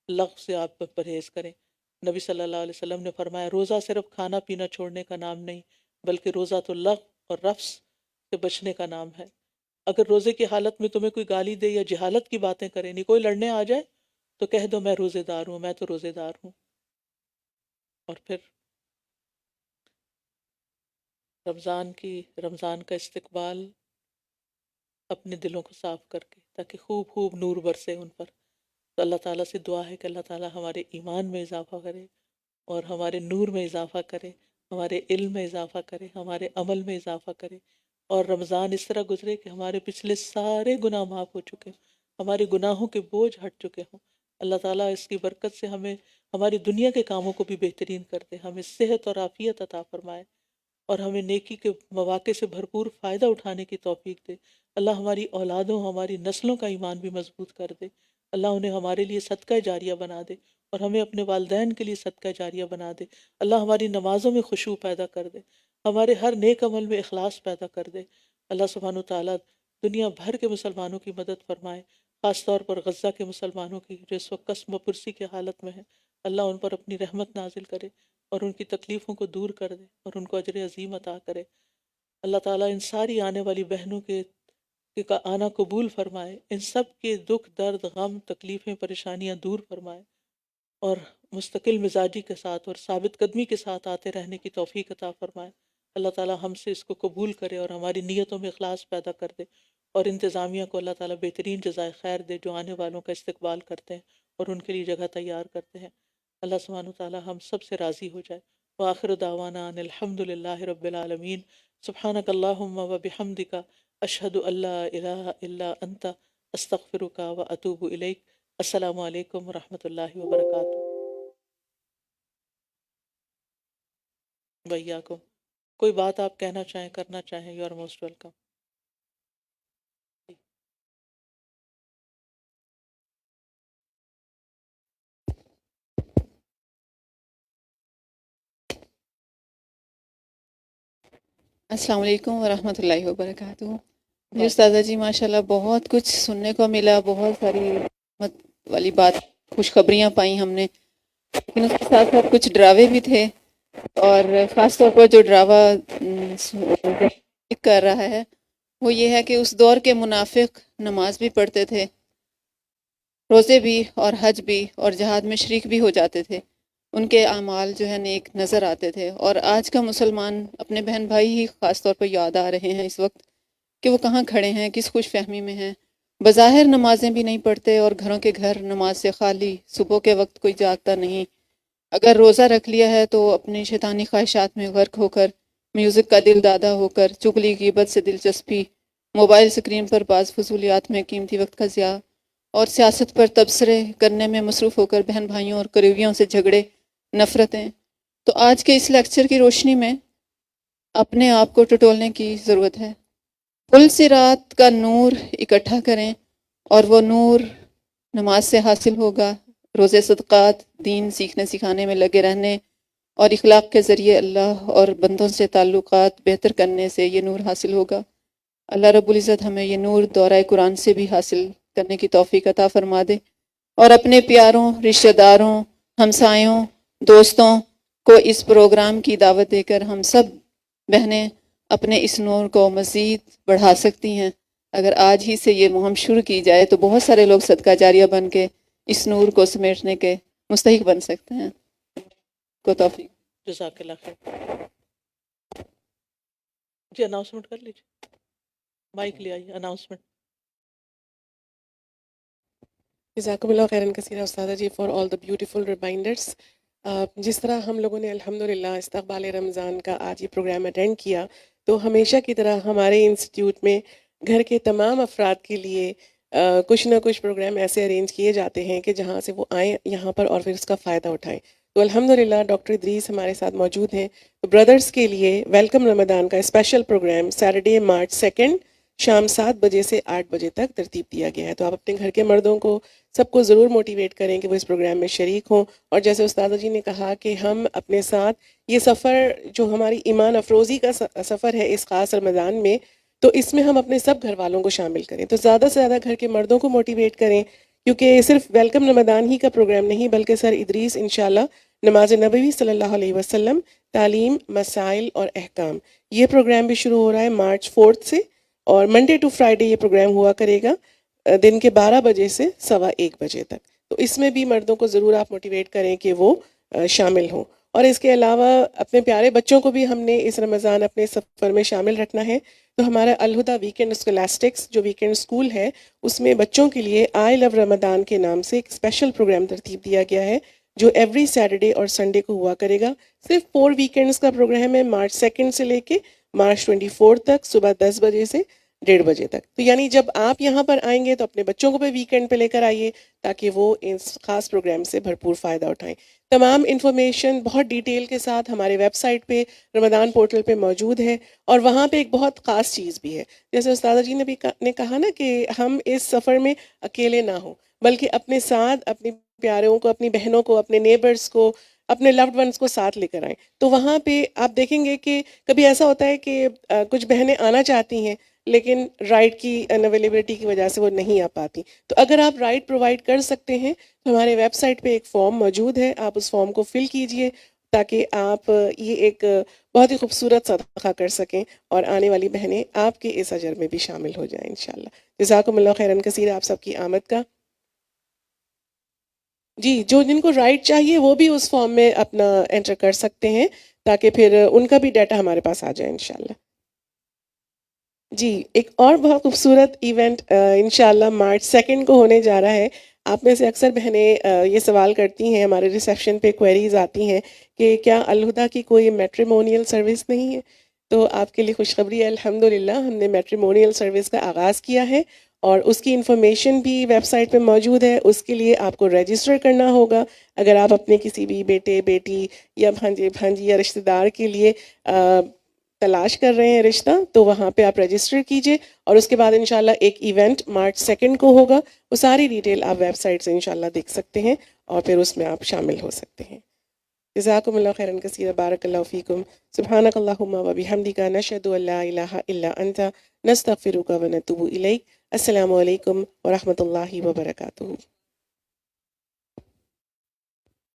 S2: لغو سے آپ پرہیز کریں. نبی صلی اللہ علیہ وسلم نے فرمایا روزہ صرف کھانا پینا چھوڑنے کا نام نہیں، بلکہ روزہ تو لغو اور رفث سے بچنے کا نام ہے. اگر روزے کی حالت میں تمہیں کوئی گالی دے یا جہالت کی باتیں کرے، نہیں کوئی لڑنے آ جائے تو کہہ دو میں روزے دار ہوں، میں تو روزے دار ہوں. اور پھر رمضان کا استقبال اپنے دلوں کو صاف کر کے، تاکہ خوب خوب نور برسے ان پر. تو اللہ تعالیٰ سے دعا ہے کہ اللہ تعالیٰ ہمارے ایمان میں اضافہ کرے اور ہمارے نور میں اضافہ کرے، ہمارے علم میں اضافہ کرے، ہمارے عمل میں اضافہ کرے، اور رمضان اس طرح گزرے کہ ہمارے پچھلے سارے گناہ معاف ہو چکے ہوں، ہمارے گناہوں کے بوجھ ہٹ چکے ہوں. اللہ تعالیٰ اس کی برکت سے ہمیں ہماری دنیا کے کاموں کو بھی بہترین کر دے، ہمیں صحت اور عافیت عطا فرمائے، اور ہمیں نیکی کے مواقع سے بھرپور فائدہ اٹھانے کی توفیق دے. اللہ ہماری اولادوں، ہماری نسلوں کا ایمان بھی مضبوط کر دے. اللہ انہیں ہمارے لیے صدقہ جاریہ بنا دے، اور ہمیں اپنے والدین کے لیے صدقہ جاریہ بنا دے. اللہ ہماری نمازوں میں خشوع پیدا کر دے، ہمارے ہر نیک عمل میں اخلاص پیدا کر دے. اللہ سبحانہ وتعالیٰ دنیا بھر کے مسلمانوں کی مدد فرمائے، خاص طور پر غزہ کے مسلمانوں کی جو اس وقت قسم و پرسی کی حالت میں ہیں. اللہ ان پر اپنی رحمت نازل کرے اور ان کی تکلیفوں کو دور کر دے اور ان کو اجر عظیم عطا کرے. اللہ تعالیٰ ان ساری آنے والی بہنوں کے کا آنا قبول فرمائے، ان سب کے دکھ درد غم تکلیفیں پریشانیاں دور فرمائے، اور مستقل مزاجی کے ساتھ اور ثابت قدمی کے ساتھ آتے رہنے کی توفیق عطا فرمائے. اللہ تعالیٰ ہم سے اس کو قبول کرے اور ہماری نیتوں میں اخلاص پیدا کر دے، اور انتظامیہ کو اللہ تعالیٰ بہترین جزائے خیر دے جو آنے والوں کا استقبال کرتے ہیں اور ان کے لیے جگہ تیار کرتے ہیں. اللہ سبحانہ وتعالیٰ ہم سب سے راضی ہو جائے. وآخر دعوانا ان الحمد للہ رب العالمین. سبحانک اللہم و بحمدک، اشہد ان لا الہ الا انت، استغفرک و اتوب الیک. السلام علیکم ورحمۃ اللہ وبرکاتہ. ویاکم. کوئی بات آپ کہنا چاہیں، کرنا چاہیں، یو آر موسٹ ویلکم.
S3: السلام علیکم ورحمۃ اللہ وبرکاتہ. جی استاذہ جی ماشاء اللہ بہت کچھ سننے کو ملا، بہت ساری رحمت والی بات، خوشخبریاں پائیں ہم نے، لیکن اس کے ساتھ ساتھ کچھ ڈراوے بھی تھے، اور خاص طور پر جو ڈراوا کر رہا ہے وہ یہ ہے کہ اس دور کے منافق نماز بھی پڑھتے تھے، روزے بھی اور حج بھی اور جہاد میں شریک بھی ہو جاتے تھے، ان کے اعمال جو ہے نیک نظر آتے تھے. اور آج کا مسلمان اپنے بہن بھائی ہی خاص طور پر یاد آ رہے ہیں اس وقت کہ وہ کہاں کھڑے ہیں، کس خوش فہمی میں ہیں. بظاہر نمازیں بھی نہیں پڑھتے اور گھروں کے گھر نماز سے خالی، صبح کے وقت کوئی جاگتا نہیں. اگر روزہ رکھ لیا ہے تو اپنی شیطانی خواہشات میں غرق ہو کر، میوزک کا دل دادا ہو کر، چغلی غیبت سے دلچسپی، موبائل سکرین پر بعض فضولیات میں قیمتی وقت کا ضیاع، اور سیاست پر تبصرے کرنے میں مصروف ہو کر بہن بھائیوں اور قریبیوں سے جھگڑے، نفرتیں. تو آج کے اس لیکچر کی روشنی میں اپنے آپ کو ٹٹولنے کی ضرورت ہے. پل صراط کا نور اکٹھا کریں، اور وہ نور نماز سے حاصل ہوگا، روزے صدقات، دین سیکھنے سکھانے میں لگے رہنے، اور اخلاق کے ذریعے اللہ اور بندوں سے تعلقات بہتر کرنے سے یہ نور حاصل ہوگا۔ اللہ رب العزت ہمیں یہ نور دورہ قرآن سے بھی حاصل کرنے کی توفیق عطا فرما دے، اور اپنے پیاروں، رشتہ داروں، ہمسایوں، دوستوں کو اس پروگرام کی دعوت دے کر ہم سب بہنیں اپنے اس نور کو مزید بڑھا سکتی ہیں۔ اگر آج ہی سے یہ مہم شروع کی جائے تو بہت سارے لوگ صدقہ جاریہ بن کے اس نور کو سمیٹنے کے مستحق بن سکتے ہیں۔ کو توفیق۔
S2: جزاک اللہ خیر۔ جی اناؤنسمنٹ کر لیجیے، مائک لے آئیے، اناؤنسمنٹ۔
S4: جزاکم اللہ خیراً کثیرا استاذہ ji for all the beautiful reminders. جس طرح ہم لوگوں نے الحمدللہ استقبال رمضان کا آج یہ پروگرام اٹینڈ کیا، تو ہمیشہ کی طرح ہمارے انسٹیٹیوٹ میں گھر کے تمام افراد کے لیے کچھ نہ کچھ پروگرام ایسے ارینج کیے جاتے ہیں کہ جہاں سے وہ آئیں یہاں پر اور پھر اس کا فائدہ اٹھائیں۔ تو الحمدللہ ڈاکٹر ادریس ہمارے ساتھ موجود ہیں۔ تو بردرز کے لیے ویلکم رمضان کا اسپیشل پروگرام سیٹرڈے مارچ 2 شام 7 بجے سے 8 بجے تک ترتیب دیا گیا ہے۔ تو آپ اپنے گھر کے مردوں کو سب کو ضرور موٹیویٹ کریں کہ وہ اس پروگرام میں شریک ہوں، اور جیسے استاذہ جی نے کہا کہ ہم اپنے ساتھ یہ سفر جو ہماری ایمان افروزی کا سفر ہے اس خاص رمضان میں، تو اس میں ہم اپنے سب گھر والوں کو شامل کریں۔ تو زیادہ سے زیادہ گھر کے مردوں کو موٹیویٹ کریں، کیونکہ صرف ویلکم رمضان ہی کا پروگرام نہیں بلکہ سر ادریس انشاءاللہ نماز نبوی صلی اللہ علیہ وسلم، تعلیم، مسائل اور احکام، یہ پروگرام بھی شروع ہو رہا ہے مارچ 4 سے، اور منڈے ٹو فرائیڈے یہ پروگرام ہوا کرے گا دن کے 12 بجے سے 1:15 بجے تک۔ تو اس میں بھی مردوں کو ضرور آپ موٹیویٹ کریں کہ وہ شامل ہوں۔ اور اس کے علاوہ اپنے پیارے بچوں کو بھی ہم نے اس رمضان اپنے سفر میں شامل رکھنا ہے۔ تو ہمارا الہدیٰ ویکینڈ اسکولاسٹکس جو ویکینڈ اسکول ہے، اس میں بچوں کے لیے آئی لو رمضان کے نام سے ایک اسپیشل پروگرام ترتیب دیا گیا ہے، جو ایوری سیٹرڈے اور سنڈے کو ہوا کرے گا۔ صرف 4 ویکینڈز کا پروگرام ہے، مارچ 2 سے لے کے مارچ 24 تک، صبح 10 بجے سے 1:30 بجے تک۔ تو یعنی جب آپ یہاں پر آئیں گے تو اپنے بچوں کو بھی ویکینڈ پہ لے کر آئیے تاکہ وہ اس خاص پروگرام سے بھرپور فائدہ اٹھائیں۔ تمام انفارمیشن بہت ڈیٹیل کے ساتھ ہمارے ویب سائٹ پہ رمضان پورٹل پہ موجود ہے، اور وہاں پہ ایک بہت خاص چیز بھی ہے، جیسے استاذہ جی نے کہا نا کہ ہم اس سفر میں اکیلے نہ ہوں، بلکہ اپنے ساتھ اپنے پیاروں کو، اپنی بہنوں کو، اپنے نیبرز کو، اپنے لوڈ ونس کو ساتھ لے کر آئیں۔ تو وہاں پہ آپ دیکھیں گے کہ کبھی ایسا ہوتا ہے کہ کچھ بہنیں آنا چاہتی ہیں لیکن رائڈ کی انویلیبلٹی کی وجہ سے وہ نہیں آ پاتی۔ تو اگر آپ رائڈ پرووائڈ کر سکتے ہیں تو ہمارے ویب سائٹ پہ ایک فارم موجود ہے، آپ اس فارم کو فل کیجئے تاکہ آپ یہ ایک بہت ہی خوبصورت صدقہ کر سکیں اور آنے والی بہنیں آپ کے اس اجر میں بھی شامل ہو جائیں انشاءاللہ۔ جزاکم اللہ خیراً کثیر آپ سب کی آمد کا۔ جی، جو جن کو رائڈ چاہیے وہ بھی اس فارم میں اپنا انٹر کر سکتے ہیں تاکہ پھر ان کا بھی ڈیٹا ہمارے پاس آ جائے انشاءاللہ۔ جی، ایک اور بہت خوبصورت ایونٹ انشاءاللہ مارچ 2 کو ہونے جا رہا ہے۔ آپ میں سے اکثر بہنیں یہ سوال کرتی ہیں، ہمارے ریسیپشن پہ کوئریز آتی ہیں کہ کیا الہدیٰ کی کوئی میٹریمونیل سروس نہیں ہے؟ تو آپ کے لیے خوشخبری ہے، الحمدللہ ہم نے میٹریمونیل سروس کا آغاز کیا ہے، اور اس کی انفارمیشن بھی ویب سائٹ پہ موجود ہے۔ اس کے لیے آپ کو رجسٹر کرنا ہوگا۔ اگر آپ اپنے کسی بھی بیٹے، بیٹی یا بھانجی یا رشتہ دار کے لیے تلاش کر رہے ہیں رشتہ، تو وہاں پہ آپ رجسٹر کیجئے، اور اس کے بعد انشاءاللہ ایک ایونٹ مارچ 2 کو ہوگا۔ وہ ساری ڈیٹیل آپ ویب سائٹ سے انشاءاللہ دیکھ سکتے ہیں اور پھر اس میں آپ شامل ہو سکتے ہیں۔ جزاکم اللہ خیراً کثیرا، بارک اللہ فیکم، سبحانک اللہم و بحمدک، نشہد ان لا الہ الا انت، نستغفرک و نتوب الیک۔ السلام علیکم ورحمۃ اللہ وبرکاتہ۔